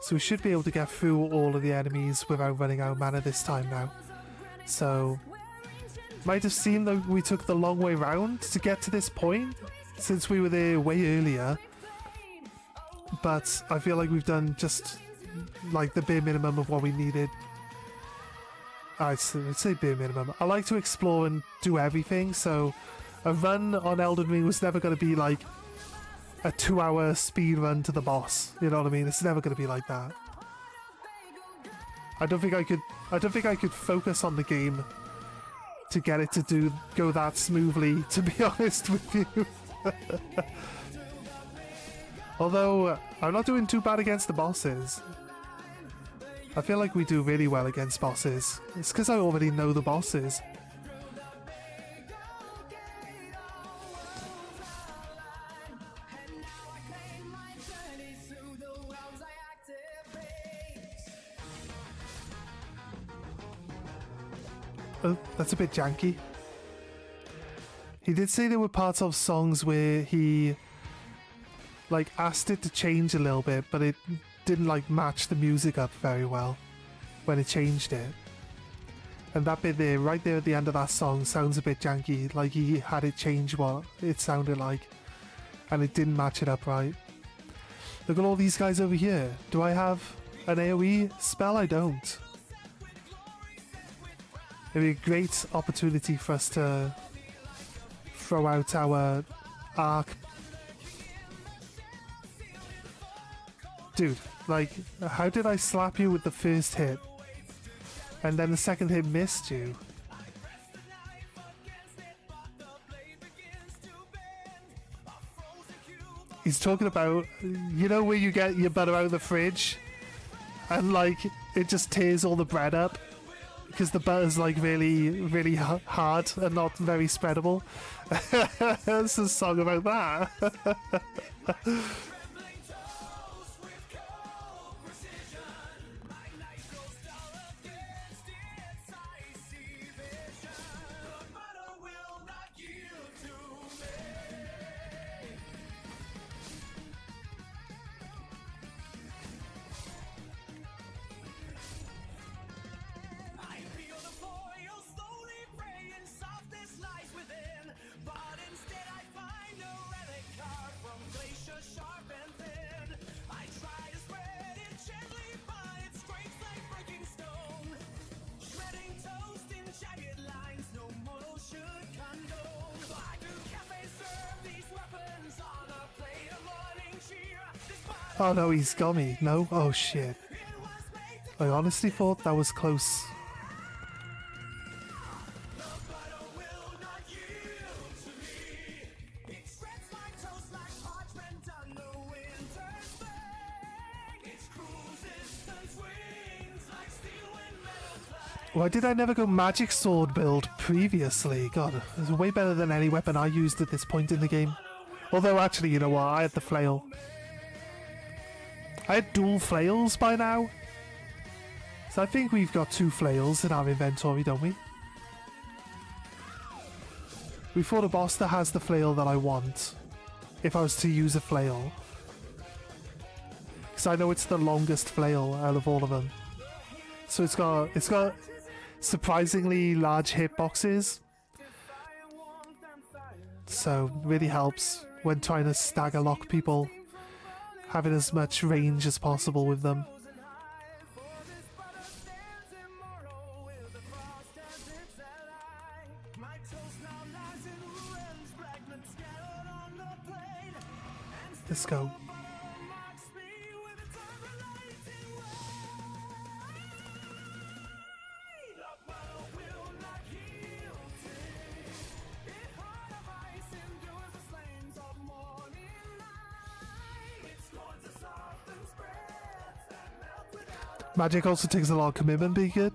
so we should be able to get through all of the enemies without running out of mana this time now. So might have seemed like we took the long way round to get to this point, since we were there way earlier. But I feel like we've done just like the bare minimum of what we needed. I'd say bare minimum. I like to explore and do everything, so a run on Elden Ring was never going to be like a 2-hour speed run to the boss. You know what I mean? It's never going to be like that. I don't think I could focus on the game to get it to go that smoothly, to be honest with you. Although I'm not doing too bad against the bosses. I feel like we do really well against bosses. It's because I already know the bosses. Oh, that's a bit janky. He did say there were parts of songs where he like asked it to change a little bit, but it didn't like match the music up very well when it changed it. And that bit there, right there at the end of that song, sounds a bit janky, like he had it change what it sounded like, and it didn't match it up right. Look at all these guys over here. Do I have an AoE spell? I don't. It'd be a great opportunity for us to throw out our arc. Dude, like, how did I slap you with the first hit and then the second hit missed you? He's talking about, you know, where you get your butter out of the fridge and like it just tears all the bread up because the butter's like really hard and not very spreadable. There's a song about that. Oh no, he's got me. No? Oh shit. I honestly thought that was close. Why did I never go magic sword build previously? God, it was way better than any weapon I used at this point in the game. Although actually, you know what, I had the flail. I had dual flails by now. So I think we've got 2 flails in our inventory, don't we? We fought a boss that has the flail that I want. If I was to use a flail. Because I know it's the longest flail out of all of them. So it's got surprisingly large hitboxes. So really helps when trying to stagger lock people. Having as much range as possible with them. Let's go. Magic also takes a lot of commitment, be good.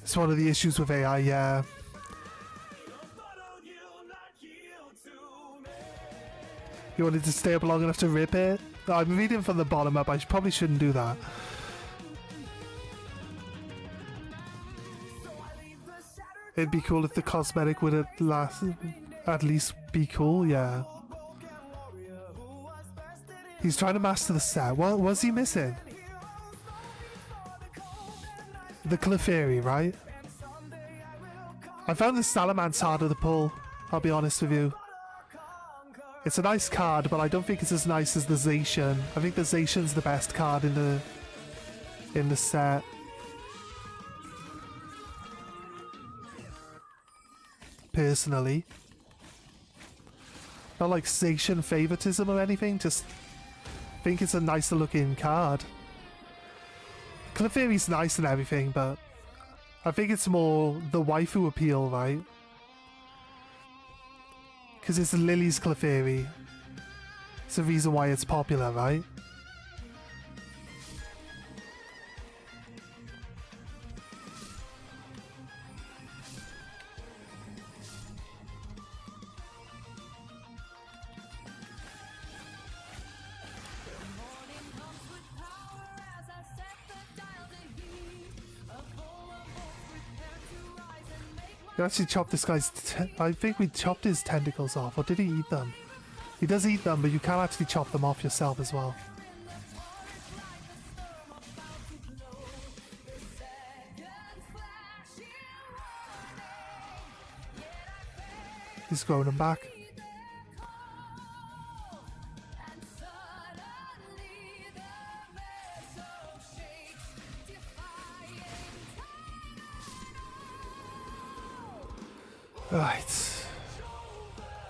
It's one of the issues with AI, yeah. You wanted to stay up long enough to rip it? Oh, I'm reading from the bottom up, I probably shouldn't do that. It'd be cool if the cosmetic would at least be cool, yeah. He's trying to master the set. What was he missing? The Clefairy, right? I found the Salamence harder to pull, I'll be honest with you. It's a nice card, but I don't think it's as nice as the Zacian. I think the Zacian's the best card in the set. Personally. Not like Zacian favoritism or anything, just think it's a nicer looking card. Clefairy's nice and everything, but I think it's more the waifu appeal, right? Because it's Lily's Clefairy. It's the reason why it's popular, right? You actually chopped this guy's... I think we chopped his tentacles off, or did he eat them? He does eat them, but you can actually chop them off yourself as well. He's growing them back. Right.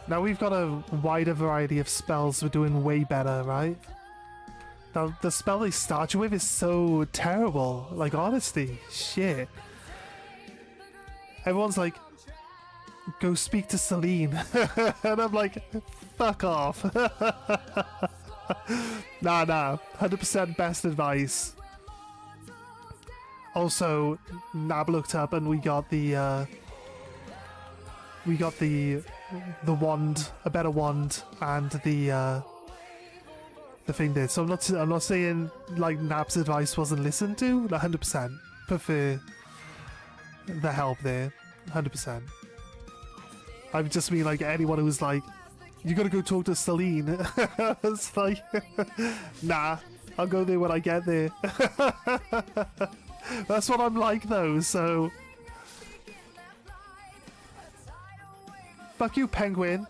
Now we've got a wider variety of spells. We're doing way better, right? Now the spell they start you with is so terrible. Like, honestly, shit. Everyone's like, go speak to Celine. And I'm like, fuck off. Nah. 100% best advice. Also, Nab looked up and we got the wand, a better wand, and the thing did. So I'm not saying like Nab's advice wasn't listened to. 100% prefer the help there. 100%. I just mean like anyone who's like, you gotta go talk to Celine. It's like, nah, I'll go there when I get there. That's what I'm like though. So. Fuck you, penguin.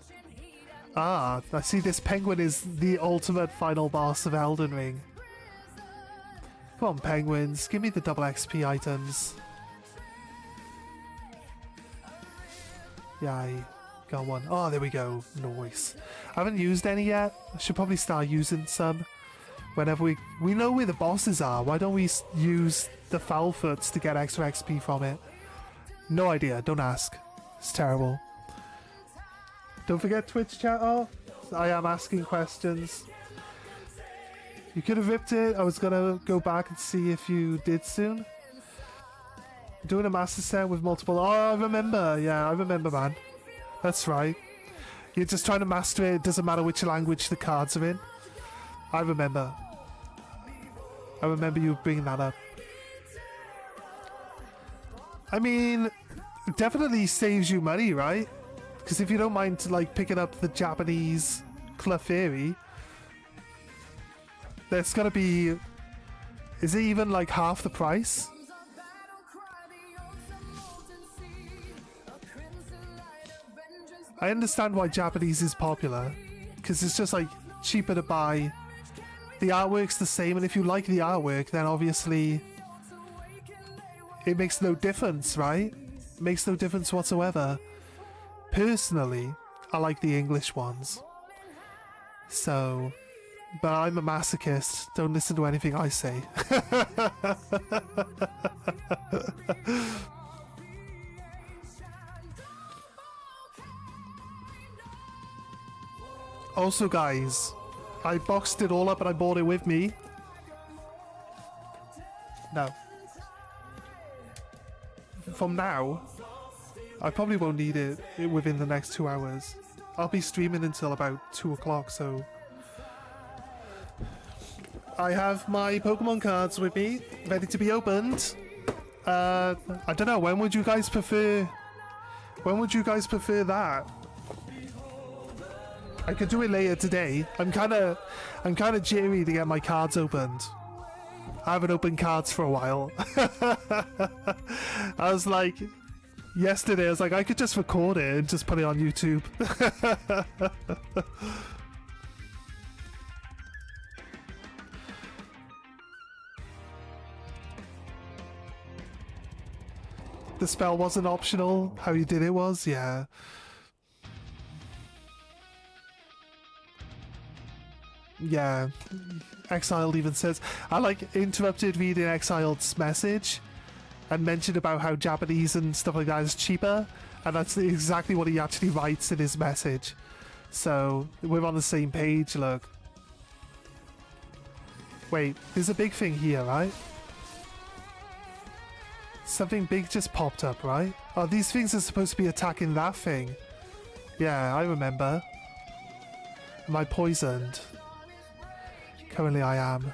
Ah, I see this penguin is the ultimate final boss of Elden Ring. Come on, penguins. Give me the double XP items. Yay. Got one. Oh, there we go. Nice. I haven't used any yet. I should probably start using some. Whenever we know where the bosses are. Why don't we use the foul foots to get extra XP from it? No idea. Don't ask. It's terrible. Don't forget Twitch chat off. I am asking questions. You could have ripped it. I was gonna go back and see if you did soon. Doing a master set with multiple... Oh, I remember. Yeah, I remember, man. That's right. You're just trying to master it. It doesn't matter which language the cards are in. I remember. I remember you bringing that up. I mean, it definitely saves you money, right? Because if you don't mind like picking up the Japanese Clefairy, that's gotta be... Is it even like half the price? I understand why Japanese is popular, because it's just like cheaper to buy. The artwork's the same, and if you like the artwork, then obviously it makes no difference, right? It makes no difference whatsoever. Personally, I like the English ones. So, but I'm a masochist. Don't listen to anything I say. Also, guys, I boxed it all up and I bought it with me. No. From now, I probably won't need it within the next 2 hours. I'll be streaming until about 2 o'clock, so... I have my Pokemon cards with me, ready to be opened. I don't know, when would you guys prefer... When would you guys prefer that? I could do it later today. I'm kind of jittery to get my cards opened. I haven't opened cards for a while. I was like, yesterday I was like, I could just record it and just put it on YouTube. The spell wasn't optional. How you did it was, yeah. Yeah, Exiled even says, I like interrupted reading Exiled's message and mentioned about how Japanese and stuff like that is cheaper, and that's exactly what he actually writes in his message. So we're on the same page, look. Wait, there's a big thing here, right? Something big just popped up, right? Oh, these things are supposed to be attacking that thing. Yeah, I remember. Am I poisoned? Currently I am.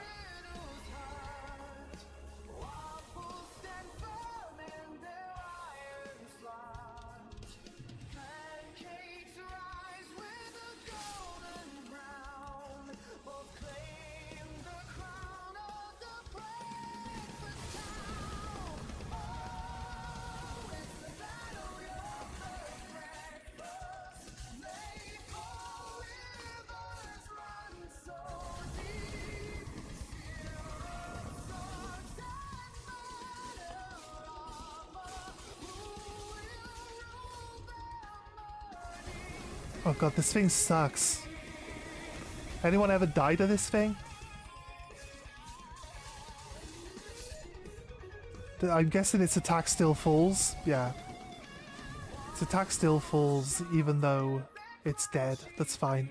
Oh god, this thing sucks. Anyone ever died of this thing? I'm guessing its attack still falls. Yeah. Its attack still falls even though it's dead. That's fine.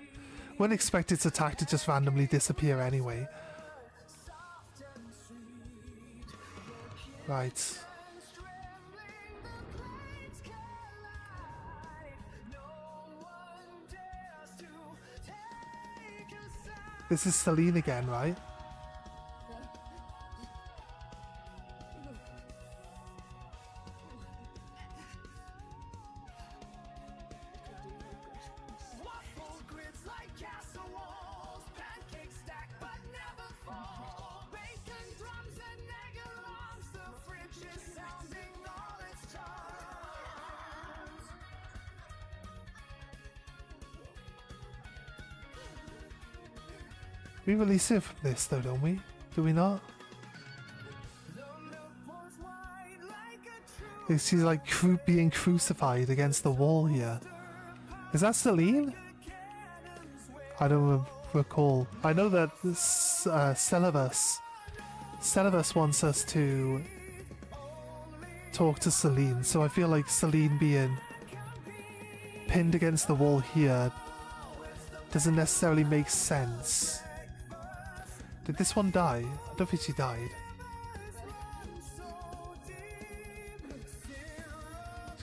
Wouldn't expect its attack to just randomly disappear anyway. Right. This is Celine again, right? We release it from this though, don't we? Do we not? She's like being crucified against the wall here. Is that Celine? I don't recall. I know that this Celibus wants us to talk to Celine, so I feel like Celine being pinned against the wall here doesn't necessarily make sense. Did this one die? I don't think she died.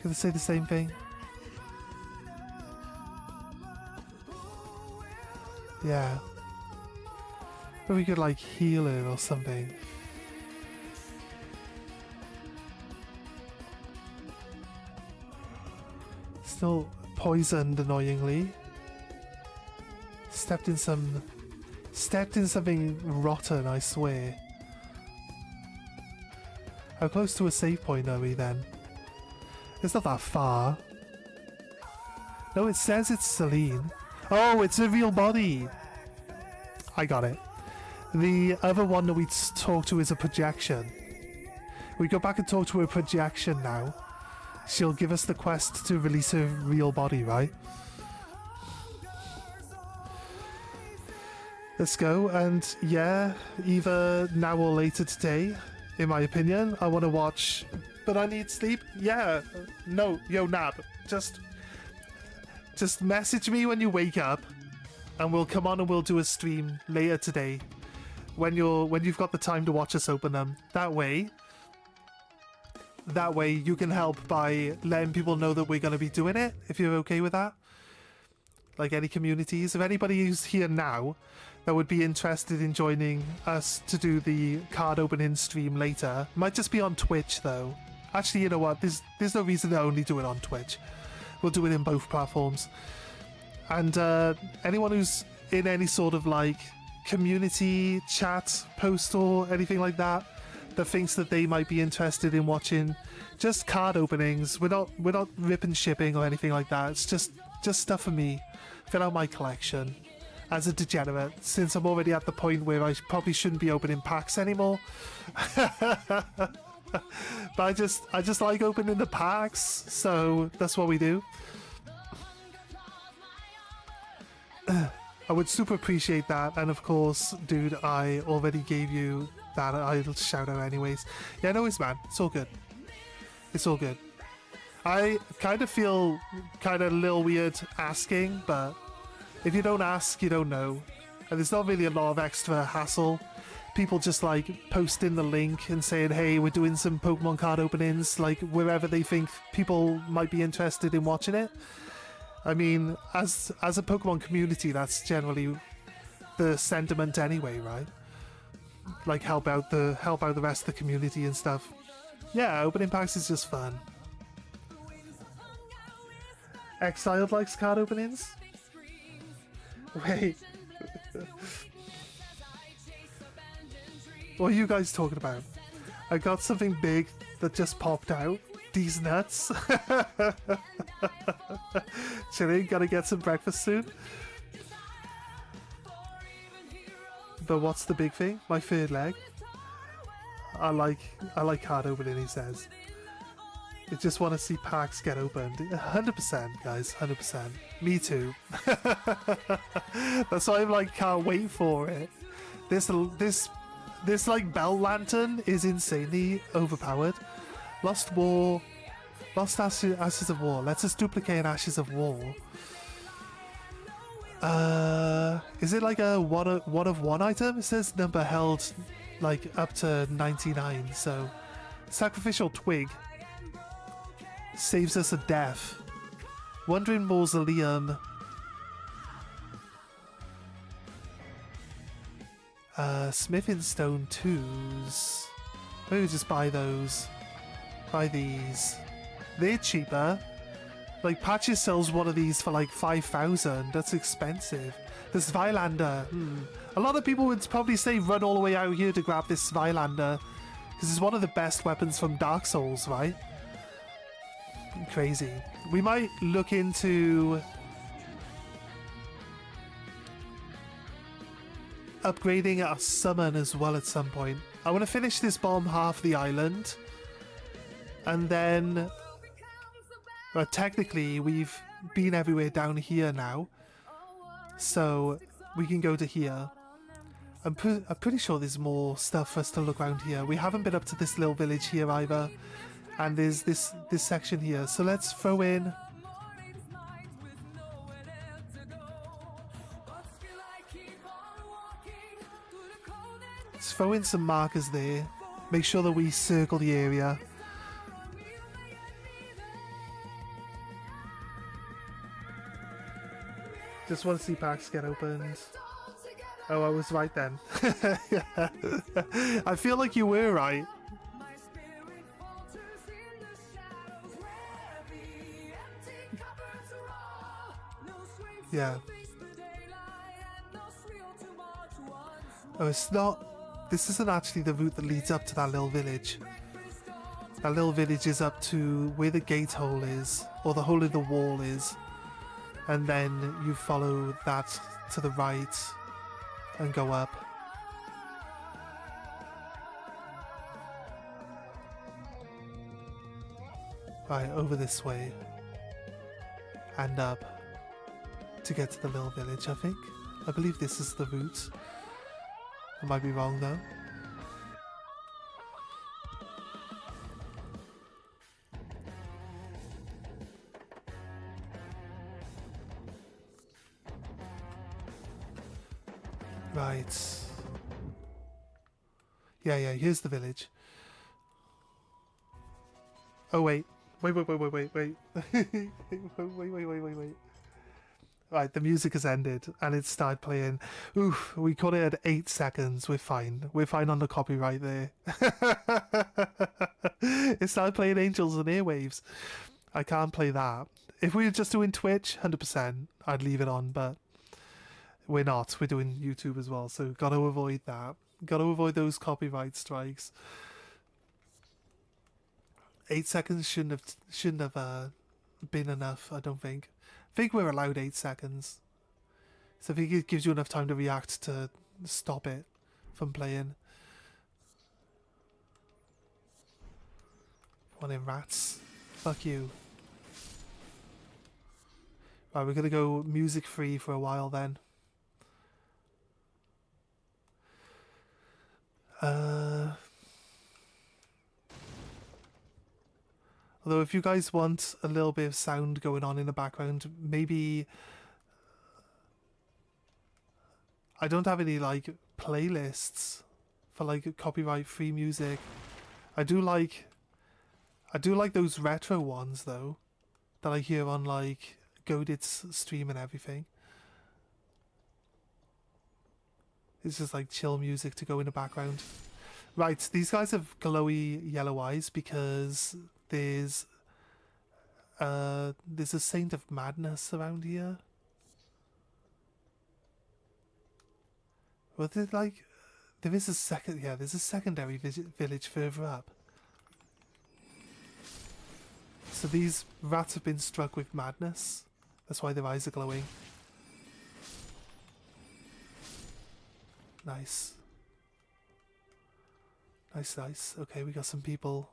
Gonna say the same thing. Yeah. Or we could like heal it or something. Still poisoned annoyingly. Stepped in something rotten, I swear. How close to a save point are we then? It's not that far. No, it says it's Celine. Oh, it's a real body. I got it. The other one that we talk to is a projection. We go back and talk to a projection now. She'll give us the quest to release her real body, right? Let's go, and yeah, either now or later today, in my opinion. I want to watch, but I need sleep. Yeah, no, yo, Nab, just message me when you wake up, and we'll come on and we'll do a stream later today, when you've got the time to watch us open them. That way you can help by letting people know that we're going to be doing it, if you're okay with that. Like any communities, if anybody who's here now that would be interested in joining us to do the card opening stream later. Might just be on Twitch though. Actually, you know what? There's no reason to only do it on Twitch. We'll do it in both platforms. And anyone who's in any sort of like community chat post or anything like that thinks that they might be interested in watching just card openings. We're not ripping shipping or anything like that. It's just stuff for me. Fill out my collection. As a degenerate, since I'm already at the point where I probably shouldn't be opening packs anymore. But I just like opening the packs, so that's what we do. I would super appreciate that, and of course, dude, I already gave you that. I'll shout out anyways. Yeah, no worries, man. It's all good. It's all good. I kind of feel kind of a little weird asking, but if you don't ask, you don't know. And there's not really a lot of extra hassle. People just like posting the link and saying, hey, we're doing some Pokemon card openings, like wherever they think people might be interested in watching it. I mean, as a Pokemon community, that's generally the sentiment anyway, right? Like help out the rest of the community and stuff. Yeah, opening packs is just fun. Exiled likes card openings? Wait. What are you guys talking about? I got something big that just popped out. These nuts. Chilling, gotta get some breakfast soon. But what's the big thing? My third leg. I like card opening, he says. I just want to see packs get opened. 100%, guys, 100%. Me too. That's why I'm like, can't wait for it. This like bell lantern is insanely overpowered. Lost Ashes of War. Let's just duplicate Ashes of War. Is it like a one of one item? It says number held like up to 99. So sacrificial twig saves us a death. Wandering Mausoleum. Smithing Stone 2s. Maybe just buy those. Buy these. They're cheaper. Like, Patches sells one of these for like 5,000. That's expensive. This Vilander. A lot of people would probably say run all the way out here to grab this Vilander. Because it's one of the best weapons from Dark Souls, right? Crazy. We might look into upgrading our summon as well at some point. I want to finish this bomb half of the island. And then... well, technically, we've been everywhere down here now. So, we can go to here. I'm pretty sure there's more stuff for us to look around here. We haven't been up to this little village here either. And there's this section here. So let's throw in... let's throw in some markers there. Make sure that we circle the area. Just want to see packs get opened. Oh, I was right then. I feel like you were right. Yeah. Oh, it's not... This isn't actually the route that leads up to that little village. That little village is up to where the gate hole is, or the hole in the wall is. And then you follow that to the right and go up. Right, over this way. And up. To get to the little village, I think. I believe this is the route. I might be wrong though. Right. Yeah, here's the village. Oh wait. Wait. Wait. Right, the music has ended and it started playing. Oof, we caught it at 8 seconds. We're fine. We're fine on the copyright there. It started playing Angels and Airwaves. I can't play that. If we were just doing Twitch, 100%, I'd leave it on, but we're not. We're doing YouTube as well, so gotta avoid that. Gotta avoid those copyright strikes. 8 seconds shouldn't have been enough, I don't think. I think we're allowed 8 seconds. So I think it gives you enough time to react to stop it from playing. Come on in, rats. Fuck you. Right, we're gonna go music free for a while then. Although if you guys want a little bit of sound going on in the background, maybe... I don't have any like playlists for like copyright free music. I do like those retro ones though, that I hear on like Godit's stream and everything. It's just like chill music to go in the background. Right, these guys have glowy yellow eyes because there's a Saint of Madness around here. Well, like, there's a secondary village further up. So these rats have been struck with madness. That's why their eyes are glowing. Nice. Nice. Okay, we got some people.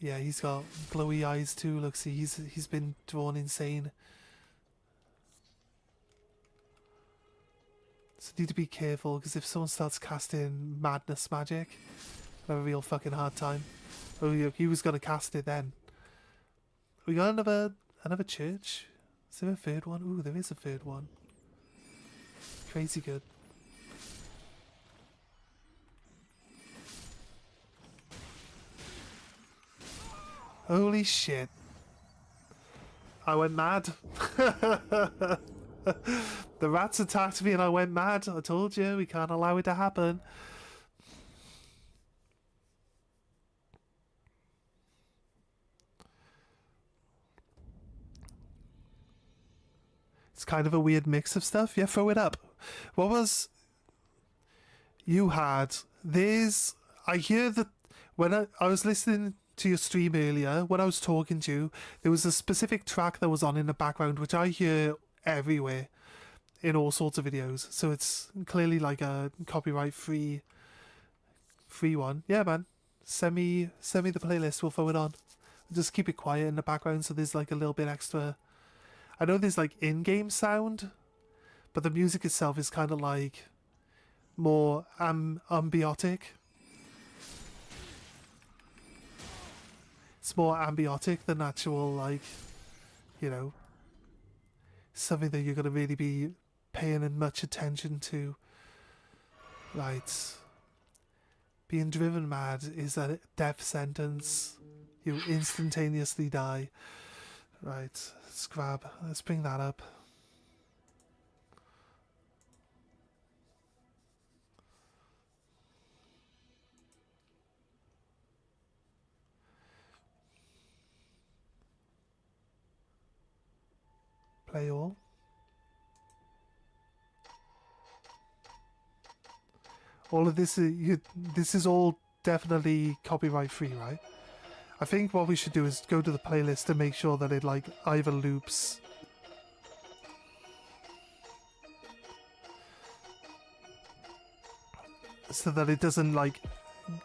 Yeah, he's got glowy eyes too. Look, see, he's been drawn insane. So need to be careful, because if someone starts casting madness magic, I have a real fucking hard time. Oh, he was gonna cast it then. We got another church. Is there a third one? Ooh, there is a third one. Crazy good. Holy shit. I went mad. The rats attacked me and I went mad. I told you, we can't allow it to happen. It's kind of a weird mix of stuff. Yeah, throw it up. What was... You had... There's... I hear that... When I was listening to your stream earlier, when I was talking to you, there was a specific track that was on in the background, which I hear everywhere in all sorts of videos. So it's clearly like a copyright free one. Yeah, man. Send me the playlist. We'll throw it on. Just keep it quiet in the background so there's like a little bit extra. I know there's like in-game sound, but the music itself is kind of like more ambiotic. It's more ambiotic than actual, like, you know, something that you're going to really be paying much attention to. Right. Being driven mad is a death sentence. You instantaneously die. Right. Let's bring that up. Play all. All of this this is all definitely copyright free, right? I think what we should do is go to the playlist and make sure that it like either loops so that it doesn't like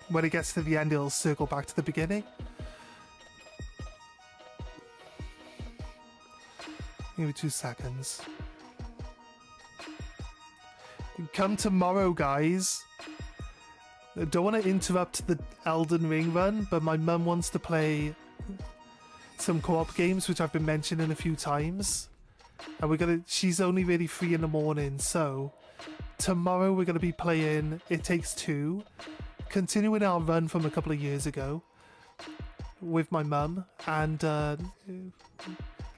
when it gets to the end it'll circle back to the beginning. Give me 2 seconds. Come tomorrow, guys. I don't want to interrupt the Elden Ring run, but my mum wants to play some co-op games, which I've been mentioning a few times. And she's only really free in the morning, so tomorrow we're gonna be playing It Takes Two, continuing our run from a couple of years ago with my mum, and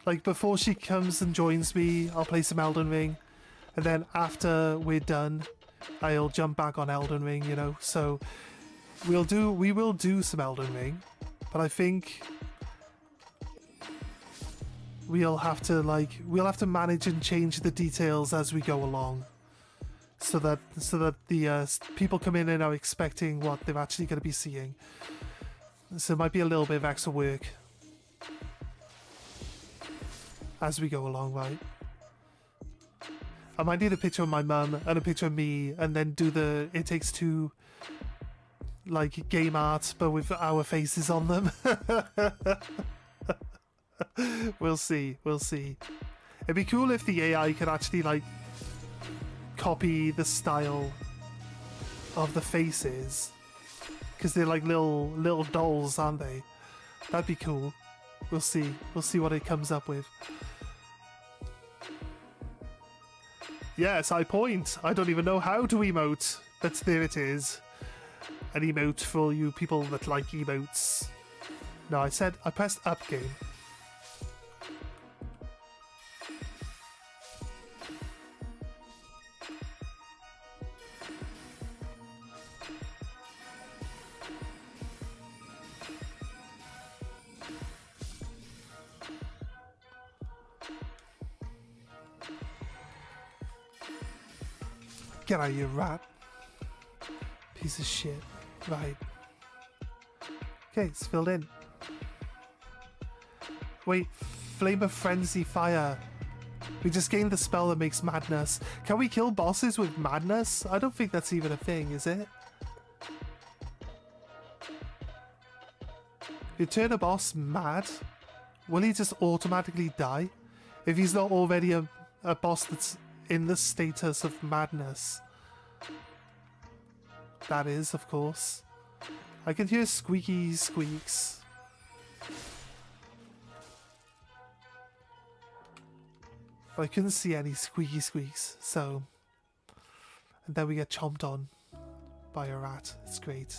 like before she comes and joins me, I'll play some Elden Ring, and then after we're done, I'll jump back on Elden Ring, you know. So we will do some Elden Ring, but I think we'll have to manage and change the details as we go along, so that the people come in and are expecting what they're actually going to be seeing. So it might be a little bit of extra work as we go along, right? I might need a picture of my mum and a picture of me, and then do the It Takes Two like game art, but with our faces on them. We'll see. It'd be cool if the AI could actually like copy the style of the faces, because they're like little dolls, aren't they? That'd be cool. We'll see what it comes up with. Yes, I point. I don't even know how to emote, but there it is. An emote for all you people that like emotes. No, I pressed up game. Get out of here, rat. Piece of shit. Right. Okay, it's filled in. Wait, Flame of Frenzy Fire. We just gained the spell that makes madness. Can we kill bosses with madness? I don't think that's even a thing, is it? You turn a boss mad, will he just automatically die? If he's not already a boss that's in the status of madness. That is, of course. I can hear squeaky squeaks. But I couldn't see any squeaky squeaks, so... And then we get chomped on by a rat. It's great.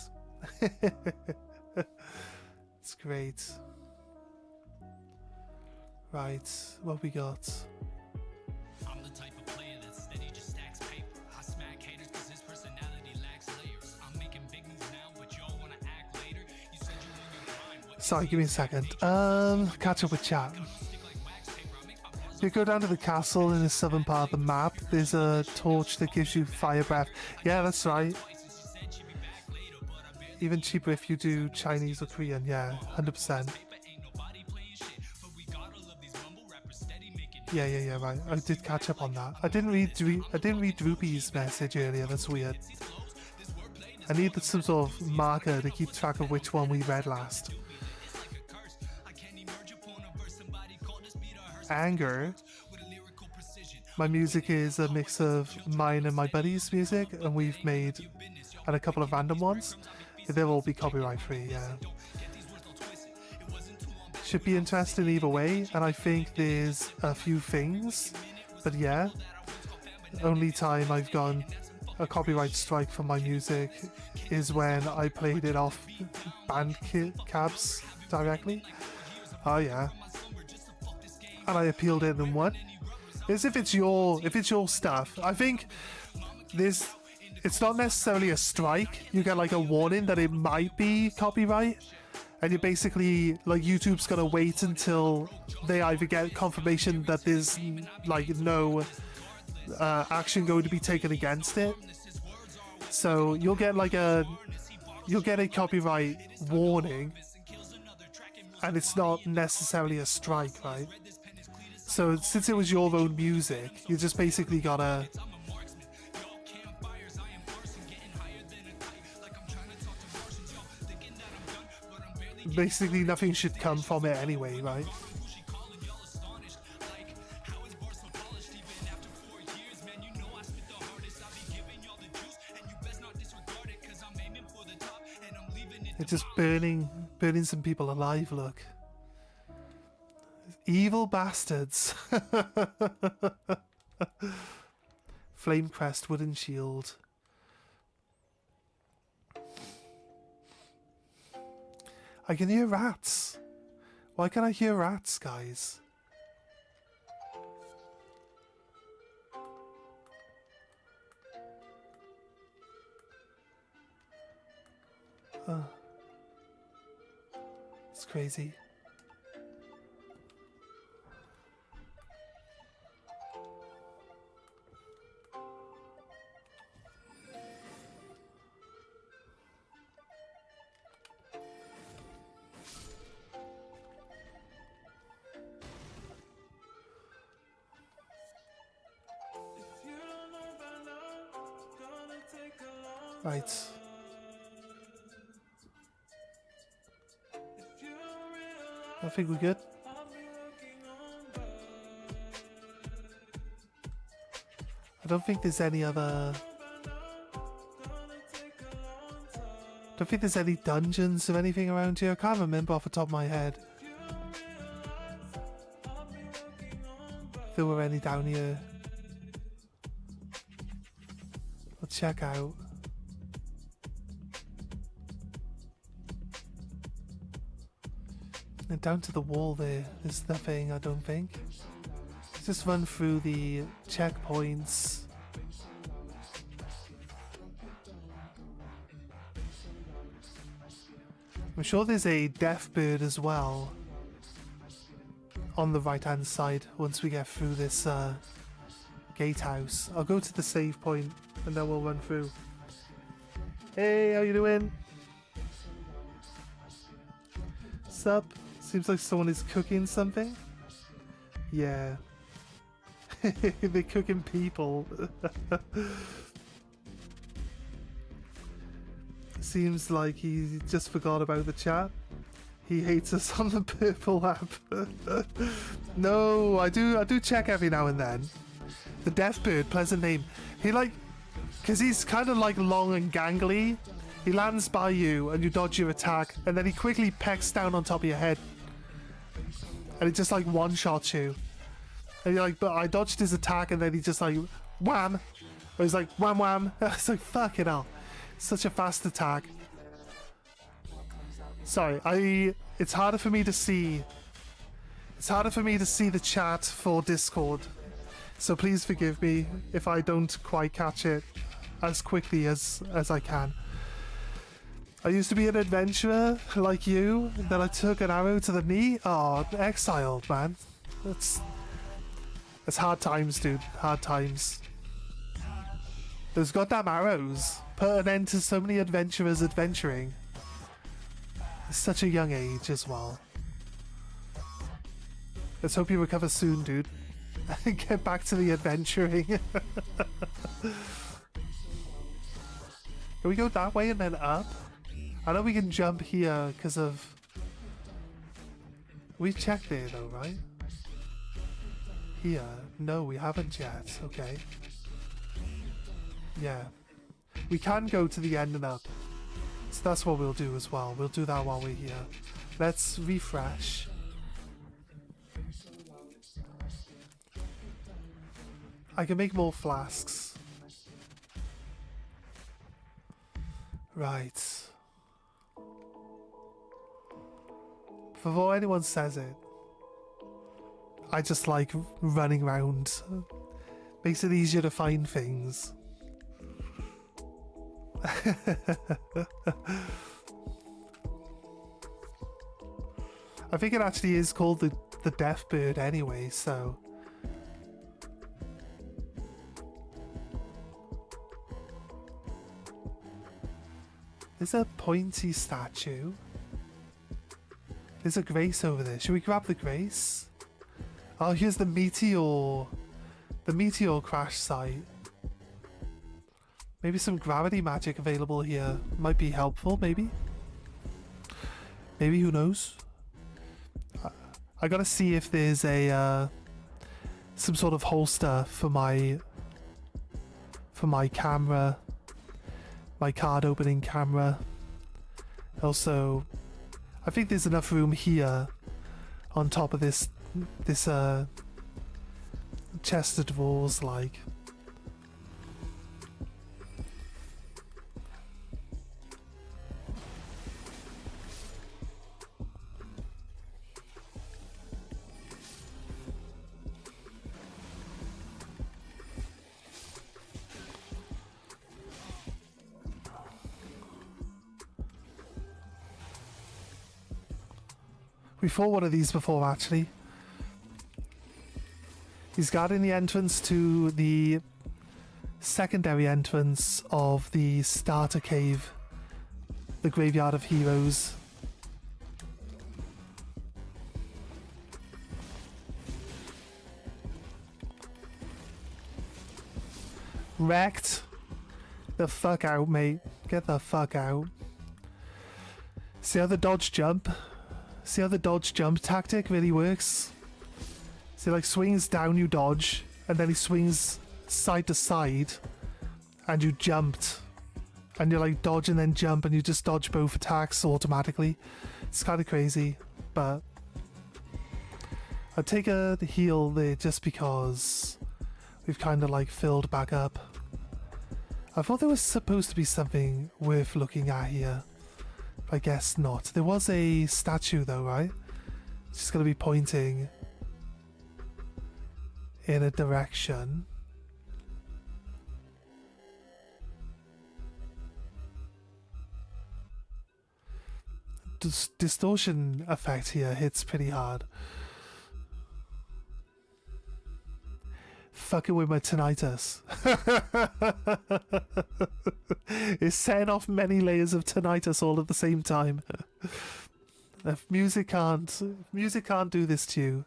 It's great. Right, what we got? Sorry, give me a second. Catch up with chat. If you go down to the castle in the southern part of the map, there's a torch that gives you fire breath. Yeah, that's right. Even cheaper if you do Chinese or Korean. Yeah, 100%. Yeah, right. I did catch up on that. I didn't read Droopy's message earlier. That's weird. I need some sort of marker to keep track of which one we read last. Anger. My music is a mix of mine and my buddy's music, and we've made a couple of random ones. They'll all be copyright free, yeah. Should be interesting either way, and I think there's a few things, but yeah. Only time I've gotten a copyright strike for my music is when I played it off Bandcabs directly. Oh yeah. And I appealed it and won. As if it's your stuff. I think it's not necessarily a strike. You get like a warning that it might be copyright, and you basically, like, YouTube's gonna wait until they either get confirmation that there's like no action going to be taken against it. So you'll get a copyright warning, and it's not necessarily a strike, right? So since it was your own music, you just basically gotta basically nothing should come from it anyway, right? It's just burning some people alive, look. Evil bastards. Flame crest, wooden shield. I can hear rats. Why can I hear rats, guys? It's crazy. Right. I think we're good. I don't think there's any other... don't think there's any dungeons or anything around here. I can't remember off the top of my head if there were any down here. I'll check out. And down to the wall there's nothing, I don't think. Let's just run through the checkpoints. I'm sure there's a death bird as well on the right hand side once we get through this gatehouse. I'll go to the save point and then we'll run through. Hey, how you doing? Sup? Seems like someone is cooking something. Yeah. They're cooking people. Seems like he just forgot about the chat. He hates us on the purple app. No, I do check every now and then. The Deathbird, pleasant name. He because he's kind of like long and gangly. He lands by you and you dodge your attack, and then he quickly pecks down on top of your head. And it just like one-shots you. And you're like, but I dodged his attack, and then he just like, wham! Or he's like, wham wham! It's like, fucking hell. Such a fast attack. Sorry, it's harder for me to see. It's harder for me to see the chat for Discord. So please forgive me if I don't quite catch it as quickly as I can. I used to be an adventurer like you, then I took an arrow to the knee. Oh, exiled, man. It's hard times, dude. Hard times. Those goddamn arrows put an end to so many adventurers adventuring. At such a young age as well. Let's hope you recover soon, dude. And get back to the adventuring. Can we go that way and then up? I know we can jump here because of... We've checked there though, right? Here? No, we haven't yet. Okay. Yeah. We can go to the end and up. So that's what we'll do as well. We'll do that while we're here. Let's refresh. I can make more flasks. Right. Before anyone says it, I just like running around. Makes it easier to find things. I think it actually is called the death bird anyway, so... There's a pointy statue. There's a grace over there. Should we grab the grace? Oh, here's the meteor. The meteor crash site. Maybe some gravity magic available here might be helpful, maybe? Maybe, who knows? I gotta see if there's a some sort of holster for my camera, my card opening camera. Also, I think there's enough room here on top of this chest of drawers, like. We fought one of these before, actually. He's guarding the entrance to the secondary entrance of the starter cave, the Graveyard of Heroes. Wrecked. The fuck out, mate. Get the fuck out. See how the dodge jump? See how the dodge jump tactic really works? See, like, swings down, you dodge, and then he swings side to side, and you jumped. And you're like dodge and then jump, and you just dodge both attacks automatically. It's kind of crazy, but I'll take a heal there just because we've kind of like filled back up. I thought there was supposed to be something worth looking at here. I guess not. There was a statue though, right? It's just going to be pointing in a direction. Distortion effect here hits pretty hard. Fucking with my tinnitus. It's setting off many layers of tinnitus all at the same time. If music can't do this to you.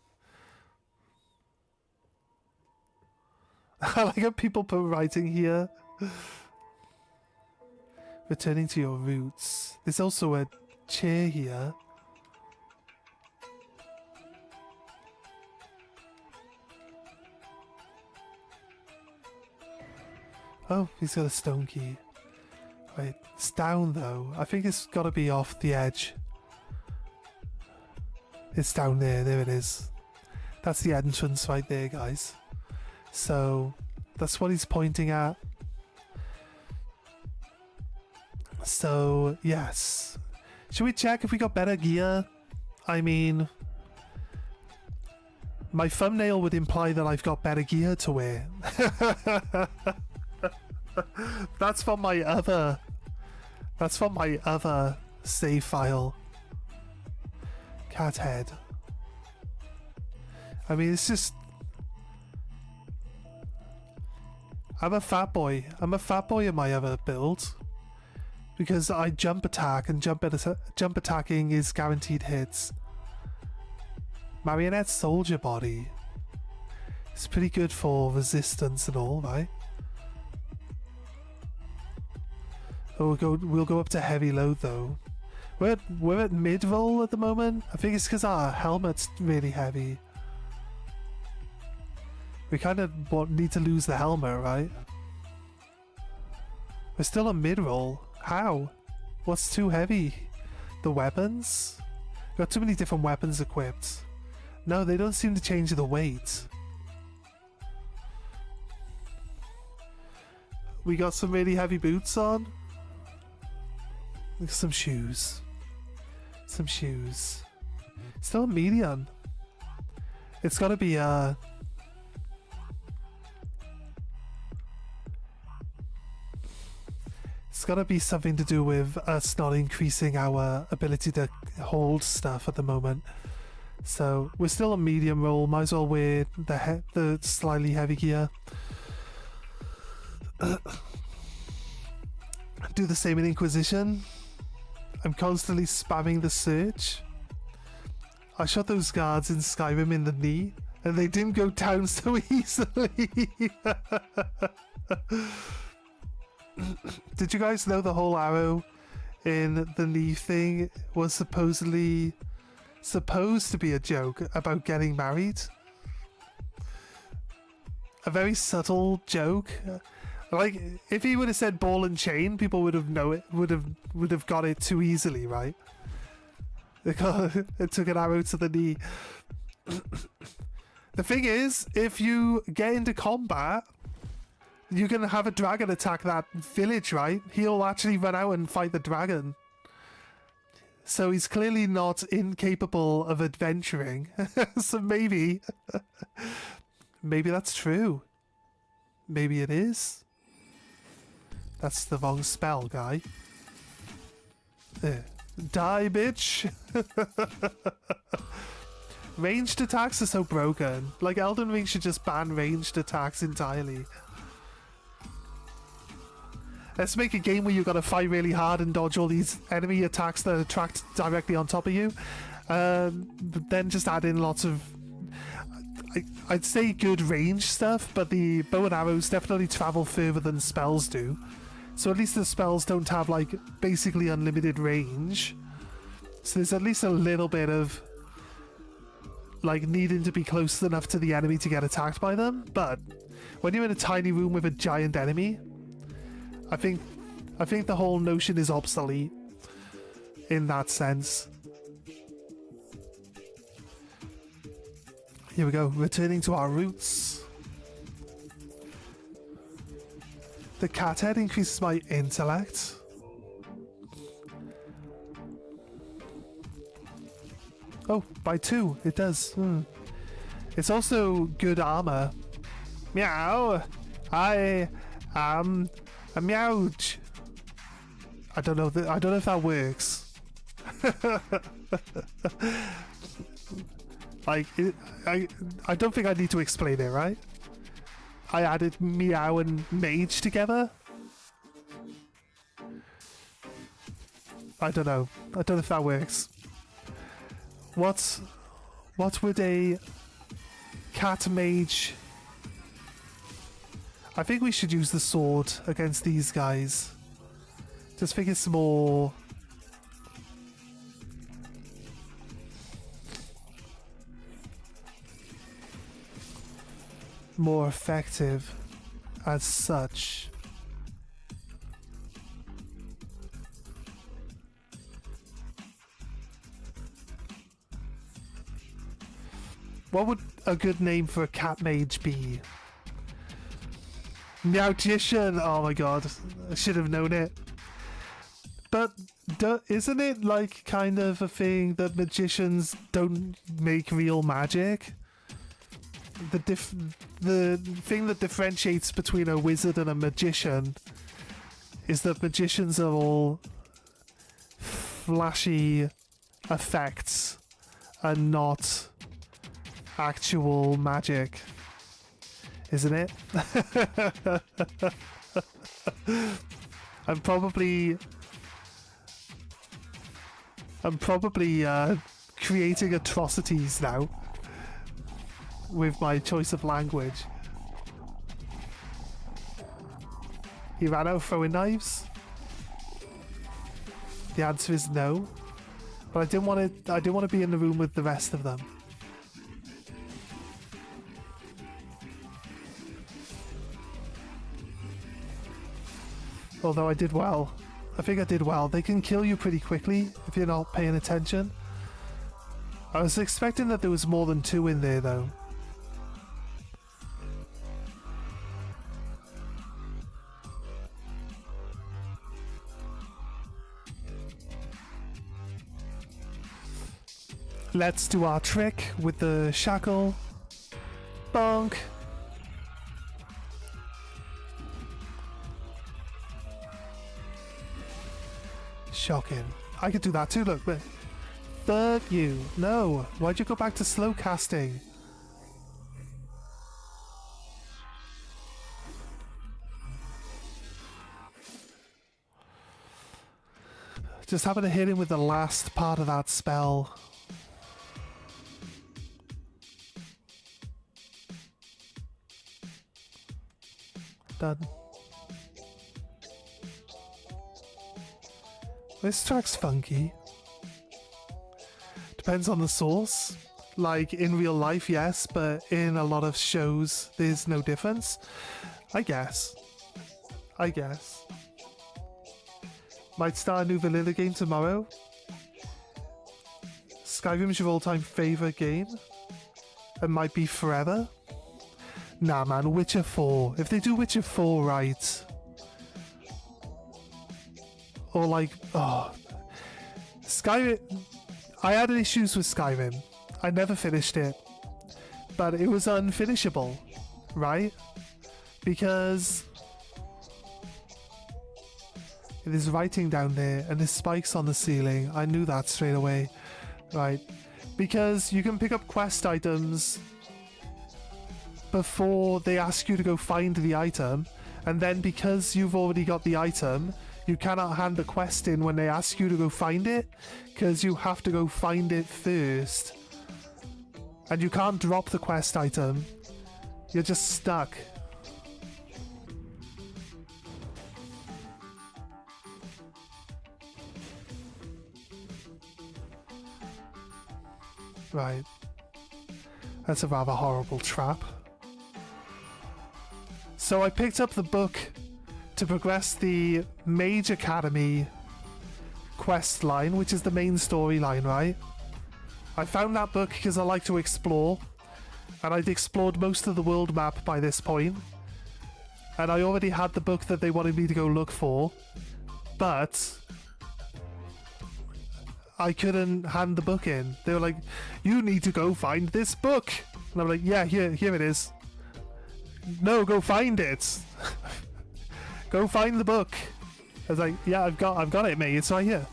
I like how people put writing here. Returning to your roots. There's also a chair here. Oh, he's got a stone key. Wait, it's down though. I think it's got to be off the edge. It's down there. There it is. That's the entrance right there, guys. So, that's what he's pointing at. So, yes. Should we check if we got better gear? I mean, my thumbnail would imply that I've got better gear to wear. That's from my other save file. Cat head. I mean, it's just, I'm a fat boy in my other build because I jump attack, and jump attacking is guaranteed hits. Marionette soldier body. It's pretty good for resistance and all, right? Oh, we'll go up to heavy load though. We're at mid roll at the moment. I think it's because our helmet's really heavy. We kind of need to lose the helmet, right? We're still on mid roll. How? What's too heavy? The weapons? Got too many different weapons equipped. No, they don't seem to change the weight. We got some really heavy boots on. Some shoes. Some shoes. Still a medium. It's gotta be it's It's gotta be something to do with us not increasing our ability to hold stuff at the moment. So we're still a medium roll. Might as well wear the slightly heavy gear. Do the same in Inquisition. I'm constantly spamming the search. I shot those guards in Skyrim in the knee, and they didn't go down so easily. Did you guys know the whole arrow in the knee thing was supposed to be a joke about getting married? A very subtle joke. Like, if he would have said ball and chain, people would have got it too easily, right? Because it took an arrow to the knee. The thing is, if you get into combat, you're gonna have a dragon attack that village, right? He'll actually run out and fight the dragon. So he's clearly not incapable of adventuring. So maybe that's true. Maybe it is. That's the wrong spell, guy. Die, bitch! Ranged attacks are so broken. Like, Elden Ring should just ban ranged attacks entirely. Let's make a game where you've got to fight really hard and dodge all these enemy attacks that are tracked directly on top of you. But then just add in lots of... I'd say good range stuff, but the bow and arrows definitely travel further than spells do. So at least the spells don't have, like, basically unlimited range. So there's at least a little bit of, like, needing to be close enough to the enemy to get attacked by them. But when you're in a tiny room with a giant enemy, I think the whole notion is obsolete in that sense. Here we go, returning to our roots. The cat head increases my intellect. Oh, by 2, it does. It's also good armor. Meow! I am a meowch. I don't know if that works. Like, I don't think I need to explain it, right? I added meow and mage together. I don't know. I don't know if that works. What would a cat mage... I think we should use the sword against these guys. Just think it's more effective as such. What would a good name for a cat mage be? Meowtician! Oh my god, I should have known it. But isn't it like kind of a thing that magicians don't make real magic? The thing that differentiates between a wizard and a magician is that magicians are all flashy effects and not actual magic, isn't it? I'm probably creating atrocities now with my choice of language. He ran out of throwing knives? The answer is no. But I didn't want to be in the room with the rest of them. Although I did well. I think I did well. They can kill you pretty quickly if you're not paying attention. I was expecting that there was more than 2 in there though. Let's do our trick with the shackle. Bonk. shocking. I could do that too, look, but... Fuck you. No. Why'd you go back to slow casting? Just having to hit him with the last part of that spell. Done. This track's funky. Depends on the source. Like, in real life, yes, but in a lot of shows, there's no difference. I guess. Might start a new vanilla game tomorrow. Skyrim's your all-time favourite game? It might be forever? Nah, man, Witcher 4. If they do Witcher 4 right... Or like... Oh... Skyrim... I had issues with Skyrim. I never finished it. But it was unfinishable. Right? Because... There's writing down there, and there's spikes on the ceiling. I knew that straight away. Right. Because you can pick up quest items before they ask you to go find the item, and then because you've already got the item, you cannot hand the quest in when they ask you to go find it, because you have to go find it first. And you can't drop the quest item. You're just stuck. Right. That's a rather horrible trap. So I picked up the book to progress the Mage Academy quest line, which is the main storyline, right? I found that book because I like to explore, and I'd explored most of the world map by this point, and I already had the book that they wanted me to go look for, but I couldn't hand the book in. They were like, you need to go find this book. And I'm like, yeah, here it is. No, go find it. Go find the book. I was like, yeah, I've got it, mate. It's right here.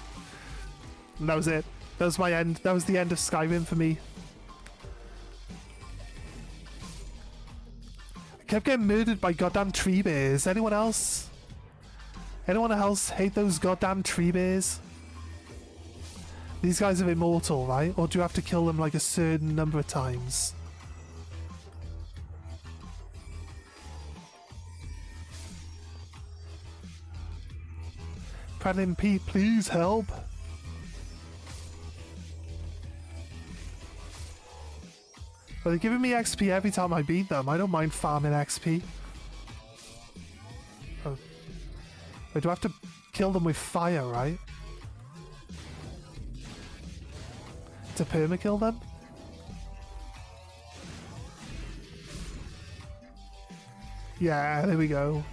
And that was it. That was my end. That was the end of Skyrim for me. I kept getting murdered by goddamn tree bears. Anyone else? Anyone else hate those goddamn tree bears? These guys are immortal, right? Or do you have to kill them like a certain number of times? Pratlin Pete, please help. But they're giving me XP every time I beat them. I don't mind farming XP. Oh. Wait, do I have to kill them with fire, right? To permakill them? Yeah, there we go.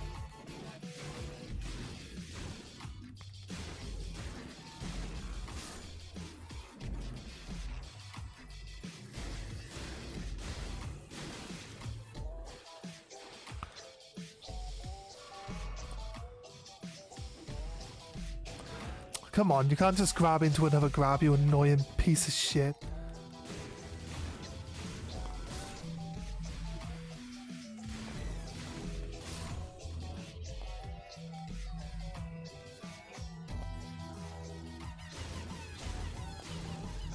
Come on, you can't just grab into another grab, you annoying piece of shit.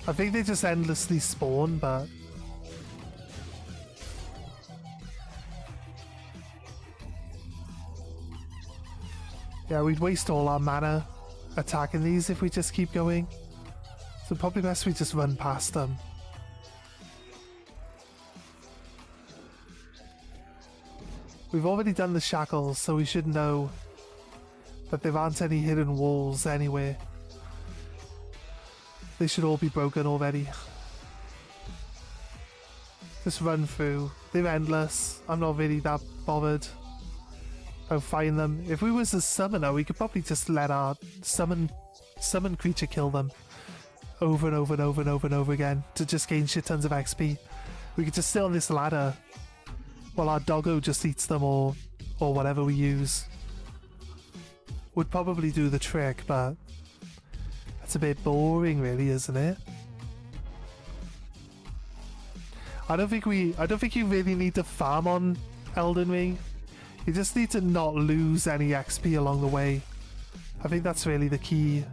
I think they just endlessly spawn, but... Yeah, we'd waste all our mana attacking these if we just keep going. So probably best we just run past them. We've already done the shackles, so we should know that there aren't any hidden walls anywhere. They should all be broken already. Just run through. They're endless. I'm not really that bothered. I'll find them. If we was a summoner, we could probably just let our summon creature kill them over and over and over and over and over again to just gain shit tons of XP. We could just sit on this ladder while our doggo just eats them, or whatever we use. Would probably do the trick, but It's a bit boring, really, isn't it? I don't think you really need to farm on Elden Ring. You just need to not lose any XP along the way. I think that's really the key.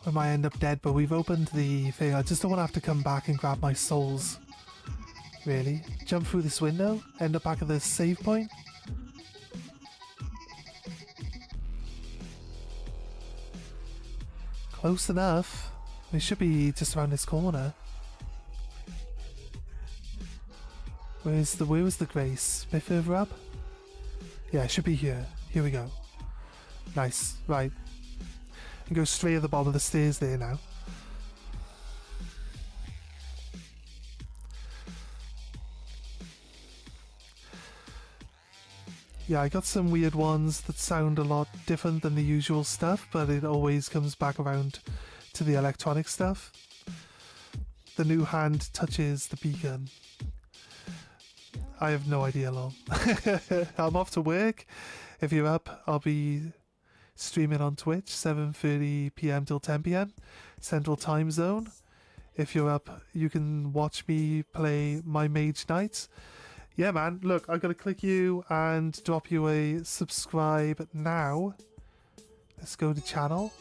I might end up dead, but we've opened the thing. I just don't want to have to come back and grab my souls. Really? Jump through this window? End up back at the save point? Close enough. We should be just around this corner. Where was the Grace? A bit further up? Yeah, it should be here. Here we go. Nice. Right. And go straight at the bottom of the stairs there now. Yeah, I got some weird ones that sound a lot different than the usual stuff, but it always comes back around to the electronic stuff. The new hand touches the beacon. I have no idea, lol. I'm off to work. If you're up, I'll be streaming on Twitch, 7:30 p.m. till 10 p.m. Central Time Zone. If you're up, you can watch me play my Mage Knights. Yeah, man, look, I gotta click you and drop you a subscribe now. Let's go to channel.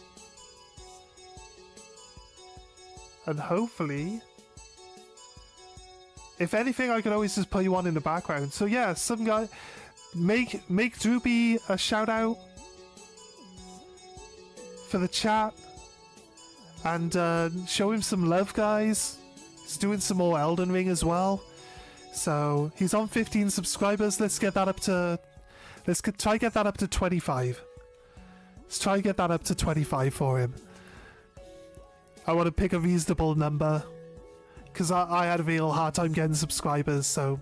And hopefully, if anything, I could always just put you on in the background. So yeah, some guy, make Droopy a shout out for the chat. And show him some love, guys. He's doing some more Elden Ring as well. So he's on 15 subscribers. Let's get that up to... try get that up to 25. Let's try get that up to 25 for him. I want to pick a reasonable number. Because I had a real hard time getting subscribers, so...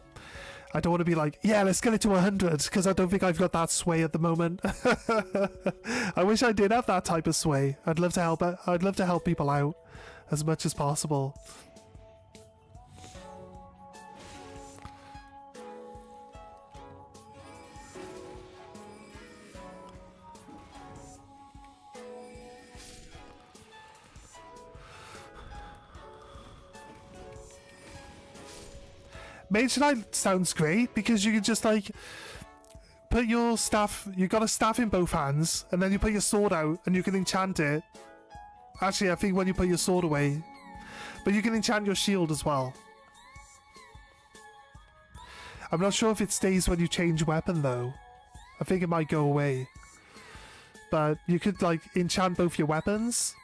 I don't want to be like, yeah, let's get it to 100, because I don't think I've got that sway at the moment. I wish I did have that type of sway. I'd love to help. I'd love to help people out as much as possible. Mage Knight sounds great because you can just like put your staff, you got a staff in both hands, and then you put your sword out and you can enchant it. Actually, I think when you put your sword away, but you can enchant your shield as well. I'm not sure if it stays when you change weapon though. I think it might go away. But you could like enchant both your weapons.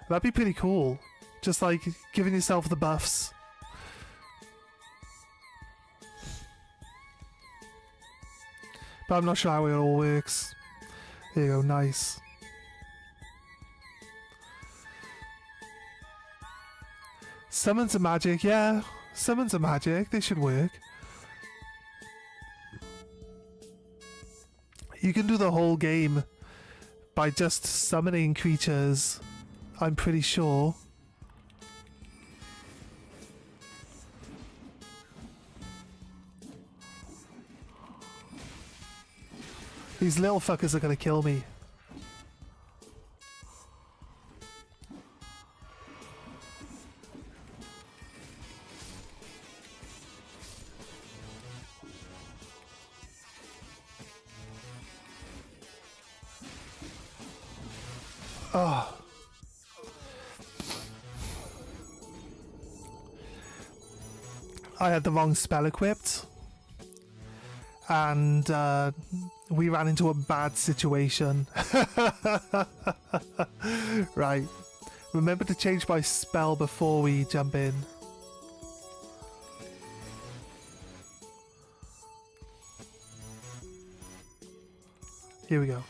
That'd be pretty cool. Just like giving yourself the buffs. But I'm not sure how it all works. There you go, nice. Summons are magic, yeah. Summons are magic, they should work. You can do the whole game by just summoning creatures, I'm pretty sure. These little fuckers are gonna kill me. Oh. I had the wrong spell equipped. And we ran into a bad situation. Right. Remember to change my spell before we jump in. Here we go.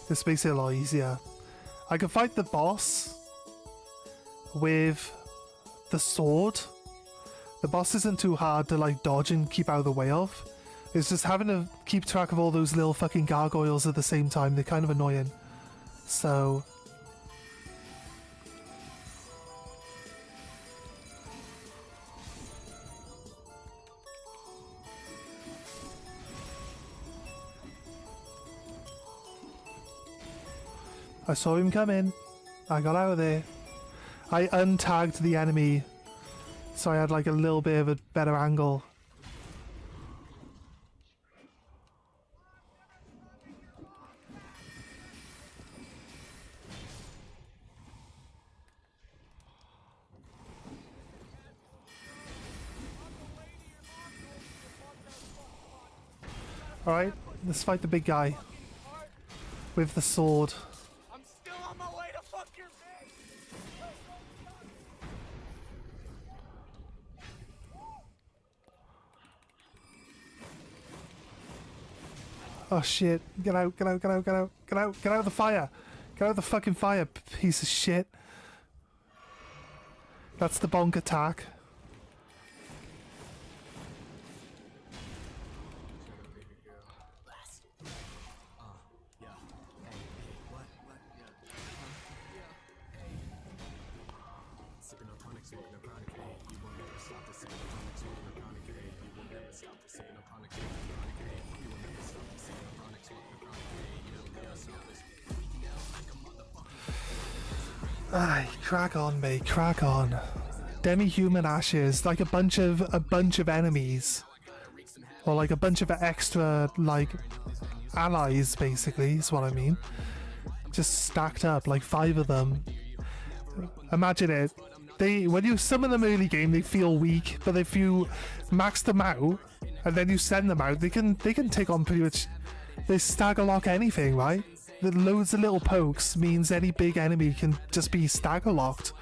This makes it a lot easier. I can fight the boss with the sword. The boss isn't too hard to like dodge and keep out of the way of, It's just having to keep track of all those little fucking gargoyles at the same time. They're kind of annoying. So... I saw him come in. I got out of there. I untagged the enemy, so I had like a little bit of a better angle. Alright, let's fight the big guy with the sword. I'm still on my way to fuck your face. Oh shit, get out, get out, get out, get out, get out, get out of the fire. Get out of the fucking fire, piece of shit. That's the bonk attack. Aye, crack on, mate, crack on. Demi-human ashes, like a bunch of enemies, or like a bunch of extra like allies, basically. Is what I mean. Just stacked up, like 5 of them. Imagine it. When you summon them early game, they feel weak, but if you max them out and then you send them out, they can take on pretty much. They stagger lock anything, right? The loads of little pokes means any big enemy can just be stagger locked,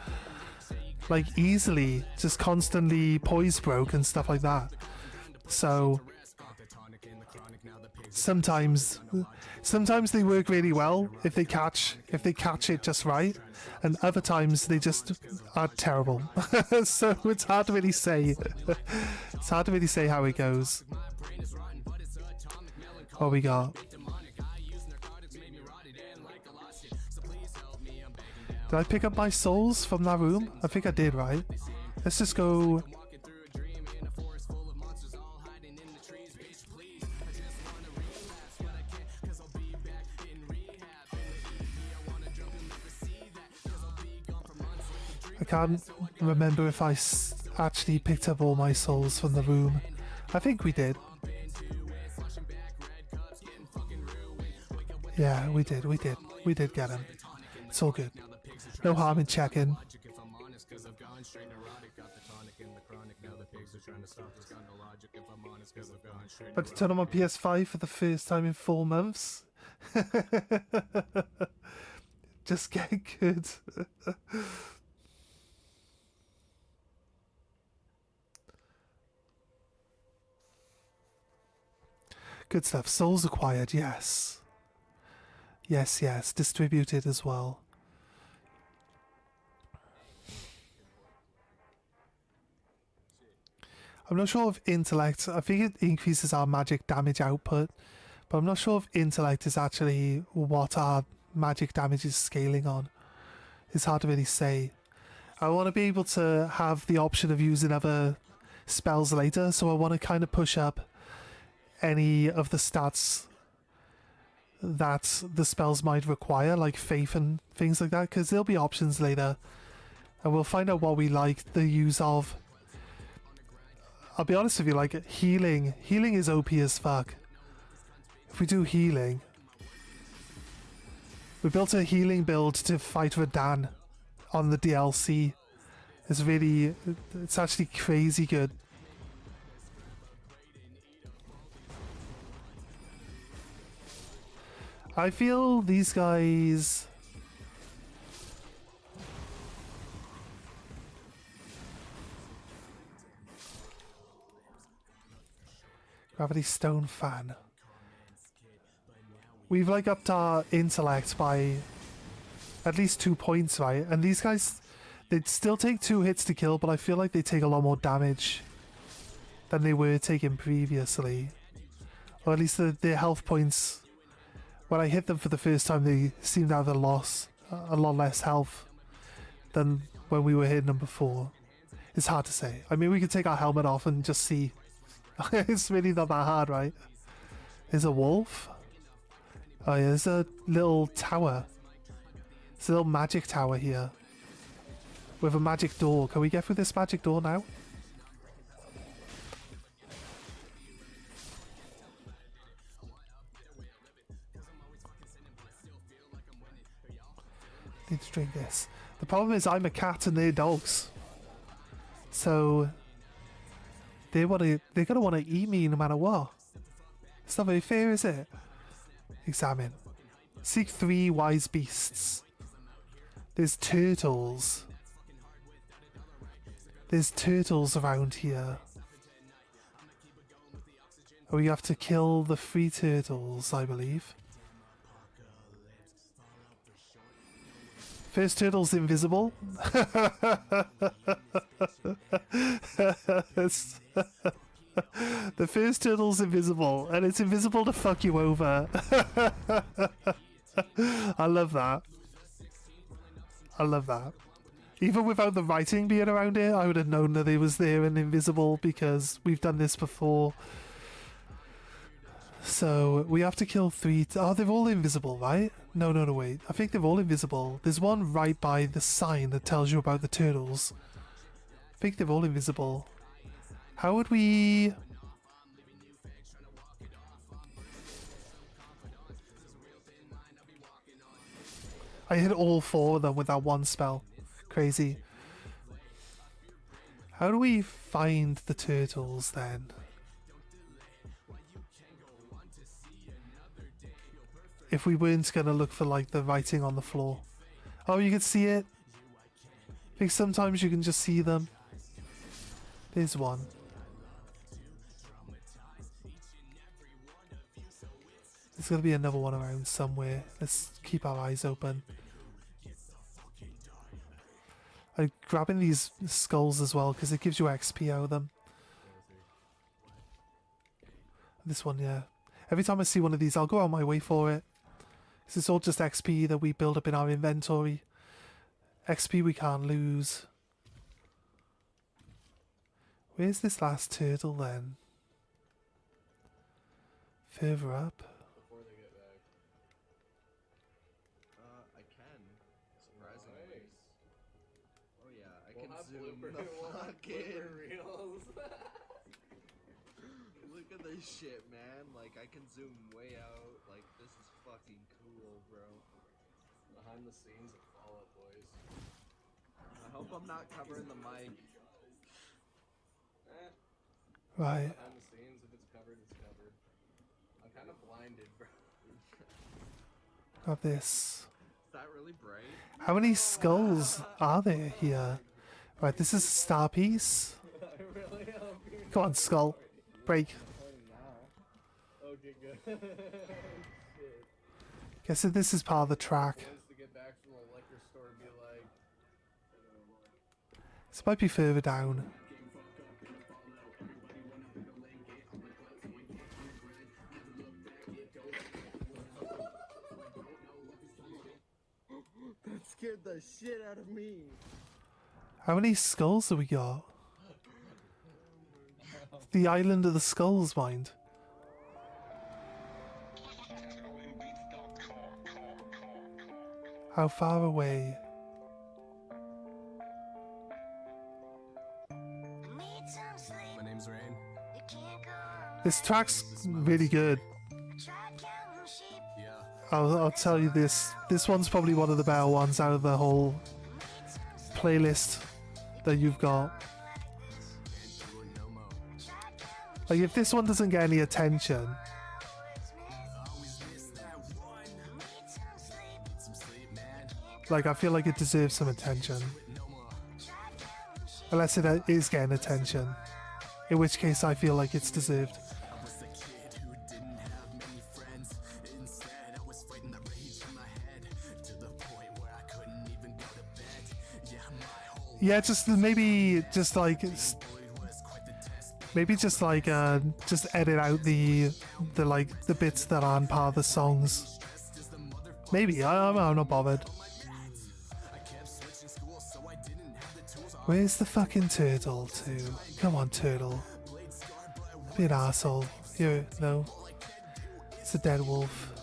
like easily, just constantly poise broke and stuff like that. So sometimes they work really well if they catch it just right, and other times they just are terrible. So it's hard to really say. It's hard to really say how it goes. What we got? Did I pick up my souls from that room? I think I did, right? Let's just go. I can't remember if I actually picked up all my souls from the room. I think we did. Yeah, we did. We did get him. It's all good. No harm in checking. But to turn on my PS5 for the first time in 4 months. Just get good. Good stuff. Souls acquired, yes. Yes, yes. Distributed as well. I'm not sure of intellect. I think it increases our magic damage output, but I'm not sure if intellect is actually what our magic damage is scaling on. It's hard to really say. I want to be able to have the option of using other spells later, so I want to kind of push up any of the stats that the spells might require, like faith and things like that, because there'll be options later, and we'll find out what we like the use of. I'll be honest with you, like healing is OP as fuck. If we do healing, we built a healing build to fight Radan on the DLC. It's actually crazy good. I feel these guys... Gravity Stone fan. We've like upped our intellect by at least 2 points, right? And these guys, they'd still take 2 hits to kill, but I feel like they take a lot more damage than they were taking previously. Or at least their health points, when I hit them for the first time, they seemed to have a lot less health than when we were hitting them before. It's hard to say. I mean, we could take our helmet off and just see. It's really not that hard, right? There's a wolf. Oh yeah, there's a little tower. It's a little magic tower here. With a magic door. Can we get through this magic door now? Need to drink this. The problem is I'm a cat and they're dogs. So they're gonna want to eat me no matter what. It's not very fair, is it? Examine. Seek 3 wise beasts. There's turtles. There's turtles around here. Oh, you have to kill the 3 turtles, I believe. First turtle's invisible. The first turtle's invisible, and it's invisible to fuck you over. I love that. I love that. Even without the writing being around it, I would have known that it was there and invisible because we've done this before. So we have to kill 3. Oh, they're all invisible, right? No, wait. I think they're all invisible. There's one right by the sign that tells you about the turtles. I think they're all invisible. How would we... I hit all 4 of them with that one spell. Crazy. How do we find the turtles then? If we weren't going to look for like the writing on the floor. Oh, you can see it? I think sometimes you can just see them. There's one. There's got to be another one around somewhere. Let's keep our eyes open. I'm grabbing these skulls as well because it gives you XP out of them. This one, yeah. Every time I see one of these, I'll go out my way for it. This is all just XP that we build up in our inventory. XP we can't lose. Where's this last turtle then? Further up. Before they get back. I can. Surprisingly. Nice. Oh yeah, I can zoom the fucking reels. Look at this shit, man. Like, I can zoom way out. Like, this is fucking cool, bro. Behind the scenes of Fallout Boys. I hope I'm not covering the mic. Right. Behind the scenes, if it's covered, it's covered. I'm kind of blinded, bro. Got this. Is that really bright? How many skulls are there here? Right, this is a star piece. I really hope you're Come on, skull. Break. now. Okay, good. Shit. Guessing this is part of the track. Wants to get back from the liquor store and be like, This might be further down. that scared the shit out of me. How many skulls have we got? The island of the skulls, mind. How far away? My name's Rain. This track's really good. Yeah. I'll tell you this. This one's probably one of the better ones out of the whole playlist that you've got. Like, if this one doesn't get any attention, like, I feel like it deserves some attention. Unless it is getting attention, in which case I feel like it's deserved. Yeah, just maybe just like Maybe just like just edit out the like the bits that aren't part of the songs. Maybe I'm not bothered. Where's the fucking turtle to? Come on, turtle. Be an asshole. You no. It's a dead wolf.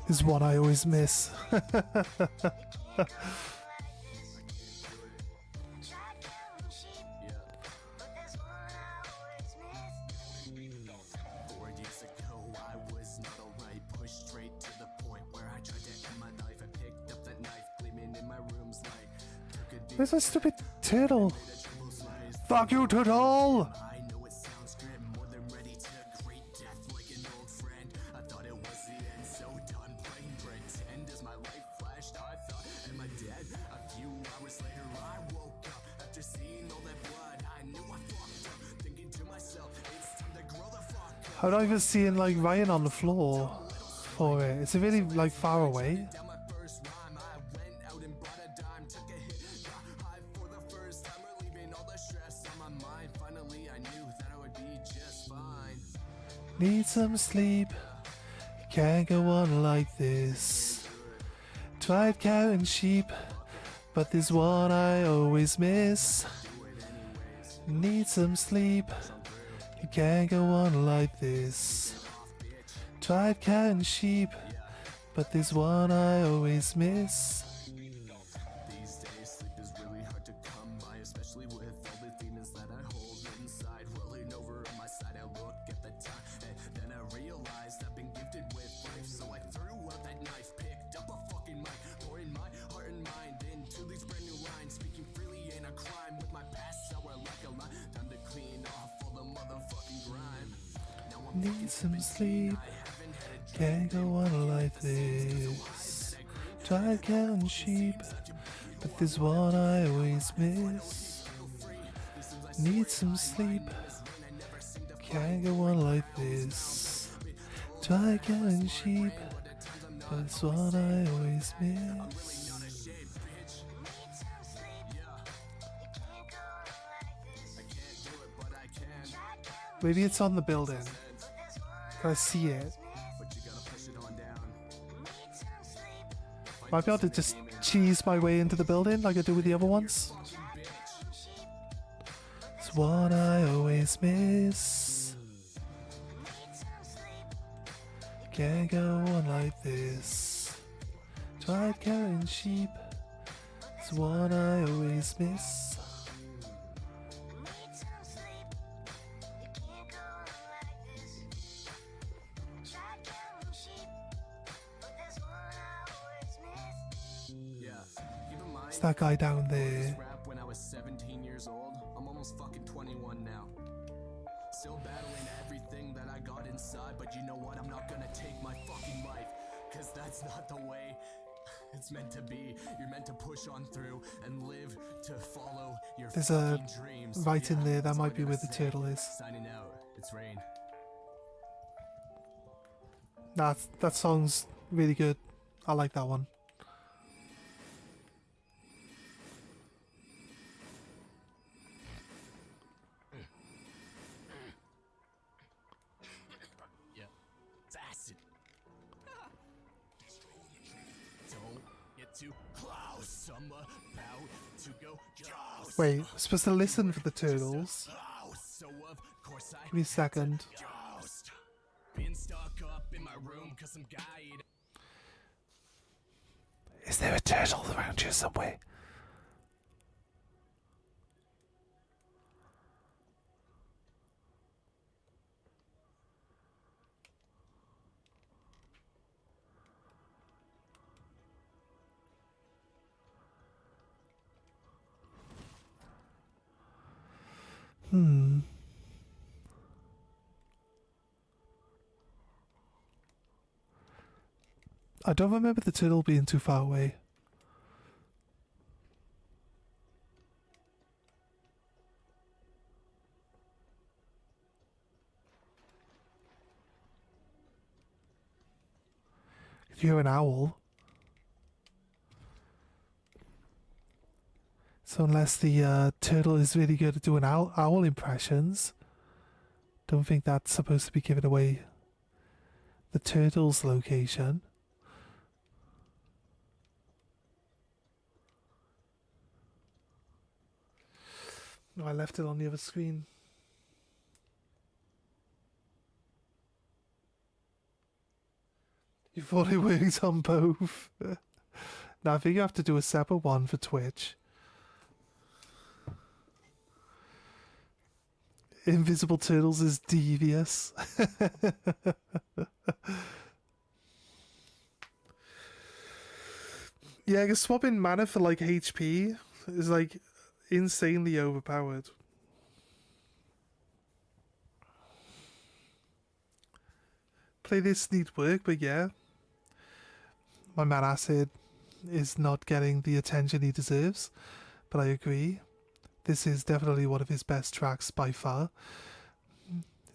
Is what I always miss. Where's that stupid turtle? Fuck you, turtle! How do I even see like Ryan on the floor for it? Is it really like far away? Need some sleep, can't go on like this. Tried counting sheep, but there's one I always miss. Need some sleep, you can't go on like this. Tried counting sheep, but there's one I always miss. These days, sleep is really hard to come by, especially with all the demons that I hold inside. Rolling over on my side, I look at the time, and then I realized I've been gifted with life. So I threw out that knife, picked up a fucking mic, pouring my heart and mind into these brand new lines. Speaking freely ain't a crime, with my past sour like a line. Time to clean off all the motherfucking grime. Now I'm need some sleep, can't go on like this. Tried counting sheep, but there's one I always miss. Need some sleep, can't go on like this. Tried counting sheep, but it's one I always miss. Maybe it's on the building. Can I see it? Might be able to just cheese my way into the building like I do with the other ones. It's what I always miss. Can't go on like this. Tried counting sheep. It's what I always miss. That guy down there. When I was 17 years old, I'm almost fucking 21 now. Still battling everything that I got inside, but you know what? I'm not gonna take my fucking life, cause that's not the way it's meant to be. You're meant to push on through and live to follow your There's a dreams. right in there, that might be where the turtle is. Signing out. It's Rain. That song's really good. I like that one. Wait, I'm supposed to listen for the turtles. Give me a second. Is there a turtle around here somewhere? I don't remember the turtle being too far away. You're an owl. So unless the turtle is really good at doing owl impressions, don't think that's supposed to be giving away the turtle's location. No, I left it on the other screen. You thought it worked on both. Now I think you have to do a separate one for Twitch. Invisible Turtles is devious. Yeah, because swapping mana for like HP is like insanely overpowered. Play this need work, but yeah. My man Acid is not getting the attention he deserves, but I agree. This is definitely one of his best tracks by far.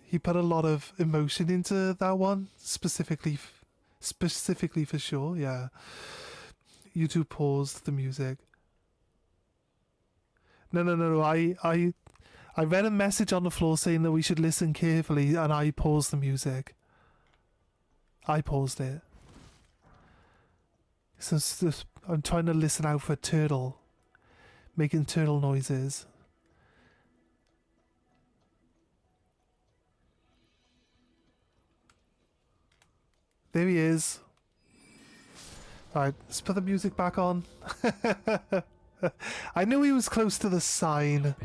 He put a lot of emotion into that one, specifically for sure. Yeah, you two paused the music. No. I read a message on the floor saying that we should listen carefully, and I paused the music. I paused it. So I'm trying to listen out for a turtle. Making turtle noises. There he is. Alright, let's put the music back on. I knew he was close to the sign.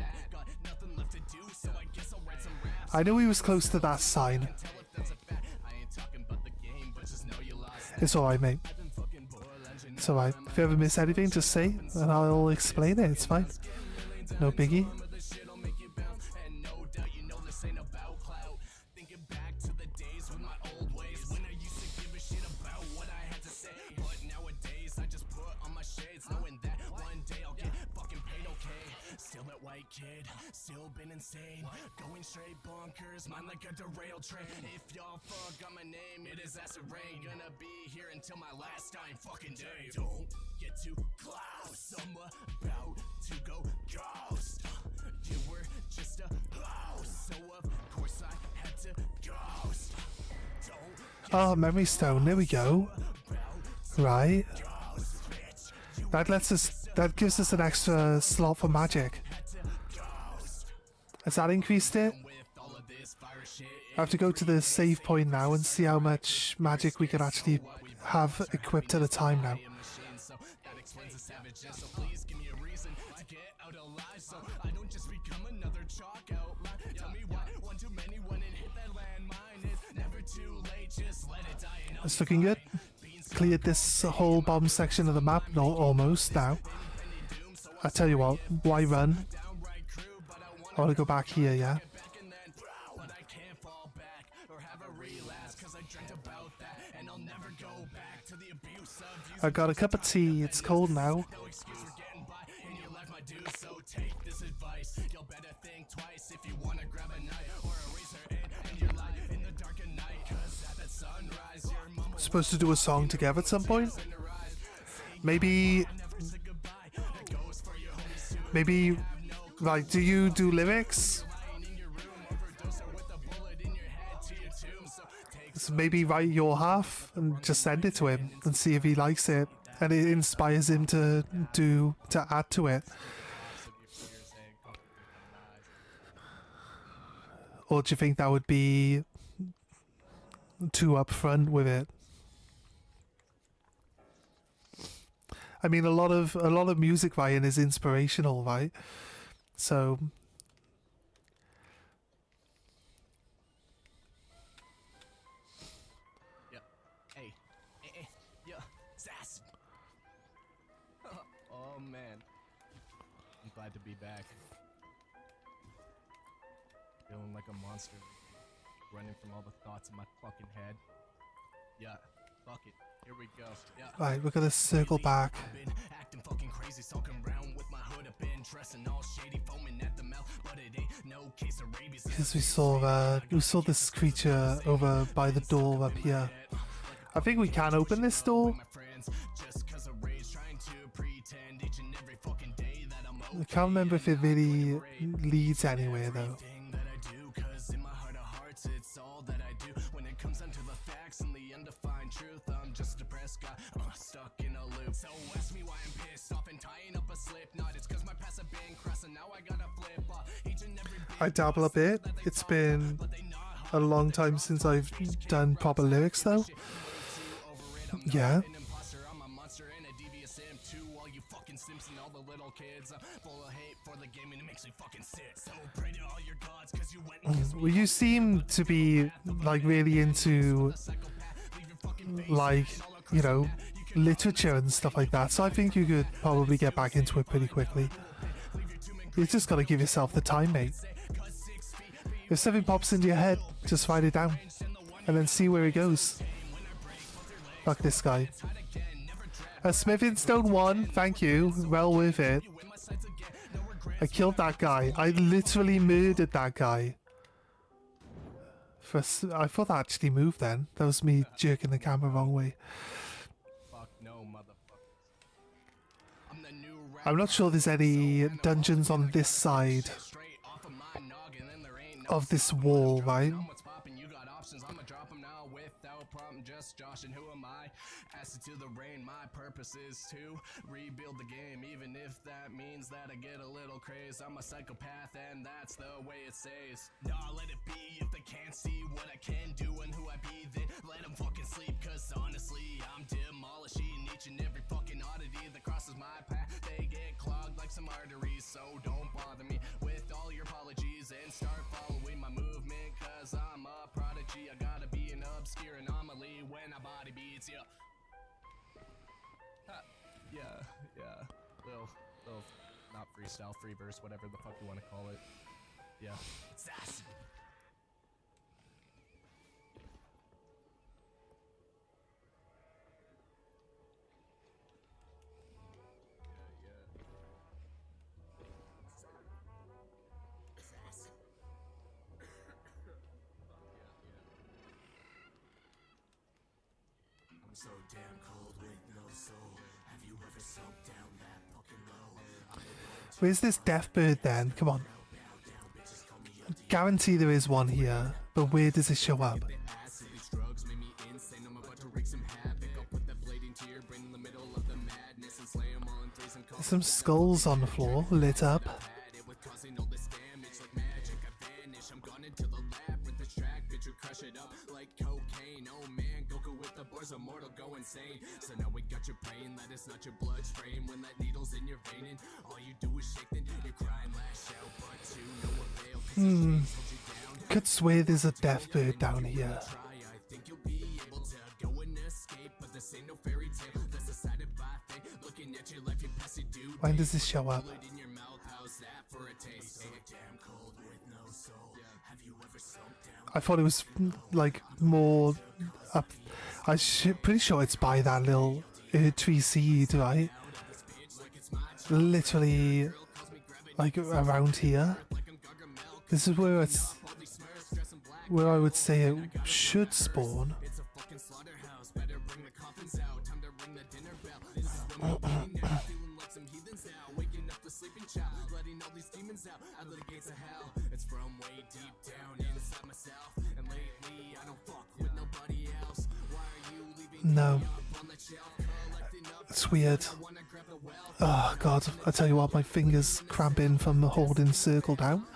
I knew he was close to that sign. It's alright, mate. It's alright. If you ever miss anything, just say, and I'll explain it. It's fine. No biggie. Kid, still been insane, going straight bonkers, mine like a derailed train. If y'all forgot my name, it is Acid Rain. Gonna be here until my last dying fucking day. Don't get too close, I'm about to go ghost. You were just a house, so of course I had to ghost. Oh, memory stone, there we go. Right. That gives us an extra slot for magic. Has that increased it? I have to go to the save point now and see how much magic we can actually have equipped at a time now. It's looking good. Cleared this whole bottom section of the map, almost now. I tell you what, why run? I want to go back here, yeah? I got a cup of tea, it's cold now. Supposed to do a song together at some point? Maybe, like, do you do lyrics? So maybe write your half and just send it to him and see if he likes it and it inspires him to add to it. Or do you think that would be too upfront with it? I mean, a lot of music writing is inspirational, right? So yeah. Hey, yeah, Sass. Oh man, I'm glad to be back. Feeling like a monster, running from all the thoughts in my fucking head. Yeah, fuck it. Here we go. Yeah. Right, we're gonna circle back. Acting fucking crazy, sulking around with my hood up in, dressing all shady, foaming at the mouth, but it ain't no case of rabies. Because we saw this creature over by the door up here. I think we can open this door. I can't remember if it really leads anywhere though. I dabble a bit. It's been a long time since I've done proper lyrics though. Yeah. Well, you seem to be like really into like, you know, literature and stuff like that, so I think you could probably get back into it pretty quickly. You just gotta give yourself the time, mate. If something pops into your head, just write it down and then see where it goes. Fuck this guy. A smithing stone 1, thank you, well worth it. I killed that guy. I literally murdered that guy. I thought that actually moved then. That was me jerking the camera wrong way. I'm not sure there's any dungeons on this side of this wall, right? To the rain, my purpose is to rebuild the game, even if that means that I get a little crazy. I'm a psychopath and that's the way it stays. Nah, let it be if they can't see what I can do and who I be, then let them fucking sleep, cause honestly I'm demolishing each and every fucking oddity that crosses my path. They get clogged like some arteries, so don't bother me with all your apologies and start following my movement, cause I'm a prodigy. I gotta be an obscure anomaly when I body beats, yeah. Yeah, little, not freestyle, free verse, whatever the fuck you want to call it. Yeah. It's acid. I'm so damn cold with no soul. Have you ever soaked down that fucking low? Where's this death bird then? Come on. Guarantee there is one here, but where does it show up? There's some skulls on the floor, lit up. So now we got your pain, that is not your bloodstream. When that needle's in your vein and all you do is shake, then you're crying, lash out, but to no avail. Could swear there's a death bird down here. I think you'll be able to go and escape, but this ain't no fairy tale. That's decided by fate. Looking at your life, you pass it due. When does this show up? I thought it was like more up. I'm pretty sure it's by that little tree seed, right? Literally, like around here. This is where it's, where I would say it should spawn. No. It's weird. Oh god, I tell you what, my fingers cramping from holding circle down.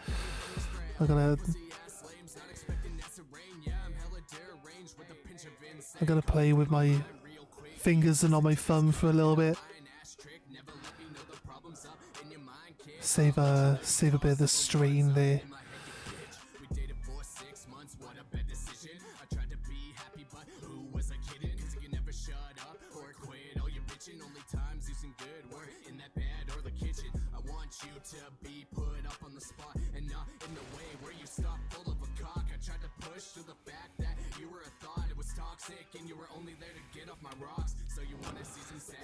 I'm gonna play with my fingers and on my thumb for a little bit. Save a bit of the strain there.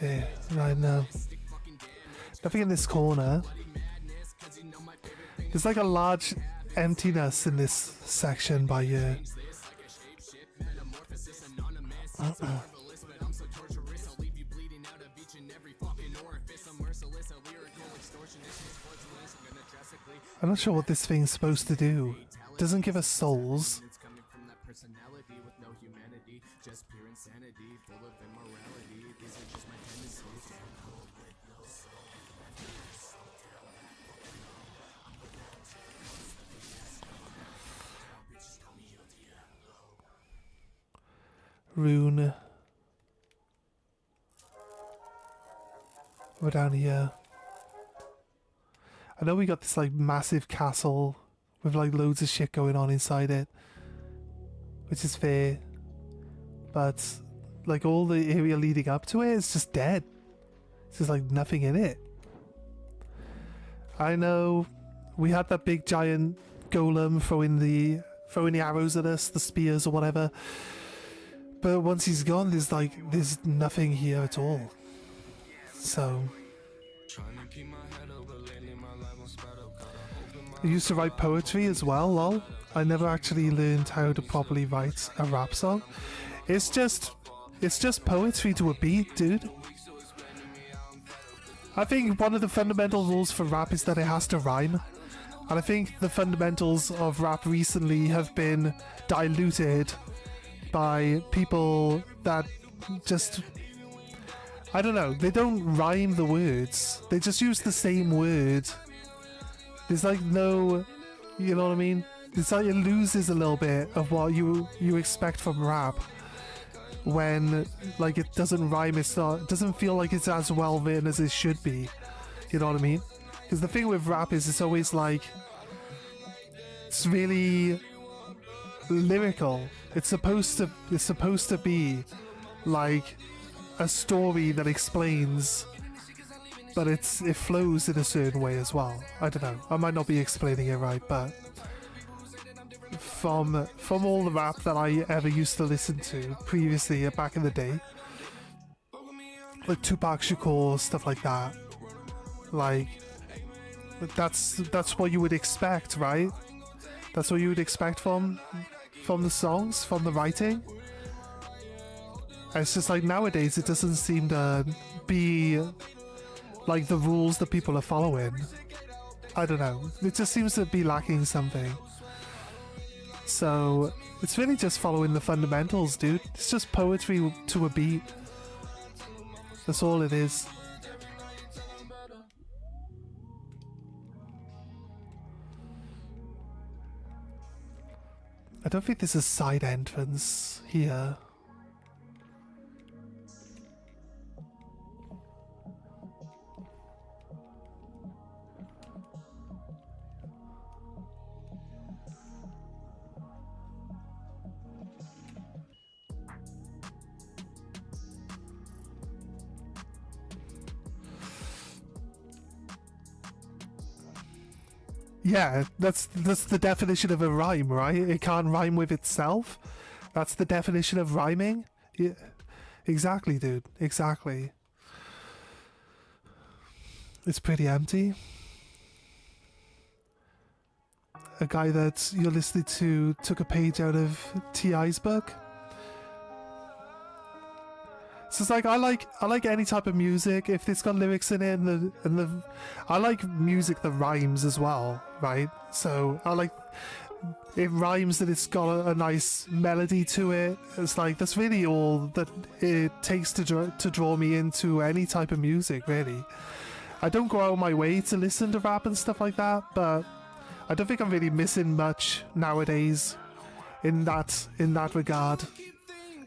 Yeah, right now. Nothing in this corner. There's like a large emptiness in this section by you. So marvelous, but I'm so torturous. I'll leave you bleeding out of each and every fucking orifice. I'm merciless, a lyrical extortionist. Sportsmanist, I'm gonna drastically. I'm not sure what this thing's supposed to do. Doesn't give us souls. It's coming from that personality with no humanity, just pure insanity, full of immorality. These are just my tendencies. Rune. We're down here. I know we got this like massive castle with like loads of shit going on inside it, which is fair, but like all the area leading up to it is just dead. There's just like nothing in it. I know we had that big giant golem throwing the arrows at us, the spears or whatever, but once he's gone, there's nothing here at all. So I used to write poetry as well, lol. I never actually learned how to properly write a rap song. It's just poetry to a beat, dude. I think one of the fundamental rules for rap is that it has to rhyme. And I think the fundamentals of rap recently have been diluted by people that just, I don't know, they don't rhyme the words. They just use the same word. There's like no, you know what I mean? It's like it loses a little bit of what you expect from rap when like it doesn't rhyme. It doesn't feel like it's as well written as it should be. You know what I mean? Because the thing with rap is it's always like it's really lyrical. It's supposed to be like a story that explains, but it flows in a certain way as well. I don't know. I might not be explaining it right, but from all the rap that I ever used to listen to previously, back in the day, like Tupac Shakur, stuff like that, like that's what you would expect, right? That's what you would expect from the songs, from the writing. And it's just like nowadays it doesn't seem to be like the rules that people are following. I don't know. It just seems to be lacking something. So it's really just following the fundamentals, dude. It's just poetry to a beat. That's all it is. I don't think there's a side entrance here. Yeah, that's the definition of a rhyme, right? It can't rhyme with itself. That's the definition of rhyming. Yeah, exactly, dude. Exactly. It's pretty empty. A guy that you're listening to took a page out of T.I.'s book. So it's like I like any type of music if it's got lyrics in it, and I like music that rhymes as well, right? So I like it rhymes, that it's got a nice melody to it. It's like that's really all that it takes to draw me into any type of music, really. I don't go out of my way to listen to rap and stuff like that, but I don't think I'm really missing much nowadays in that regard.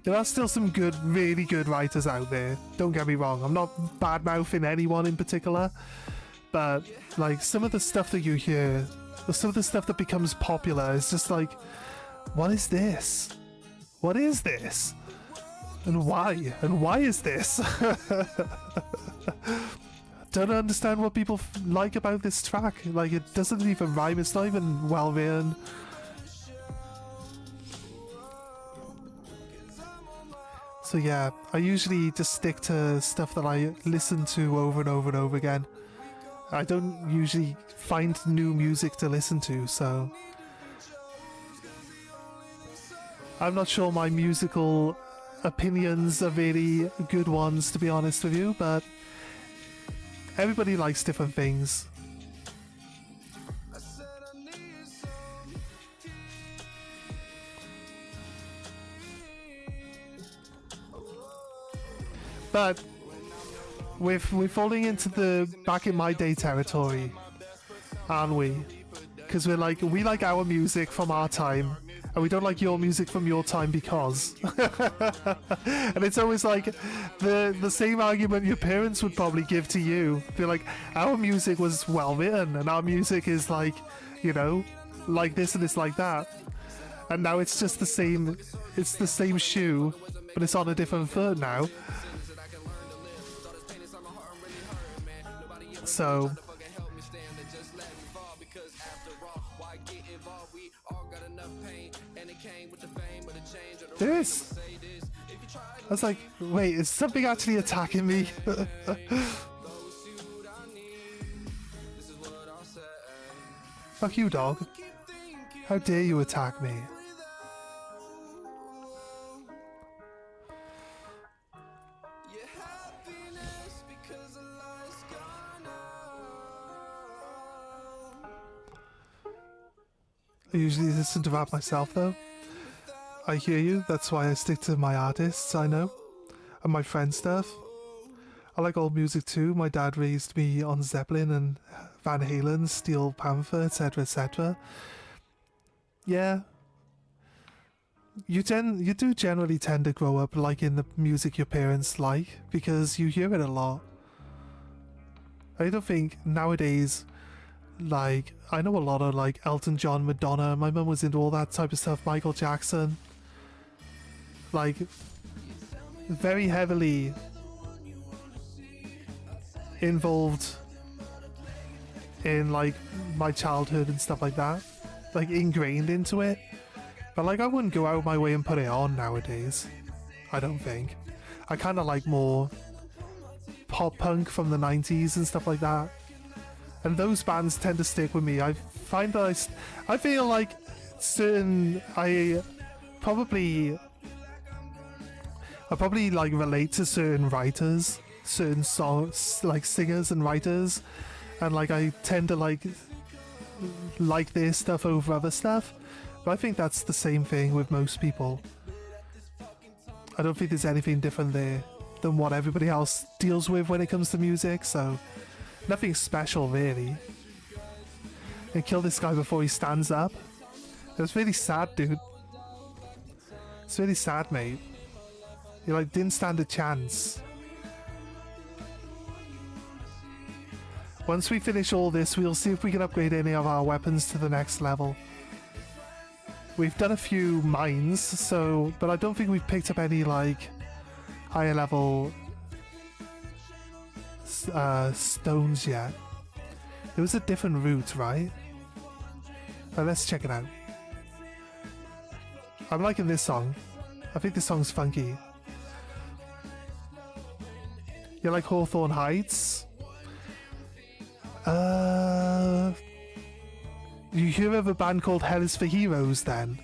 There are still some good, really good writers out there. Don't get me wrong. I'm not bad-mouthing anyone in particular. But, like, some of the stuff that you hear, or some of the stuff that becomes popular is just like, what is this? What is this? And why? And why is this? Don't understand what people like about this track. Like, it doesn't even rhyme. It's not even well-written. So yeah, I usually just stick to stuff that I listen to over and over and over again. I don't usually find new music to listen to, so I'm not sure my musical opinions are really good ones, to be honest with you, but everybody likes different things. But we're falling into the back in my day territory, aren't we? Because we like our music from our time, and we don't like your music from your time because. And it's always like the same argument your parents would probably give to you. They're like, our music was well written, and our music is like, you know, like this and it's like that. And now it's just the same. It's the same shoe, but it's on a different foot now. So there is. I was like, wait, is something actually attacking me? Fuck you, dog. How dare you attack me? I usually listen to rap myself though. I hear you, that's why I stick to my artists I know, and my friend stuff. I like old music too. My dad raised me on Zeppelin and Van Halen, Steel Panther, etc, etc. Yeah. You do generally tend to grow up liking the music your parents like, because you hear it a lot. I don't think nowadays, like, I know a lot of like Elton John, Madonna, my mum was into all that type of stuff, Michael Jackson. Like, very heavily involved in like my childhood and stuff like that. Like ingrained into it. But like I wouldn't go out of my way and put it on nowadays. I don't think. I kind of like more pop punk from the 90s and stuff like that. And those bands tend to stick with me. I find that I feel like I probably like relate to certain writers, certain songs, like singers and writers, and like I tend to like their stuff over other stuff. But I think that's the same thing with most people. I don't think there's anything different there than what everybody else deals with when it comes to music, so nothing special really. And kill this guy before he stands up. It was really sad, dude. It's really sad, mate. You like didn't stand a chance. Once we finish all this, we'll see if we can upgrade any of our weapons to the next level. We've done a few mines, so, but I don't think we've picked up any like higher level stones yet. It was a different route, right? Let's check it out. I'm liking this song. I think this song's funky. You like Hawthorne Heights? You hear of a band called Hell is for Heroes then?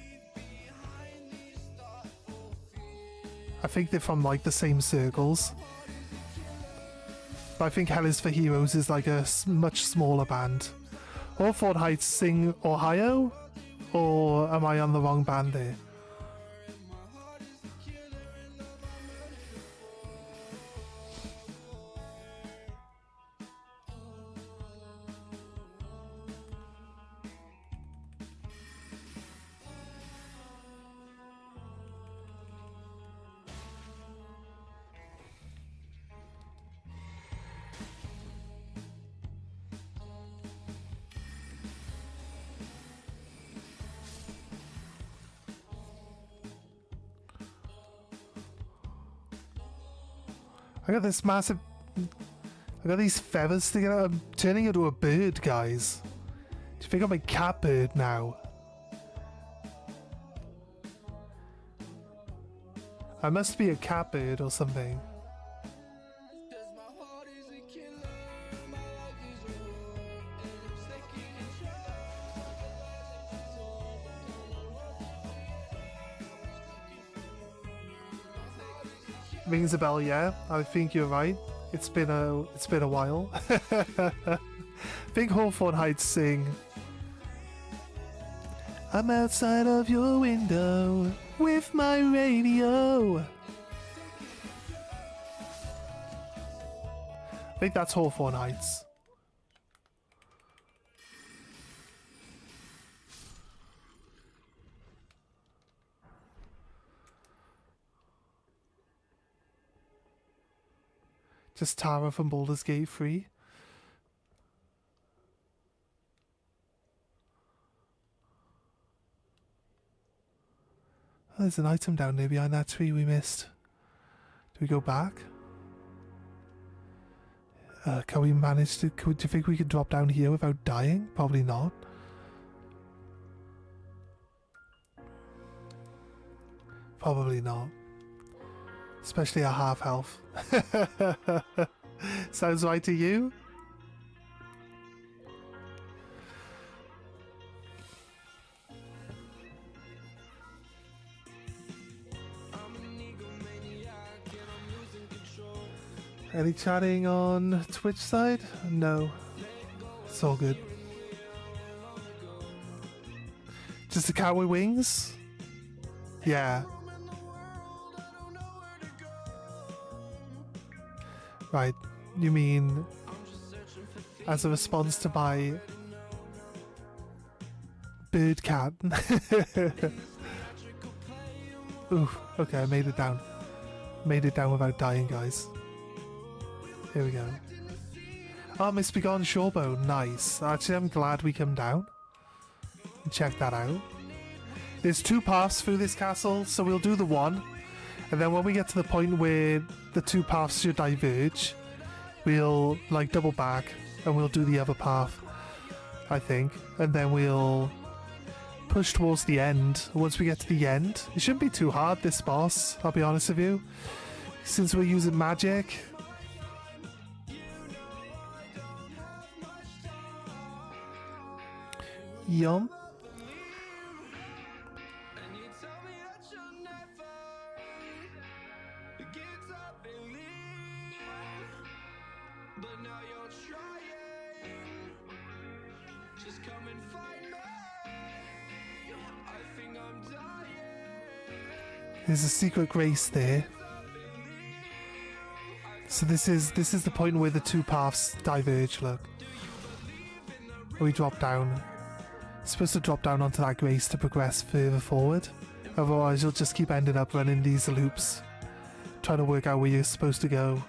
I think they're from like the same circles. But I think Hell is for Heroes is like a much smaller band. Hawthorne Heights sing Ohio? Or am I on the wrong band there? I got this massive... I got these feathers sticking out. I'm turning into a bird, guys. Do you think I'm a cat bird now? I must be a cat bird or something. Rings a bell, yeah. I think you're right. It's been a while. Think Hawthorne Heights sing. I'm outside of your window with my radio. I think that's Hawthorne Heights. Just Tara from Baldur's Gate 3. Oh, there's an item down there behind that tree we missed. Do we go back? Can we manage to... do you think we could drop down here without dying? Probably not. Probably not. Especially at half health. Sounds right to you? Any chatting on Twitch side? No. It's all good. Just a cat with wings? Yeah. Right. You mean as a response to my bird cat? Ooh, okay, I made it down. Made it down without dying, guys. Here we go. Oh, Miss Begone Shawbone, nice. Actually, I'm glad we come down. Check that out. There's 2 paths through this castle, so we'll do the one. And then when we get to the point where the 2 paths should diverge, we'll like double back and we'll do the other path, I think. And then we'll push towards the end. Once we get to the end, it shouldn't be too hard, this boss, I'll be honest with you. Since we're using magic. Yum. There's a secret grace there. So this is the point where the 2 paths diverge, look. We drop down. It's supposed to drop down onto that grace to progress further forward. Otherwise you'll just keep ending up running these loops, trying to work out where you're supposed to go.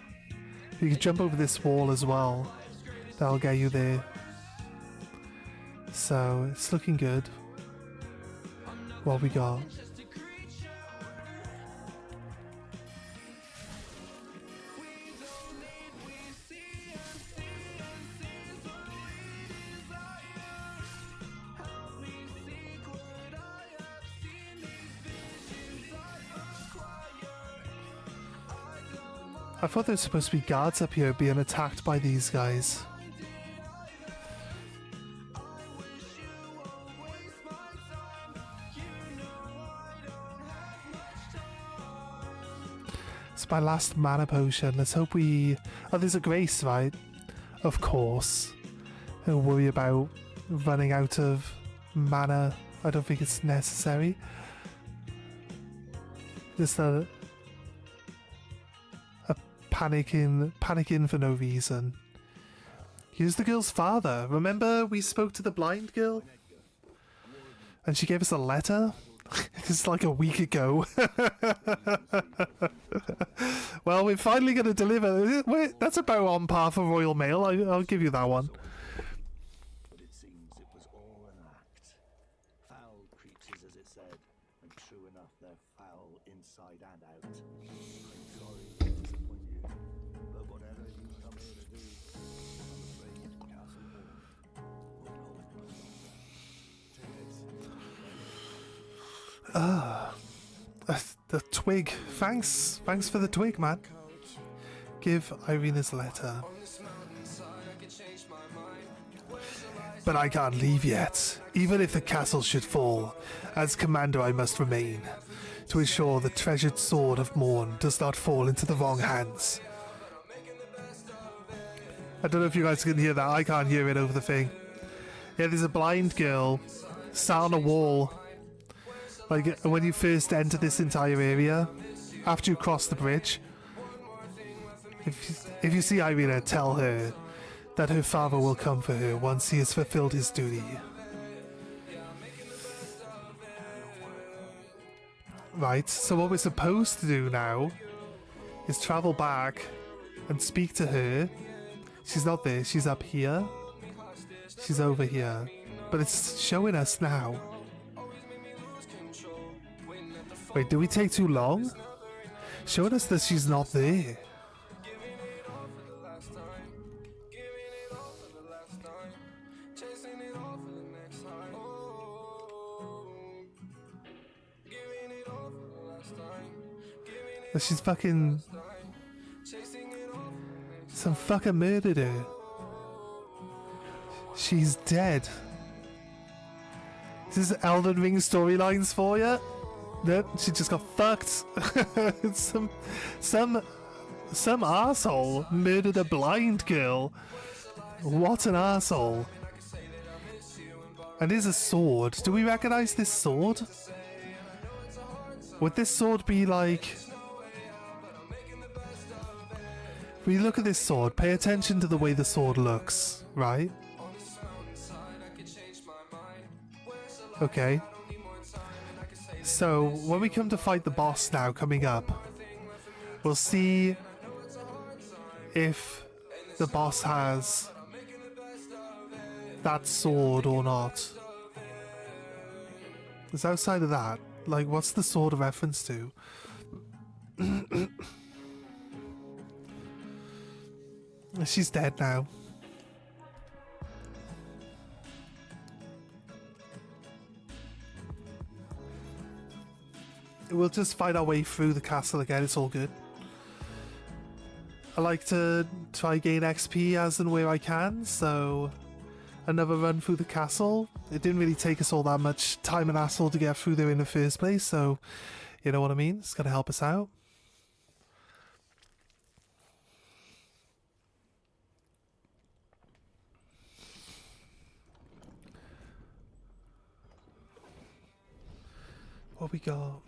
You can jump over this wall as well. That'll get you there. So it's looking good. What we got? I thought there were supposed to be guards up here being attacked by these guys. It's my last mana potion. Let's hope we... Oh, there's a grace, right? Of course. Don't worry about running out of mana. I don't think it's necessary. Just a panicking for no reason. Here's the girl's father. Remember we spoke to the blind girl? And she gave us a letter? It's like a week ago. Well, we're finally going to deliver. Wait, that's about on par for Royal Mail. I'll give you that one. But it seems it was all an act. Foul creatures, as it said, and true enough, they're foul inside and out. I'm sorry to disappoint you, but whatever you come here to do, I'm afraid the castle wall won't hold much longer. Take it. The twig. Thanks for the twig, man. Give Irene his letter. But I can't leave yet. Even if the castle should fall, as commander I must remain. to ensure the treasured sword of Morn does not fall into the wrong hands. I don't know if you guys can hear that. I can't hear it over the thing. Yeah, there's a blind girl sat on a wall. Like, when you first enter this entire area, after you cross the bridge, if you see Irina, tell her that her father will come for her once he has fulfilled his duty. Right, so what we're supposed to do now is travel back and speak to her. She's not there, she's up here. She's over here. But it's showing us now. Wait, did we take too long? Showing us that she's not there. That she's fucking... Some fucker murdered her. She's dead. This is Elden Ring storylines for you? Nope, she just got fucked. some arsehole murdered a blind girl. What an arsehole. And here's a sword. Do we recognize this sword? Would this sword be like... When you look at this sword, pay attention to the way the sword looks, right? Okay. So, when we come to fight the boss now, coming up, we'll see if the boss has that sword or not. Because outside of that, like, what's the sword a reference to? She's dead now. We'll just fight our way through the castle again, it's all good. I like to try gain XP as and where I can, so another run through the castle. It didn't really take us all that much time and hassle to get through there in the first place, so you know what I mean? It's gonna help us out. What we got?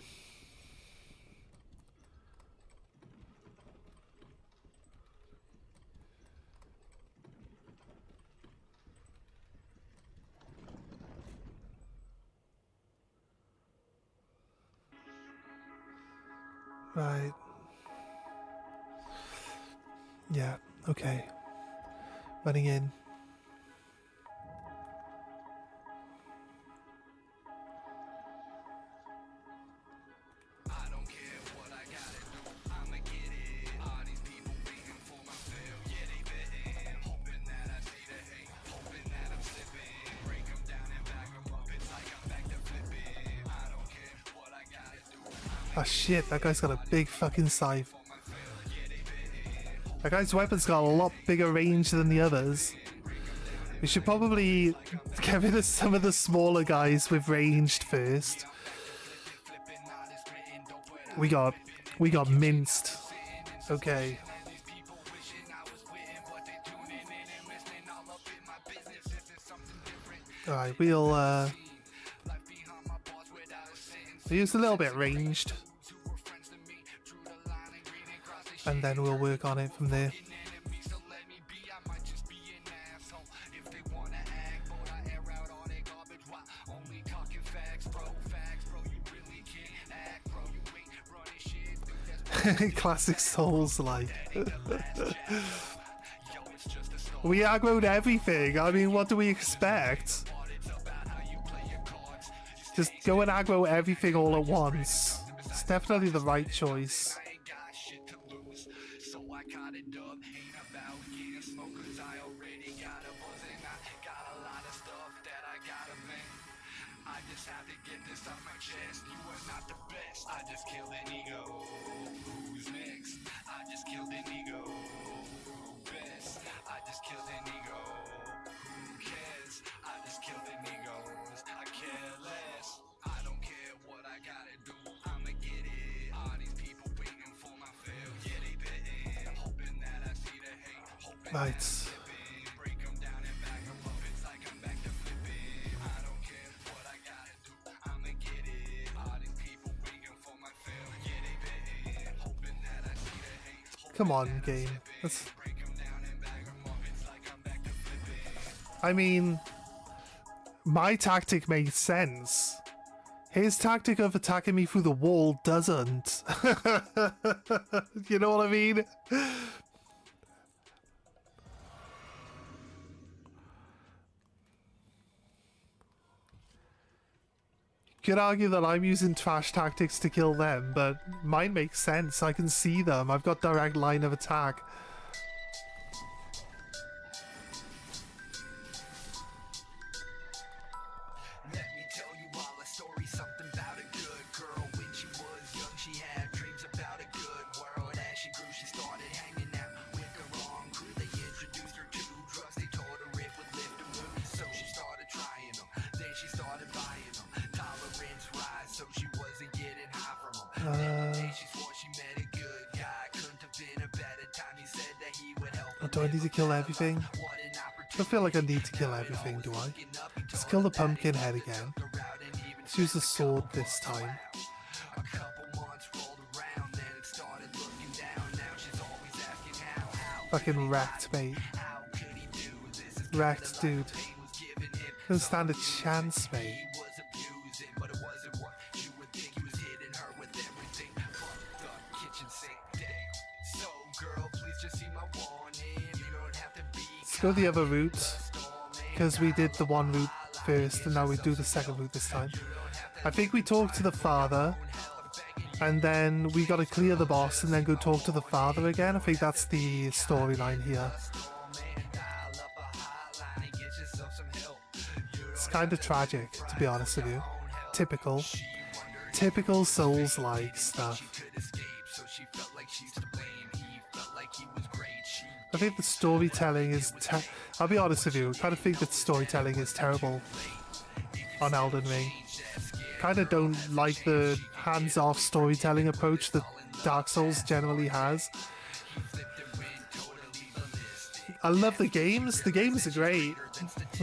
Right. Yeah, okay. Running in. Oh shit, that guy's got a big fucking scythe. That guy's weapon's got a lot bigger range than the others. We should probably get rid of some of the smaller guys with ranged first. We got minced. Okay. Alright, we'll use a little bit ranged. And then we'll work on it from there. Classic Souls like. We aggroed everything. I mean, what do we expect? Just go and aggro everything all at once. It's definitely the right choice. I don't care what I gotta do, I'ma get Right. Come on, game. I mean, my tactic makes sense. His tactic of attacking me through the wall doesn't. You know what I mean? Could argue that I'm using trash tactics to kill them, but mine makes sense. I can see them. I've got direct line of attack. Let me tell you all a story, something about a good girl. When she was young, she had dreams about a good world. As she grew, she started hanging out with the wrong crew. They introduced her to drugs. They told her it would lift her mood, so she started trying them. Then she started buying them. Tolerance rise, so she wasn't getting high from them. Then one day she swore she met a good guy. Couldn't have been a better time. He said that he would help her. Do I need to kill everything? I don't feel like I need to kill everything, do I? Let's kill the pumpkin head again. Let's use the sword this time. Fucking wrecked, mate. Wrecked, dude. Don't stand a chance, mate. Let's go the other route, because we did the one route first and now we do the second route this time. I think we talk to the father and then we gotta clear the boss and then go talk to the father again. I think that's the storyline here. It's kind of tragic, to be honest with you. Typical Souls-like stuff. I think the storytelling is I'll be honest with you, I kind of think that storytelling is terrible on Elden Ring. Kind of don't like the hands-off storytelling approach that Dark Souls generally has. I love the games are great,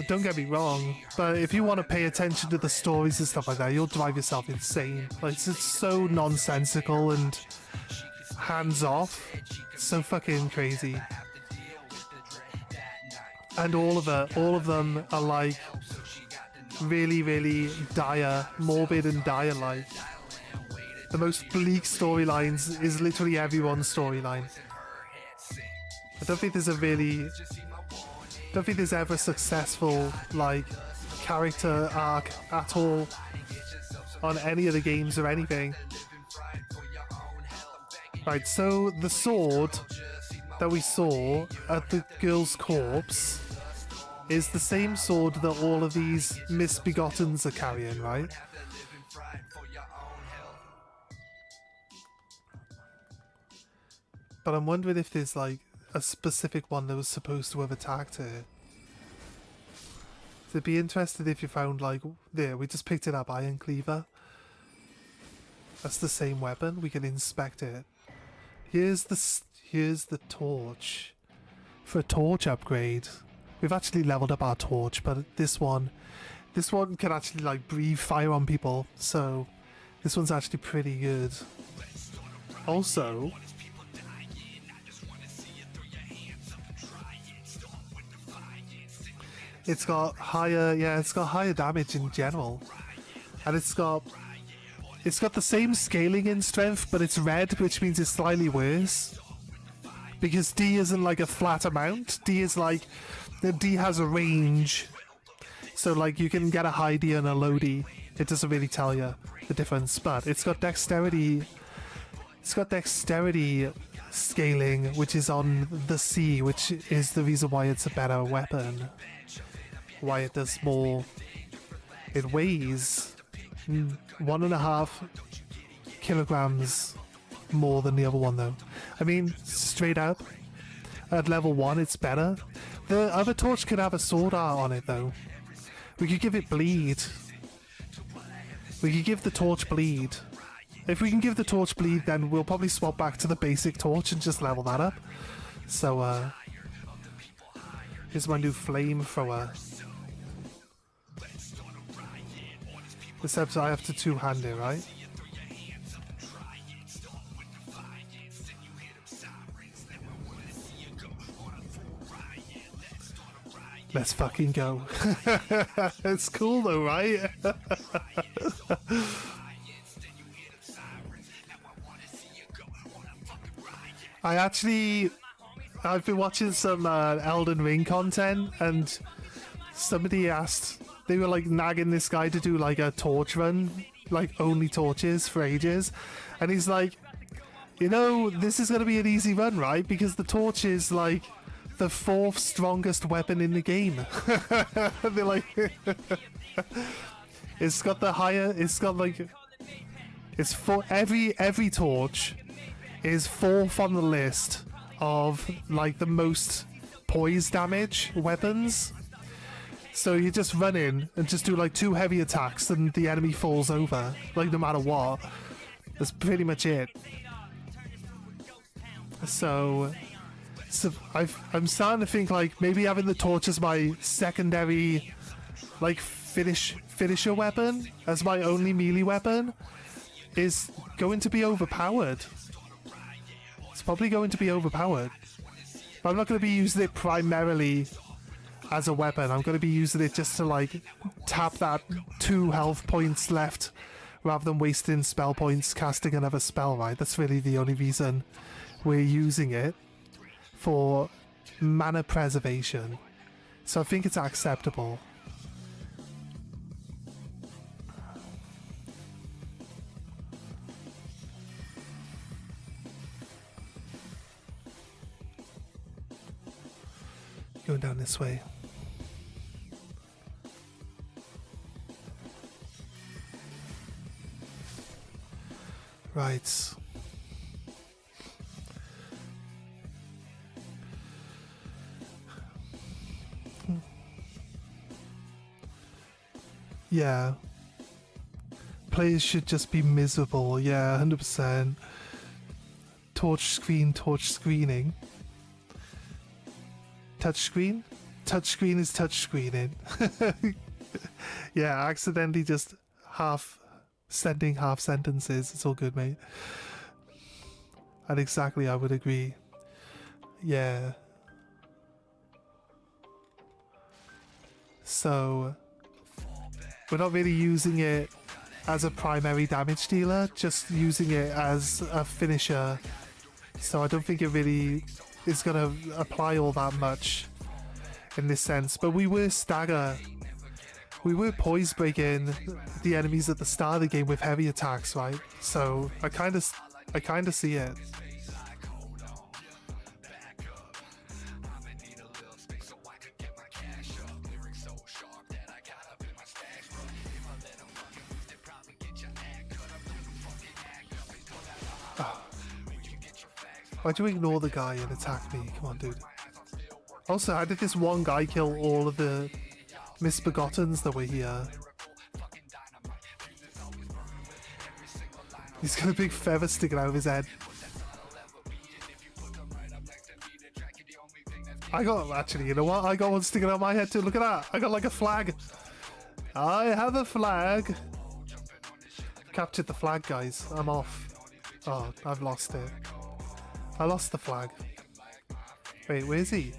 don't get me wrong, but if you want to pay attention to the stories and stuff like that, you'll drive yourself insane. Like, it's so nonsensical and hands-off, so fucking crazy. And all of them are like really, really dire, morbid and dire-like. The most bleak storylines is literally everyone's storyline. I don't think there's ever a successful like character arc at all on any of the games or anything. Right, so the sword that we saw at the girl's corpse is the same sword that all of these misbegottens are carrying, right? But I'm wondering if there's like a specific one that was supposed to have attacked her. So I'd be interested if you found like, there, we just picked it up, Iron Cleaver. That's the same weapon, we can inspect it. Here's the torch. For a torch upgrade. We've actually leveled up our torch, but this one can actually like breathe fire on people, so this one's actually pretty good. Also, it's got higher damage in general, and it's got the same scaling in strength, but it's red, which means it's slightly worse. Because D isn't like a flat amount. D is like, the D has a range. So like you can get a high D and a low D. It doesn't really tell you the difference, but it's got dexterity. It's got dexterity scaling, which is on the C, which is the reason why it's a better weapon. Why it does more. It weighs 1.5 kilograms more than the other one though. I mean, straight up, at level 1 it's better. The other torch could have a sword art on it though. We could give it bleed. We could give the torch bleed. If we can give the torch bleed, then we'll probably swap back to the basic torch and just level that up. So Here's my new flamethrower. Except I have to two-hand it, right? Let's fucking go. It's cool though, right? I've been watching some Elden Ring content, and somebody asked, they were like nagging this guy to do like a torch run, like only torches for ages, and he's like, you know, this is gonna be an easy run, right? Because the torch is like the 4th strongest weapon in the game. They're like, it's got for every torch is 4th on the list of like the most poise damage weapons. So you just run in and just do like 2 heavy attacks and the enemy falls over, like no matter what. That's pretty much it. So I'm starting to think like maybe having the torch as my secondary, like finisher weapon, as my only melee weapon, is going to be overpowered. It's probably going to be overpowered. But I'm not going to be using it primarily as a weapon. I'm going to be using it just to like tap that 2 health points left, rather than wasting spell points casting another spell, right? That's really the only reason we're using it, for mana preservation. So I think it's acceptable. Going down this way. Right. Yeah. Players should just be miserable. Yeah, 100%. Torch screening. Touchscreen? Touchscreen is touchscreening. Yeah, accidentally just sending half sentences. It's all good, mate. And exactly, I would agree. Yeah. So we're not really using it as a primary damage dealer, just using it as a finisher. So I don't think it really is going to apply all that much in this sense. But we were poise breaking the enemies at the start of the game with heavy attacks, right? So I kind of see it. Why'd you ignore the guy and attack me? Come on, dude. Also, how did this one guy kill all of the misbegottens that were here? He's got a big feather sticking out of his head. Actually, you know what? I got one sticking out of my head too. Look at that. I got like a flag. I have a flag. Captured the flag, guys. I'm off. Oh, I've lost it. I lost the flag. Wait, where is he?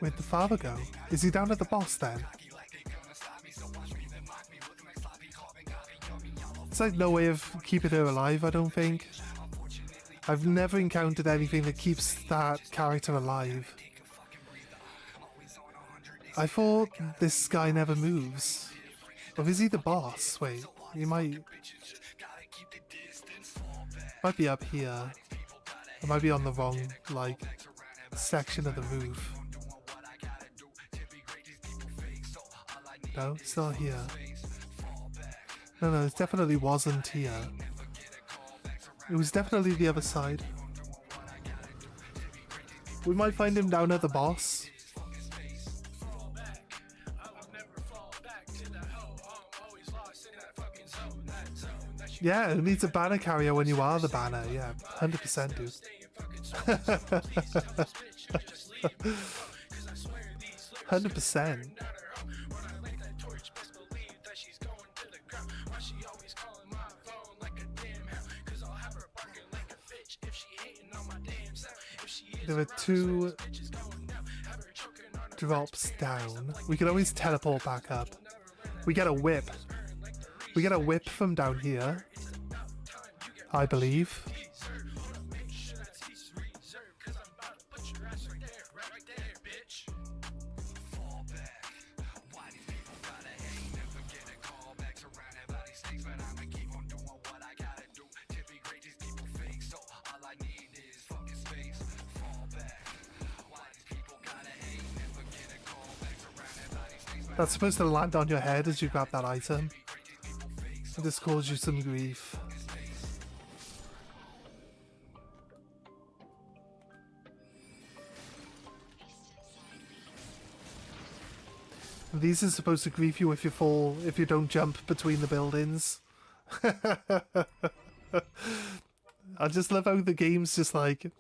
Where'd the father go? Is he down at the boss then? There's like no way of keeping her alive, I don't think. I've never encountered anything that keeps that character alive. I thought this guy never moves. Or is he the boss? Wait, he might be up here. I might be on the wrong, like, section of the roof. No, it's not here. No, it definitely wasn't here. It was definitely the other side. We might find him down at the boss. Yeah, it needs a banner carrier when you are the banner. Yeah, 100%, dude. 100%. There are 2 drops down. We can always teleport back up. We get a whip. We get a whip from down here, I believe. That's supposed to land on your head as you grab that item. This caused you some grief. These are supposed to grief you if you fall, if you don't jump between the buildings. I just love how the game's just like,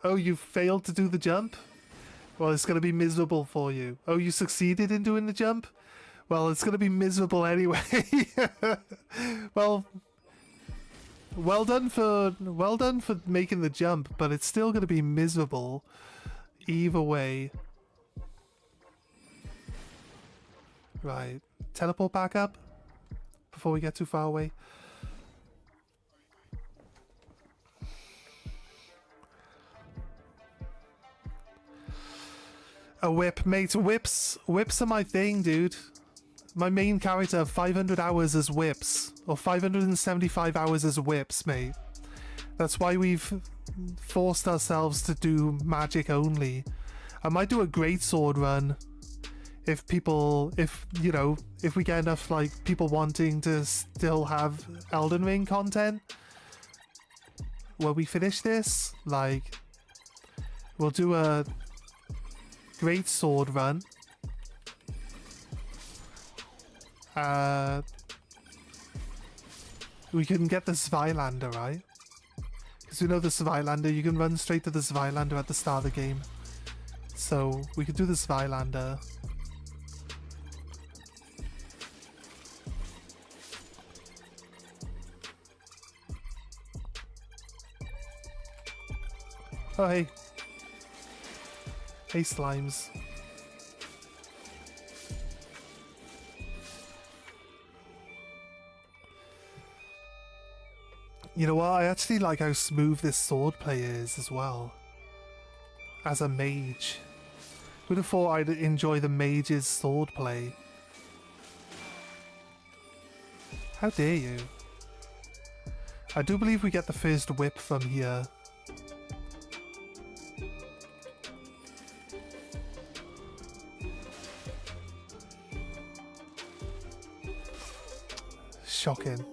oh, you failed to do the jump? Well, it's going to be miserable for you. Oh, you succeeded in doing the jump? Well, it's going to be miserable anyway. Well done for making the jump, but it's still going to be miserable either way. Right, teleport back up before we get too far away. A whip, mate. Whips are my thing, dude. My main character, 500 hours as whips, or 575 hours as whips, mate. That's why we've forced ourselves to do magic only. I might do a great sword run if you know, if we get enough like people wanting to still have Elden Ring content. When we finish this, like, we'll do a great sword run. We can get the Svilander, right? Because we know the Svilander, you can run straight to the Svilander at the start of the game. So we could do the Svilander. Oh, hey. Hey, slimes. You know what? I actually like how smooth this swordplay is as well. As a mage. Who'd have thought I'd enjoy the mage's swordplay? How dare you? I do believe we get the first whip from here. Shocking.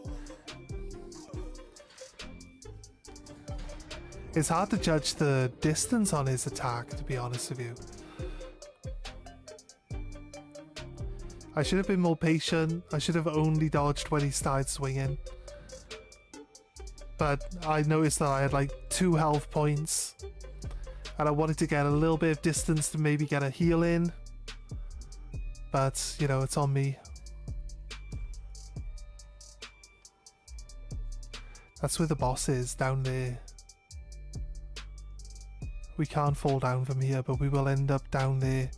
It's hard to judge the distance on his attack, to be honest with you. I should have been more patient. I should have only dodged when he started swinging. But I noticed that I had like 2 health points. And I wanted to get a little bit of distance to maybe get a heal in. But, you know, it's on me. That's where the boss is, down there. We can't fall down from here, but we will end up down there.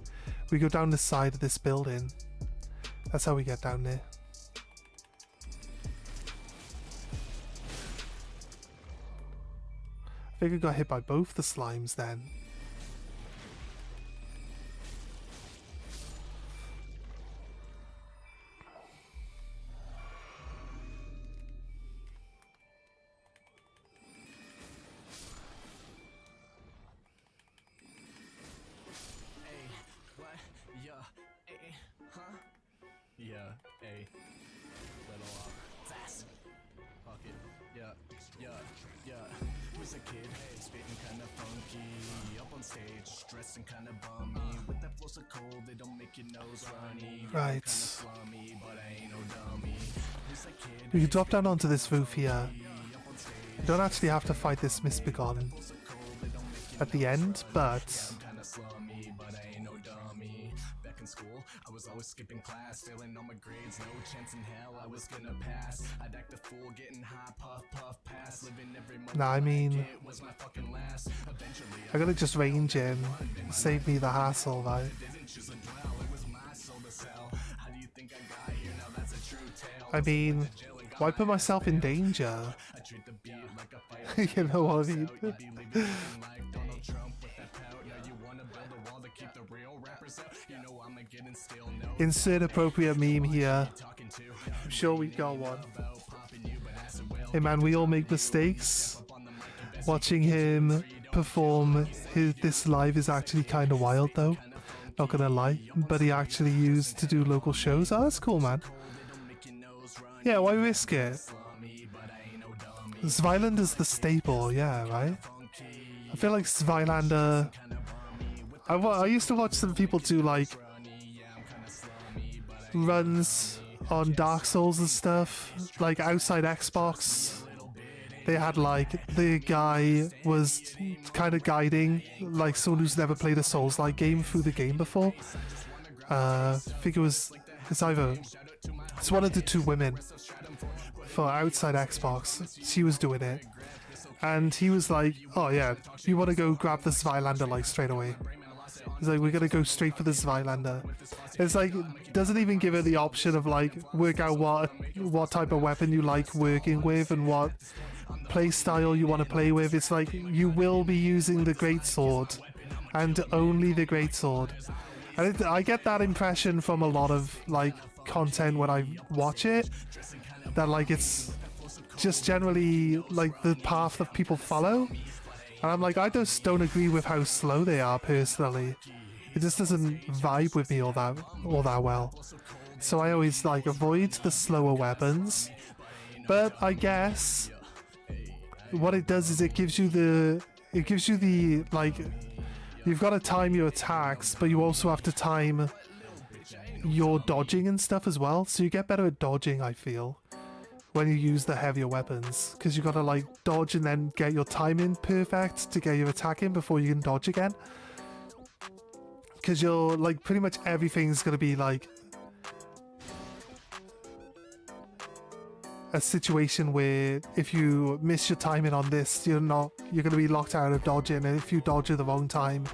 We go down the side of this building. That's how we get down there. I think I got hit by both the slimes then. Right. We can drop down onto this roof here. You don't actually have to fight this Misbegotten at the end, but school, I was always skipping class, failing all my grades, no chance in hell I was gonna pass. I'd act a fool, getting high, puff, puff, pass, living every moment nah, I mean, it was my fucking last. Eventually, I gotta just range in, save me the hassle, right? I mean, why put myself in danger? You know what I mean? Insert appropriate meme here. I'm sure we got one. Hey man, we all make mistakes. Watching him perform this live is actually kind of wild though. Not gonna lie. But he actually used to do local shows. Oh, that's cool, man. Yeah, why risk it? Zweilander's the staple, yeah, right? I feel like Zweilander... I used to watch some people do like runs on Dark Souls and stuff, like outside Xbox. They had like, the guy was kind of guiding like someone who's never played a Souls-like game through the game before. I think it's one of the two women for outside Xbox. She was doing it, and he was like, "Oh yeah, you want to go grab the Zweilander like straight away?" He's like, "We're gonna go straight for the Zweilander." It's like, doesn't even give it the option of like work out what type of weapon you like working with and what play style you want to play with. It's like, you will be using the greatsword and only the greatsword. And I get that impression from a lot of like content when I watch it, that like it's just generally like the path that people follow, and I'm like, I just don't agree with how slow they are personally. It just doesn't vibe with me all that well. So I always like avoid the slower weapons. But I guess what it does is it gives you the like, you've got to time your attacks, but you also have to time your dodging and stuff as well. So you get better at dodging, I feel, when you use the heavier weapons, because you got to like dodge and then get your timing perfect to get your attack in before you can dodge again. Because you're like, pretty much everything's going to be like a situation where if you miss your timing on this, you're going to be locked out of dodging, and if you dodge at the wrong time,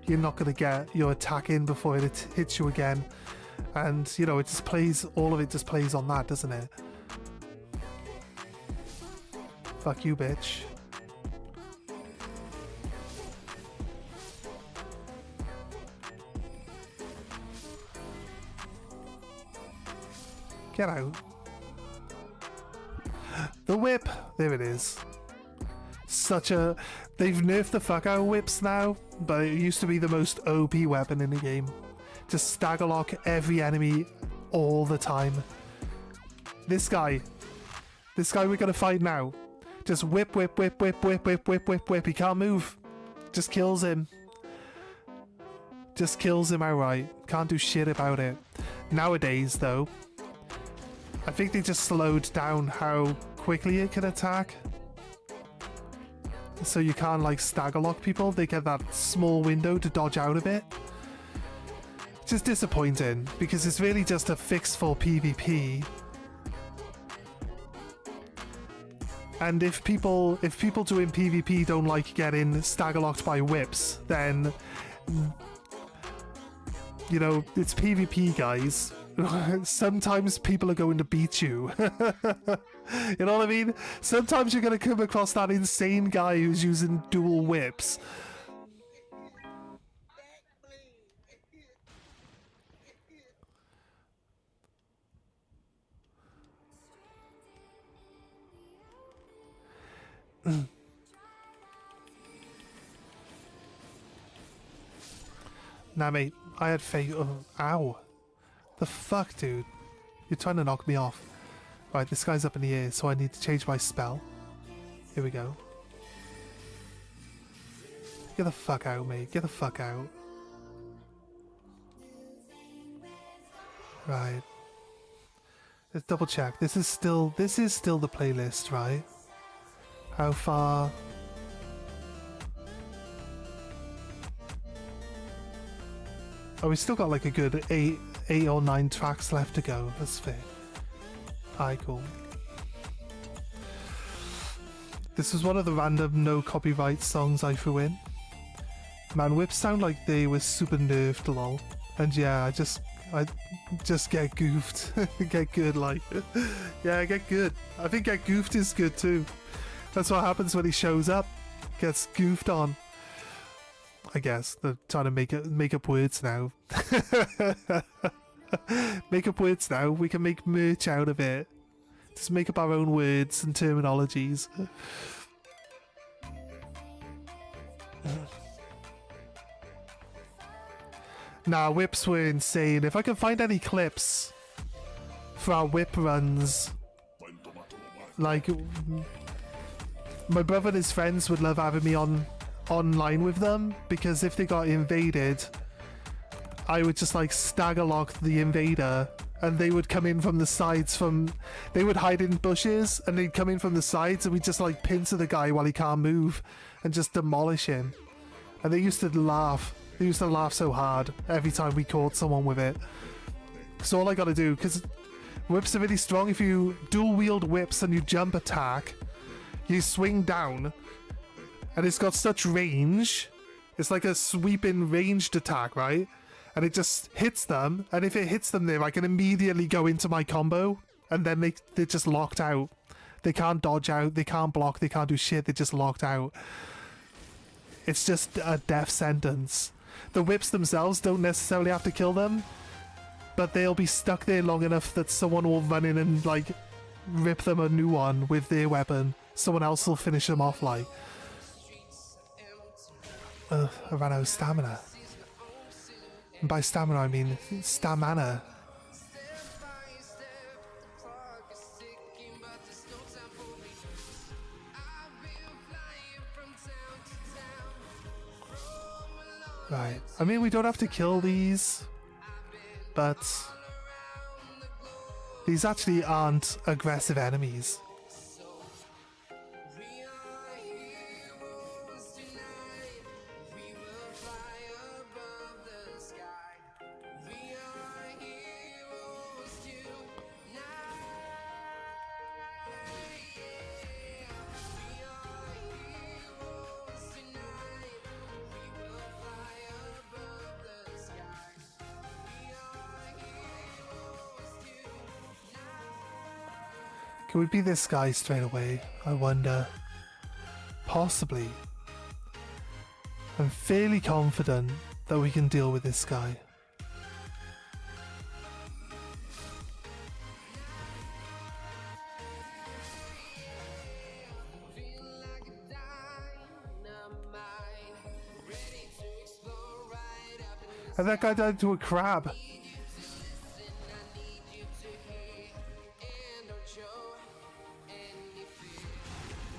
you're not going to get your attack in before it hits you again. And you know, it just plays, all of it just plays on that, doesn't it? Fuck you, bitch. Get out. The whip! There it is. They've nerfed the fuck out of whips now, but it used to be the most OP weapon in the game. Just stagger lock every enemy all the time. This guy we're gonna fight now. Just whip, whip, whip, whip, whip, whip, whip, whip, whip. He can't move. Just kills him. Just kills him outright. Can't do shit about it. Nowadays, though, I think they just slowed down how quickly it can attack. So you can't like stagger lock people. They get that small window to dodge out of it. It's just disappointing, because it's really just a fix for PvP. And if people doing PvP don't like getting stagger locked by whips, then, you know, it's PvP, guys. Sometimes people are going to beat you. You know what I mean? Sometimes you're going to come across that insane guy who's using dual whips. Nah, mate, I had faith. Oh, ow. The fuck, dude? You're trying to knock me off. Right, this guy's up in the air, so I need to change my spell. Here we go. Get the fuck out, mate. Get the fuck out. Right. Let's double check. This is still the playlist, right? How far? Oh, we still got like a good eight or 9 tracks left to go. That's fair. Alright, cool. This was one of the random no copyright songs I threw in. Man, whips sound like they were super nerfed, lol. And yeah, I just get goofed. Get good, like. Yeah, get good. I think get goofed is good too. That's what happens when he shows up. Gets goofed on. I guess they're trying to make up words now. Make up words now. We can make merch out of it. Just make up our own words and terminologies. Nah, whips were insane. If I can find any clips for our whip runs, like, my brother and his friends would love having me online with them, because if they got invaded, I would just like stagger lock the invader, and they would come in from the sides they would hide in bushes, and they'd come in from the sides, and we'd just like pincer the guy while he can't move and just demolish him. And they used to laugh. They used to laugh so hard every time we caught someone with it. So all I gotta do, because whips are really strong, if you dual wield whips and you jump attack, you swing down, and it's got such range. It's like a sweeping ranged attack, right? And it just hits them, and if it hits them there, I can immediately go into my combo, and then they're just locked out. They can't dodge out, they can't block, they can't do shit, they're just locked out. It's just a death sentence. The whips themselves don't necessarily have to kill them, but they'll be stuck there long enough that someone will run in and like rip them a new one with their weapon. Someone else will finish them off like. I ran out of stamina. And by stamina I mean stamina. Right. I mean, we don't have to kill these, but these actually aren't aggressive enemies. Can we be this guy straight away? I wonder. Possibly. I'm fairly confident that we can deal with this guy. And that guy died to a crab.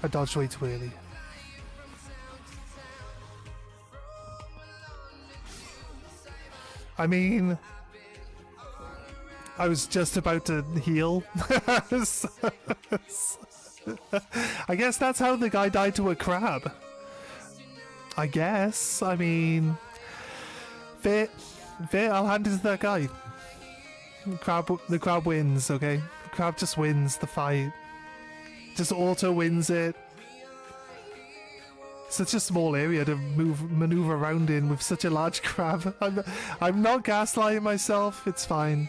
I dodged way too early. I mean, I was just about to heal. I guess that's how the guy died to a crab. I guess. I mean, fair, I'll hand it to that guy. The crab wins, okay? The crab just wins the fight. Just auto wins it. Such a small area to maneuver around in with such a large crab. I'm not gaslighting myself. It's fine.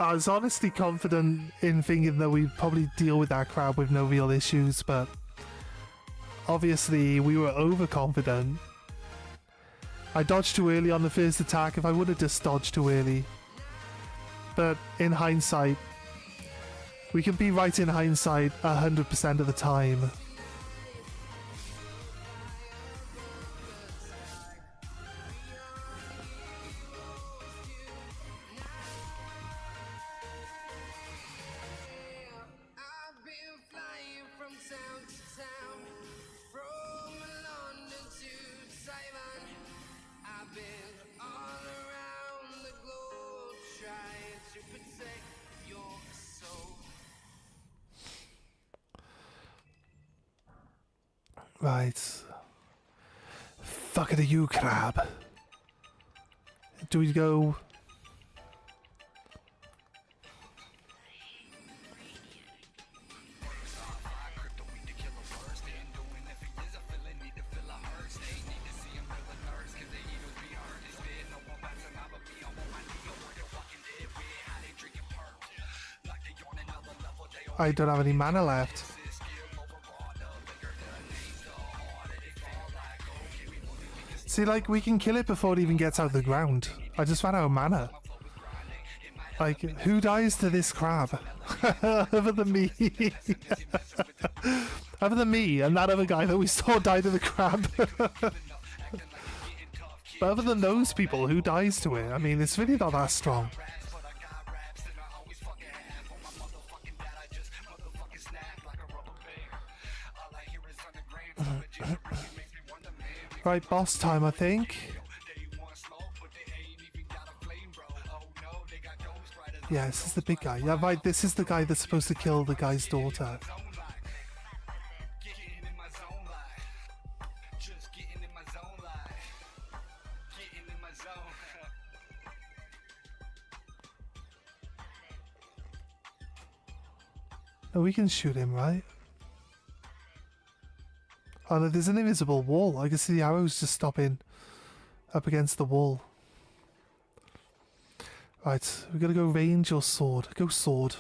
I was honestly confident in thinking that we'd probably deal with that crab with no real issues, but obviously we were overconfident. I dodged too early on the first attack. If I would have just dodged too early. But in hindsight, we can be right in hindsight 100% of the time. Right. Fuck it, you crab. Do we go? I don't have any mana left. See, like, we can kill it before it even gets out of the ground. I just ran out of mana. Like, who dies to this crab? Other than me. Other than me and that other guy that we saw die to the crab. But other than those people, who dies to it? I mean, it's really not that strong. Right, boss time, I think. Yeah, this is the big guy. Yeah, right, this is the guy that's supposed to kill the guy's daughter. Oh, we can shoot him, right? Oh no, there's an invisible wall. I can see the arrows just stopping up against the wall. Right, we gotta go range or sword. Go sword.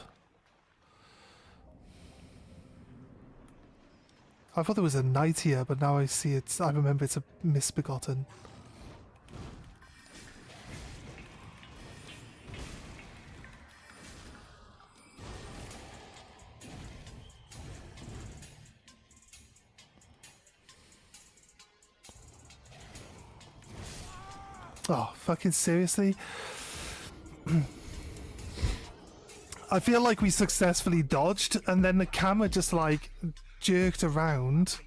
I thought there was a knight here, but now I see it's. I remember it's a misbegotten. Oh, fucking seriously? I feel like we successfully dodged, and then the camera just, like, jerked around.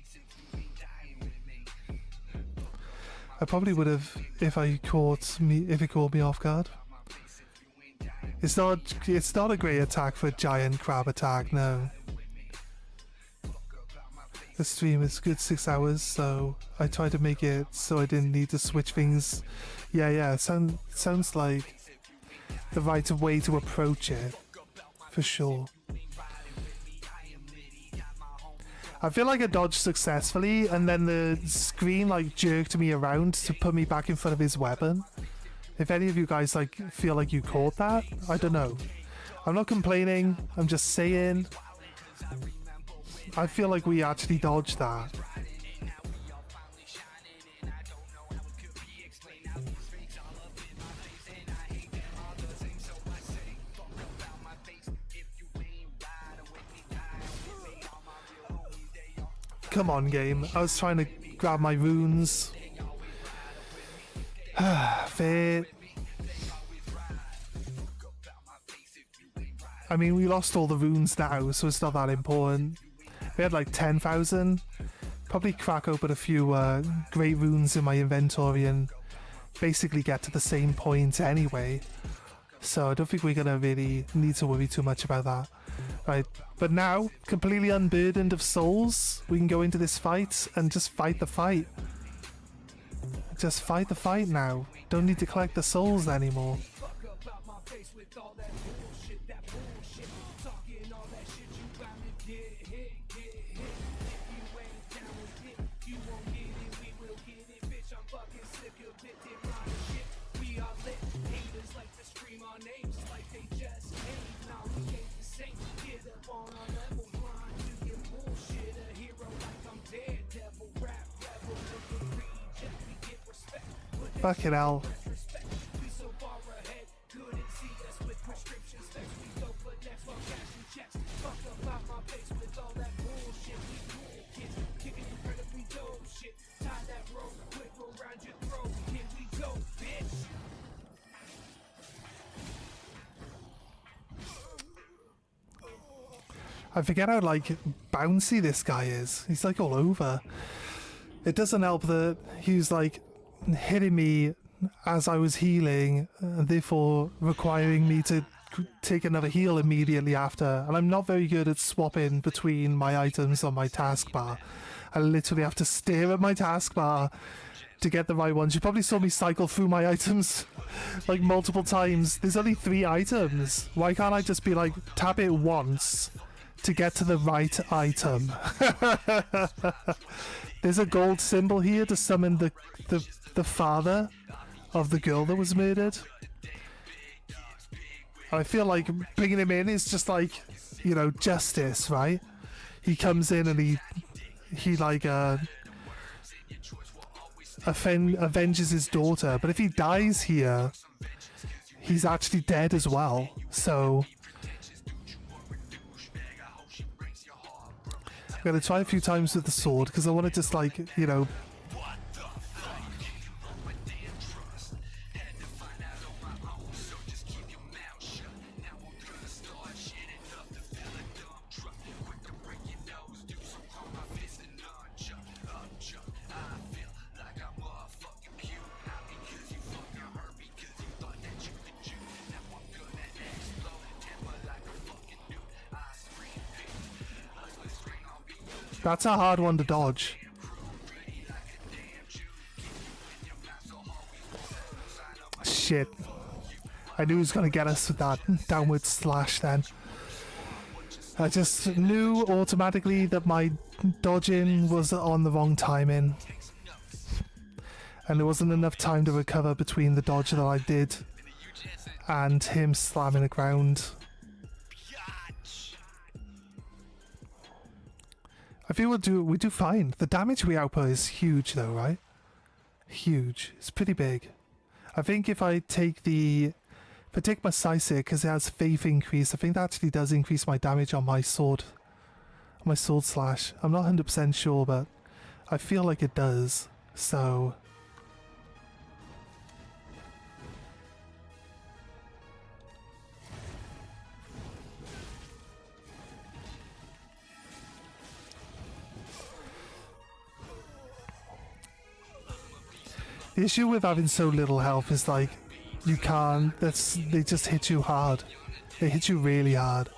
I probably would have if it caught me off guard. It's not a great attack for a giant crab attack, no. The stream is good 6 hours, so I tried to make it so I didn't need to switch things. Yeah, sounds like the right way to approach it, for sure. I feel like I dodged successfully, and then the screen like jerked me around to put me back in front of his weapon. If any of you guys like feel like you caught that, I don't know. I'm not complaining, I'm just saying. I feel like we actually dodged that. Come on, game. I was trying to grab my runes. Fair. I mean, we lost all the runes now, so it's not that important. We had like 10,000. Probably crack open a few great runes in my inventory and basically get to the same point anyway. So I don't think we're gonna really need to worry too much about that. Right, but now, completely unburdened of souls, we can go into this fight and just fight the fight. Just fight the fight now. Don't need to collect the souls anymore. Fucking hell. I forget how like bouncy this guy is. He's like all over. It doesn't help that he was like hitting me as I was healing, and therefore requiring me to take another heal immediately after, and I'm not very good at swapping between my items on my taskbar. I literally have to stare at my taskbar to get the right ones. You probably saw me cycle through my items like multiple times. There's only 3 items. Why can't I just be like, tap it once to get to the right item? There's a gold symbol here to summon the father of the girl that was murdered. I feel like bringing him in is just like, you know, justice, right? He comes in and he like avenges his daughter, but if he dies here, he's actually dead as well. So I'm gonna try a few times with the sword because I want to just like, you know. That's a hard one to dodge. Shit. I knew he was going to get us with that downward slash then. I just knew automatically that my dodging was on the wrong timing. And there wasn't enough time to recover between the dodge that I did and him slamming the ground. I feel we do fine. The damage we output is huge though, right? Huge. It's pretty big. I think if I take my Sisek, because it has faith increase, I think that actually does increase my damage on my sword. My sword slash. I'm not 100% sure, but I feel like it does. So the issue with having so little health is like you can't. They just hit you hard. They hit you really hard.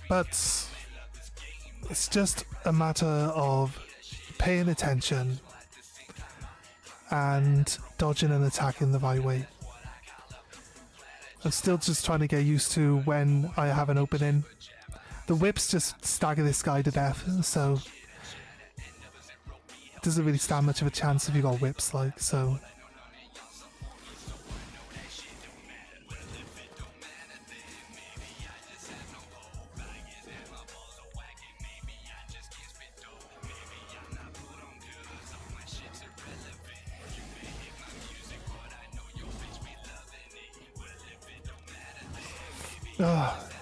But it's just a matter of paying attention and dodging and attacking the right way. I'm still just trying to get used to when I have an opening. The whips just stagger this guy to death, so it doesn't really stand much of a chance if you got whips, like, so. Ugh.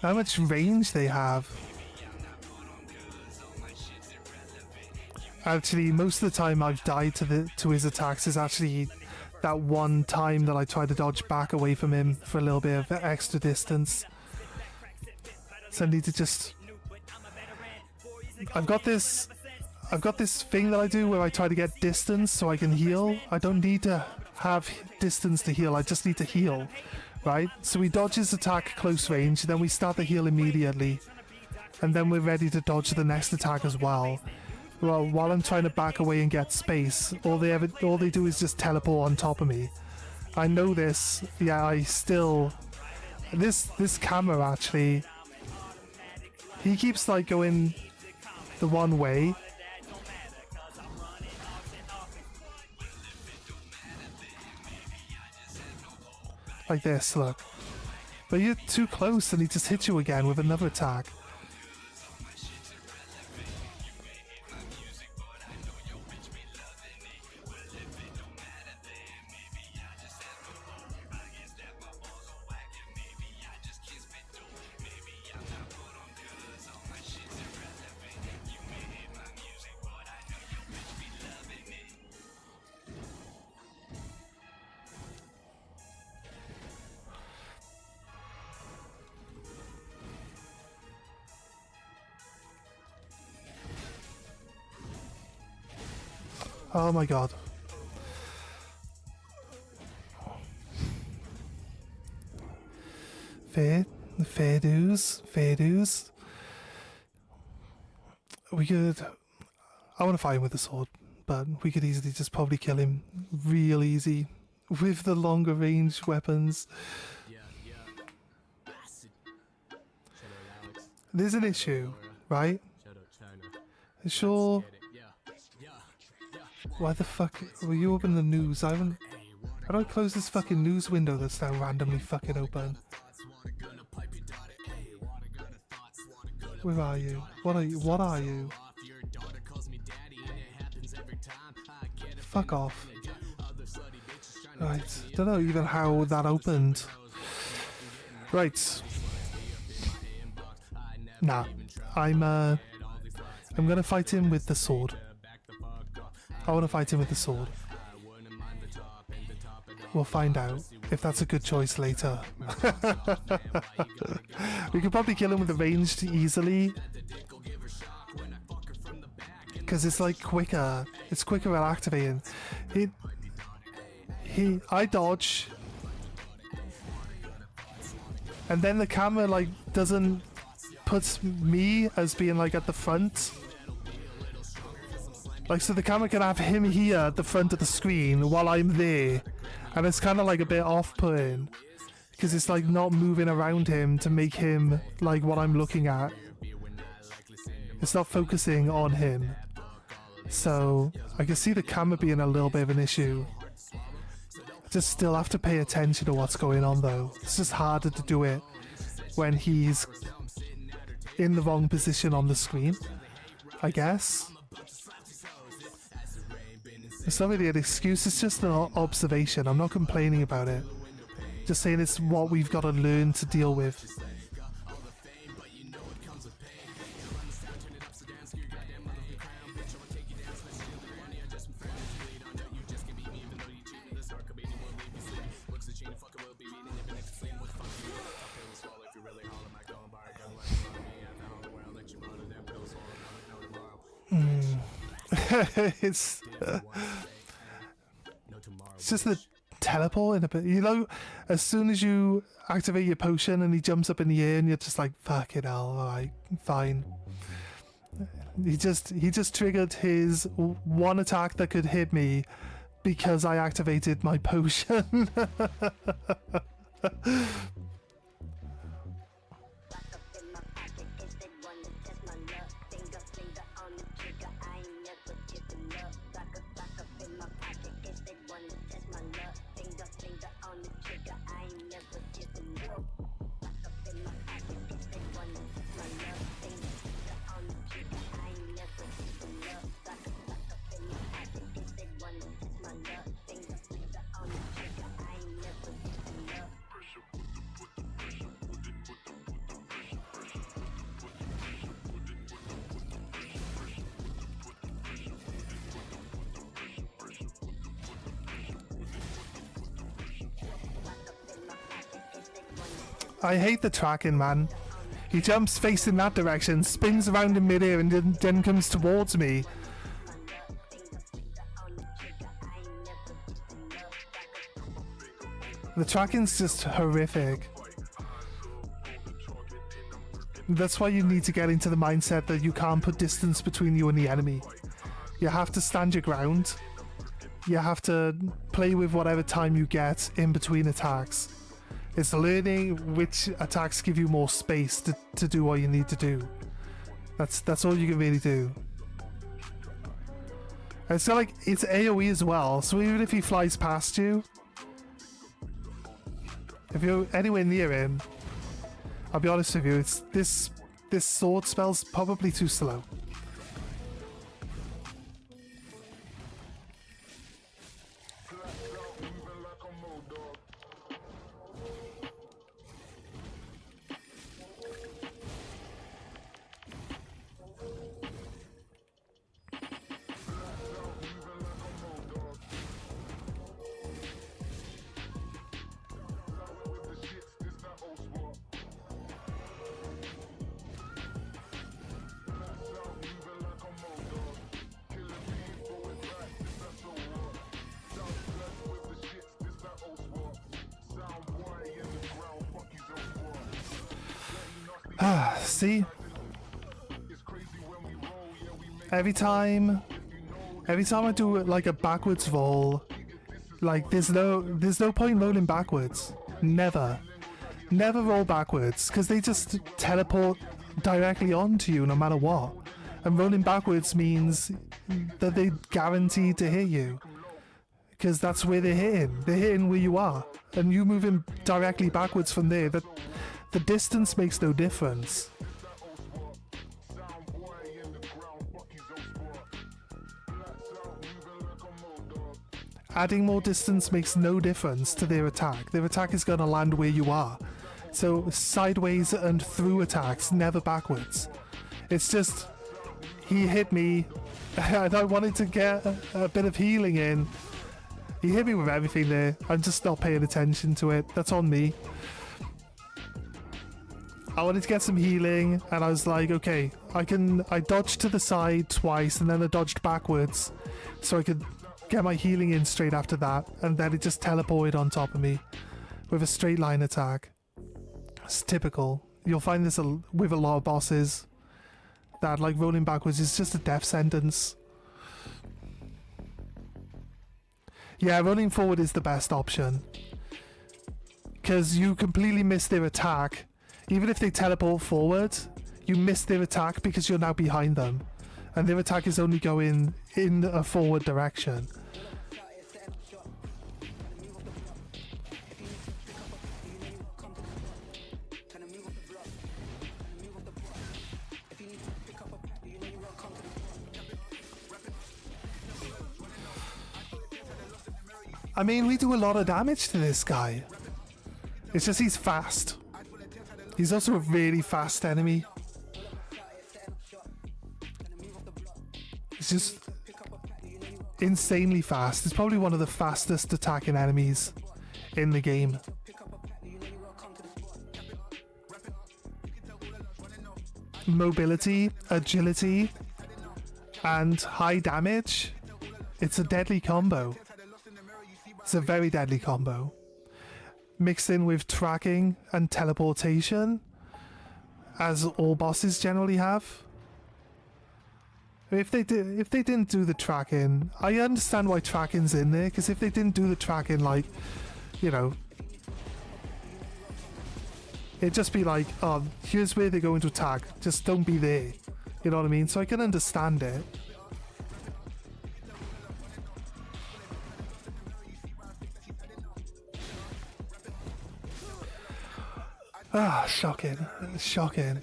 How much range they have. Actually, most of the time I've died to his attacks is actually that one time that I tried to dodge back away from him for a little bit of extra distance. So I need to just... I've got this thing that I do where I try to get distance so I can heal. I don't need to have distance to heal, I just need to heal, right? So we dodge his attack close range, then we start the heal immediately, and then we're ready to dodge the next attack as well. Well, while I'm trying to back away and get space, all they do is just teleport on top of me. I know this. Yeah, I still... This camera actually... He keeps like going the one way. Like this, look. But you're too close and he just hits you again with another attack. Oh my god. Fair dues. We could... I want to fight him with the sword, but we could easily just probably kill him real easy with the longer range weapons. There's an issue, right? Sure. Why the fuck will you open the news? How do I close this fucking news window that's now randomly fucking open? Where are you? What are you? What are you? Fuck off. Right. Don't know even how that opened. Right. Nah. I'm gonna fight him with the sword. I wanna fight him with the sword. We'll find out if that's a good choice later. We could probably kill him with the ranged easily. Because it's like quicker. It's quicker at activating. I dodge. And then the camera like doesn't puts me as being like at the front. Like so the camera can have him here at the front of the screen while I'm there. And it's kind of like a bit off-putting. Because it's like not moving around him to make him like what I'm looking at. It's not focusing on him. So I can see the camera being a little bit of an issue. I just still have to pay attention to what's going on though. It's just harder to do it when he's in the wrong position on the screen, I guess. It's not really an excuse, it's just an observation. I'm not complaining about it. Just saying it's what we've got to learn to deal with. It's just the teleport in a bit. You know, as soon as you activate your potion and he jumps up in the air and you're just like, fuck it, alright, fine. He just triggered his one attack that could hit me because I activated my potion. I hate the tracking, man. He jumps facing that direction, spins around in midair, and then comes towards me. The tracking's just horrific. That's why you need to get into the mindset that you can't put distance between you and the enemy. You have to stand your ground. You have to play with whatever time you get in between attacks. It's learning which attacks give you more space to do what you need to do. That's all you can really do. And it's like it's AoE as well, so even if he flies past you, if you're anywhere near him, I'll be honest with you, it's this sword spell's probably too slow. See? Every time I do like a backwards roll, like there's no point rolling backwards. Never roll backwards, because they just teleport directly onto you no matter what. And rolling backwards means that they guaranteed to hit you, because that's where they're hitting. They're hitting where you are, and you moving directly backwards from there. The distance makes no difference. Adding more distance makes no difference to their attack. Their attack is going to land where you are. So sideways and through attacks, never backwards. It's just, he hit me and I wanted to get a bit of healing in. He hit me with everything there. I'm just not paying attention to it. That's on me. I wanted to get some healing and I was like, okay, I dodged to the side twice and then I dodged backwards so I could get my healing in straight after that, and then it just teleported on top of me with a straight line attack. It's typical. You'll find this with a lot of bosses, that like rolling backwards is just a death sentence. Yeah, rolling forward is the best option, because you completely miss their attack. Even if they teleport forward, you miss their attack because you're now behind them, and their attack is only going in a forward direction. I mean, we do a lot of damage to this guy. It's just he's fast. He's also a really fast enemy. He's just insanely fast. He's probably one of the fastest attacking enemies in the game. Mobility, agility, and high damage. It's a deadly combo. It's a very deadly combo. Mixed in with tracking and teleportation, as all bosses generally have. If they didn't do the tracking, I understand why tracking's in there, because if they didn't do the tracking, like, you know, it'd just be like, oh, here's where they're going to attack, just don't be there. You know what I mean? So I can understand it. Ah, shocking. Shocking.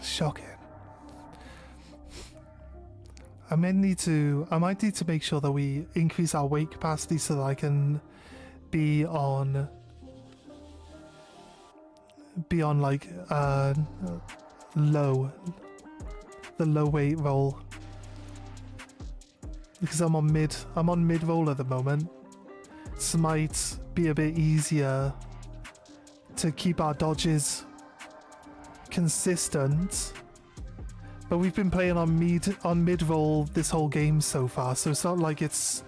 Shocking. I might need to make sure that we increase our weight capacity so that I can be on like the low weight roll, because I'm on mid roll at the moment. So might be a bit easier to keep our dodges consistent. But we've been playing on mid roll this whole game so far, so it's not like it's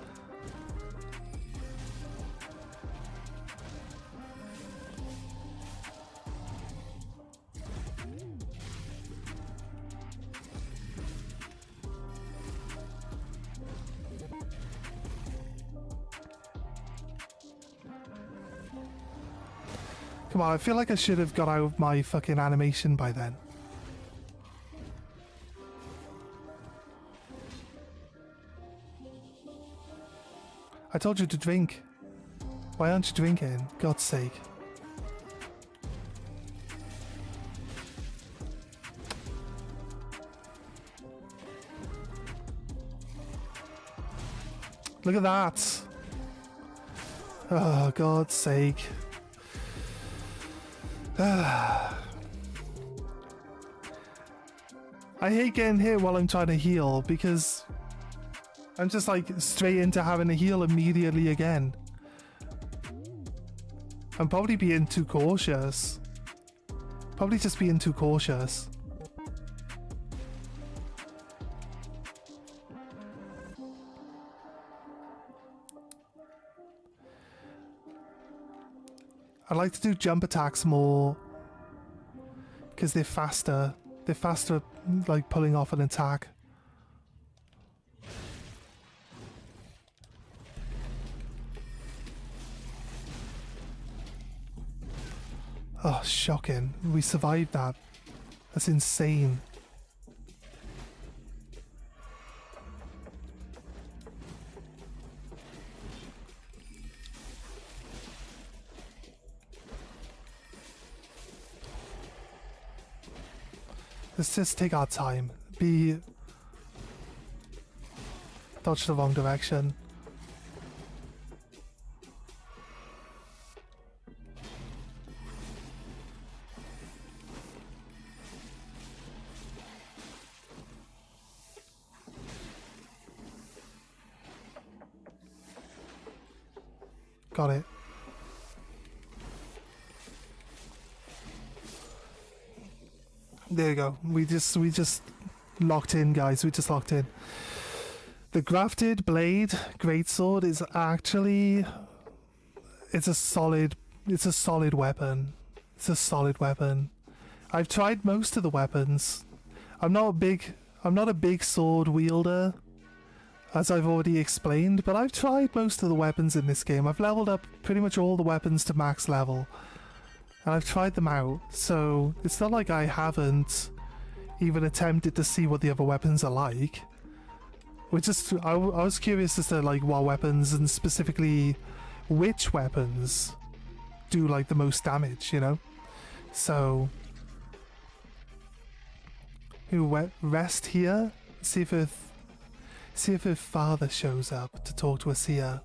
Come on, I feel like I should have got out of my fucking animation by then. I told you to drink. Why aren't you drinking? God's sake. Look at that. Oh, God's sake. I hate getting hit while I'm trying to heal, because I'm just like straight into having to heal immediately again. I'm probably being too cautious. Probably just being too cautious. I like to do jump attacks more because they're faster. They're faster, like pulling off an attack. Oh, shocking. We survived that. That's insane. Let's just take our time. Dodge the wrong direction. Got it. There you go. We just locked in, guys. We just locked in. The grafted blade greatsword is actually it's a solid weapon. It's a solid weapon. I've tried most of the weapons. I'm not a big sword wielder, as I've already explained, but I've tried most of the weapons in this game. I've leveled up pretty much all the weapons to max level. And I've tried them out, so it's not like I haven't even attempted to see what the other weapons are like. I was curious as to like what weapons and specifically which weapons do like the most damage, you know? So rest here, see if her father shows up to talk to us here.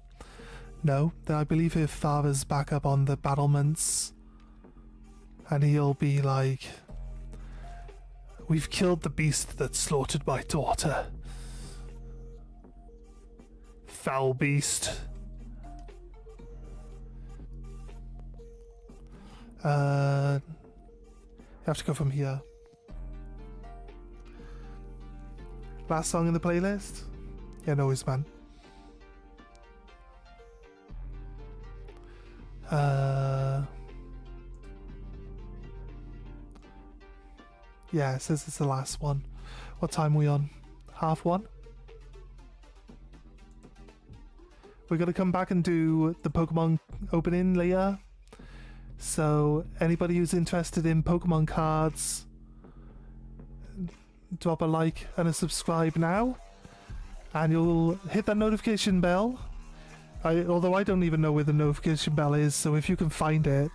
No, then I believe her father's back up on the battlements. And he'll be like, we've killed the beast that slaughtered my daughter. Foul beast. You have to go from here. Last song in the playlist? Yeah, no worries, man. Yeah, it says it's the last one. What time are we on? 1:30? We're gonna come back and do the Pokemon opening later. So anybody who's interested in Pokemon cards, drop a like and a subscribe now. And you'll hit that notification bell. Although I don't even know where the notification bell is, so if you can find it,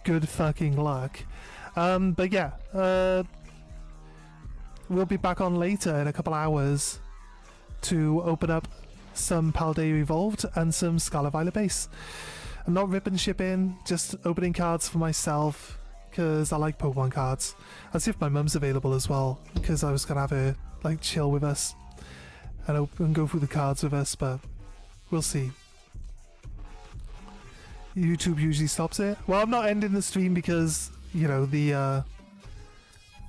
good fucking luck. But yeah, we'll be back on later in a couple hours to open up some Paldea Evolved and some Scarlet Violet base. I'm not ripping ship in, just opening cards for myself because I like Pokemon cards. I'll see if my mum's available as well, because I was gonna have her like chill with us and go through the cards with us, but we'll see. YouTube usually stops it. Well, I'm not ending the stream because, you know, the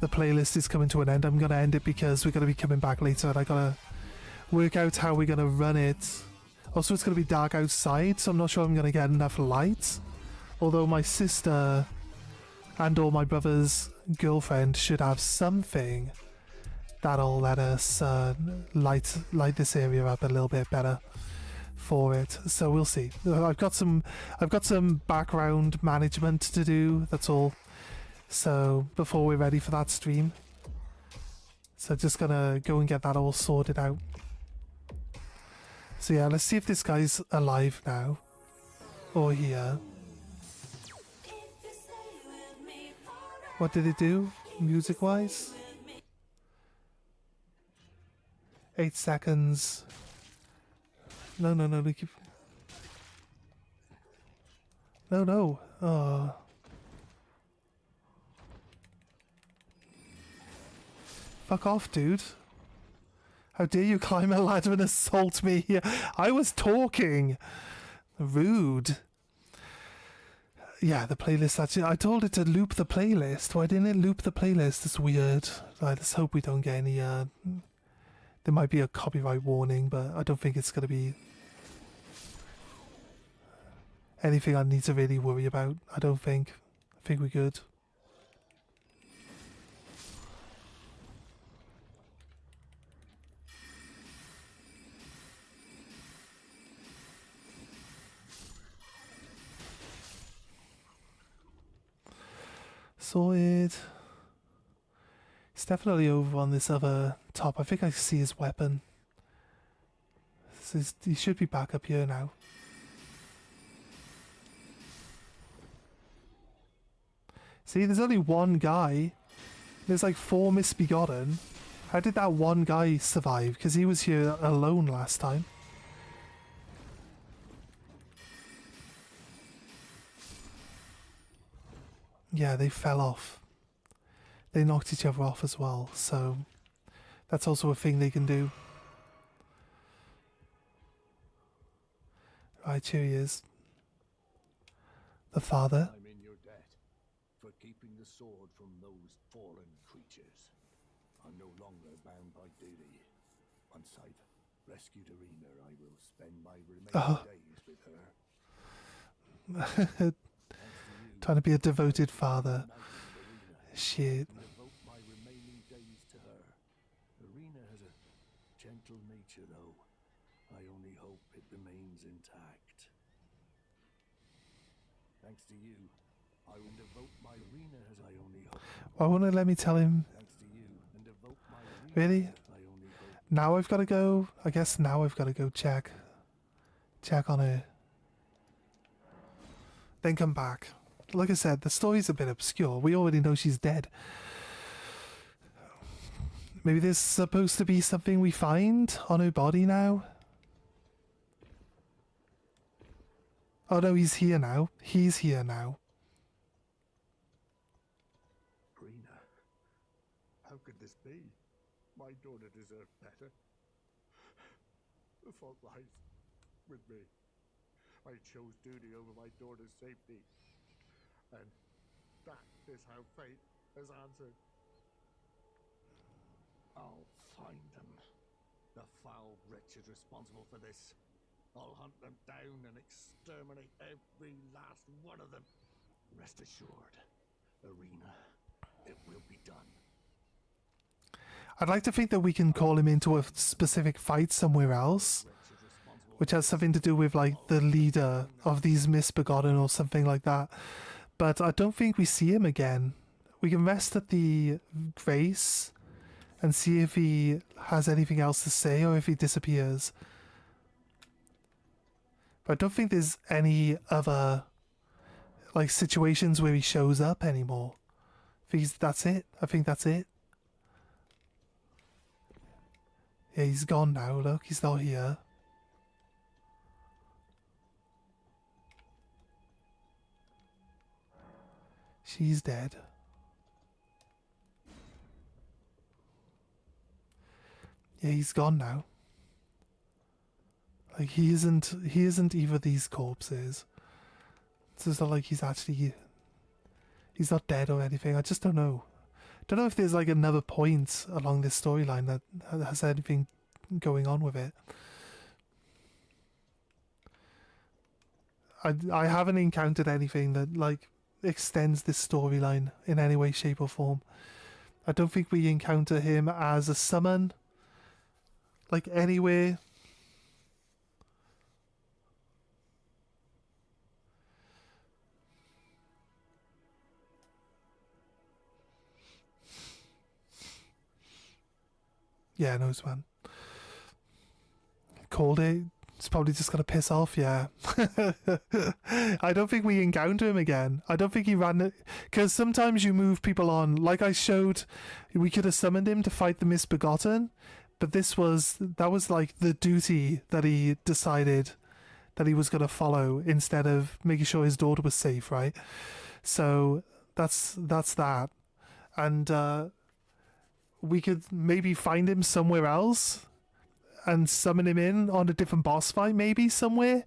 playlist is coming to an end. I'm gonna end it because we're gonna be coming back later and I gotta work out how we're gonna run it. Also, it's gonna be dark outside, so I'm not sure I'm gonna get enough light. Although my sister and or my brother's girlfriend should have something that'll let us light this area up a little bit better for it. So we'll see. I've got some background management to do, that's all. So before we're ready for that stream. So just gonna go and get that all sorted out. So yeah, let's see if this guy's alive now. Or here. What did it do, music-wise? 8 seconds. No, keep... No. Oh. Fuck off, dude. How dare you climb a ladder and assault me here? I was talking. Rude. Yeah, the playlist, actually. I told it to loop the playlist. Why didn't it loop the playlist? It's weird. Right, let's hope we don't get any... there might be a copyright warning, but I don't think it's going to be... anything I need to really worry about. I don't think. I think we're good. Sorted. He's definitely over on this other top. I think I see his weapon. He should be back up here now. See, there's only one guy. There's like 4 misbegotten. How did that one guy survive? Because he was here alone last time. Yeah, they fell off. They knocked each other off as well, so that's also a thing they can do. Right, here he is. The father. I'm in your debt for keeping the sword from those fallen creatures. I'm no longer bound by duty. Once I've rescued Arena, I will spend my remaining days with her. Trying to be a devoted father. Shit. Devote my remaining days to her. Arena has a gentle nature, though. I only hope it remains intact. Thanks to you, I will devote my Arena as I only hope. Why won't it let me tell him? Thanks to you, and devote my Arena Really? as I only hope. Now I've got to go. I guess now I've got to go check on her. Then come back. Like I said, the story's a bit obscure. We already know she's dead. Maybe there's supposed to be something we find on her body now? Oh no, he's here now. He's here now. Arena, how could this be? My daughter deserved better. The fault lies with me. I chose duty over my daughter's safety. And that is how fate has answered. I'll find them. The foul wretches responsible for this. I'll hunt them down and exterminate every last one of them. Rest assured, Arena, it will be done. I'd like to think that we can call him into a specific fight somewhere else, which has something to do with like the leader of these misbegotten or something like that. But I don't think we see him again. We can rest at the Grace and see if he has anything else to say or if he disappears. But I don't think there's any other like situations where he shows up anymore. That's it. I think that's it. Yeah, he's gone now. Look, he's not here. She's dead. Yeah, he's gone now. Like he isn't either of these corpses. It's not like he's not dead or anything. I just don't know. Don't know if there's like another point along this storyline that has anything going on with it. I haven't encountered anything that like extends this storyline in any way, shape or form. I don't think we encounter him as a summon like anywhere. Yeah, no, man. Called it. It's probably just gonna piss off, yeah. I don't think we encounter him again. I don't think he ran it. Because sometimes you move people on. Like I showed, we could have summoned him to fight the Misbegotten. But that was like the duty that he decided that he was going to follow instead of making sure his daughter was safe, right? So that's that. And we could maybe find him somewhere else and summon him in on a different boss fight maybe somewhere,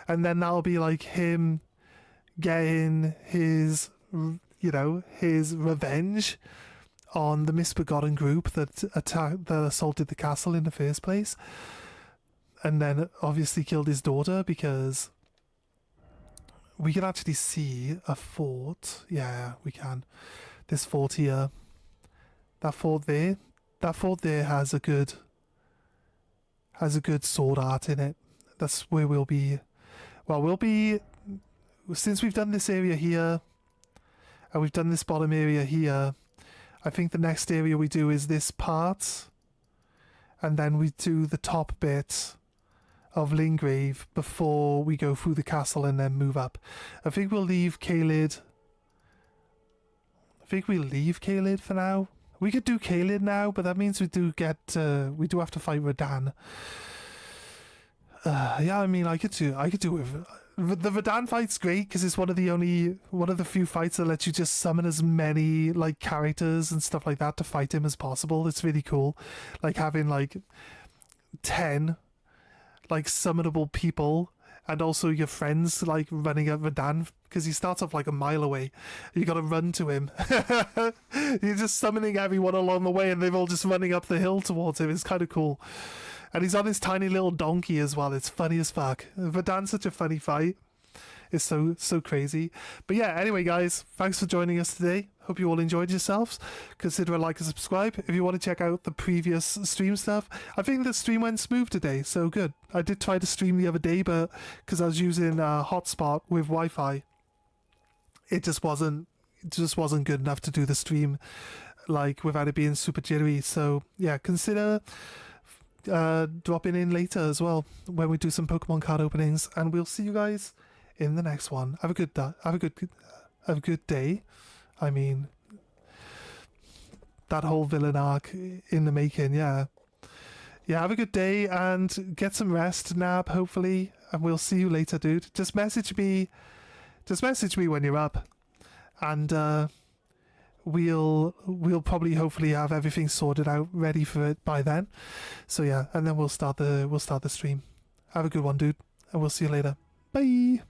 and then that'll be like him getting his revenge on the Misbegotten group that assaulted the castle in the first place, and then obviously killed his daughter because we can actually see a fort. Yeah, we can. This fort here. That fort there. That fort there has a good sword art in it. That's where we'll be. Well, we'll be, since we've done this area here, and we've done this bottom area here, I think the next area we do is this part, and then we do the top bit of Lingrave before we go through the castle and then move up. I think we'll leave Caelid. I think we'll leave Caelid for now. We could do Caelid now, but that means we do have to fight Radan. Yeah, I mean, I could do it. The Radan fight's great because it's one of the few fights that lets you just summon as many like characters and stuff like that to fight him as possible. It's really cool, like having like 10 like summonable people and also your friends like running at Radan because he starts off like a mile away. You got to run to him. You're just summoning everyone along the way and they're all just running up the hill towards him. It's kind of cool. And he's on his tiny little donkey as well. It's funny as fuck. Radan's such a funny fight. It's so crazy. But yeah, anyway, guys, thanks for joining us today. Hope you all enjoyed yourselves. Consider a like and subscribe if you want to check out the previous stream stuff. I think the stream went smooth today, so good. I did try to stream the other day, but because I was using a hotspot with Wi-Fi, it just wasn't good enough to do the stream like without it being super jittery. So yeah, consider dropping in later as well when we do some Pokemon card openings, and we'll see you guys in the next one. Have a good day. I mean, that whole villain arc in the making. Yeah, have a good day and get some rest, Nab, hopefully, and we'll see you later, dude. Just message me when you're up, and we'll probably hopefully have everything sorted out ready for it by then. So yeah, and then we'll start the stream. Have a good one, dude, and we'll see you later. Bye.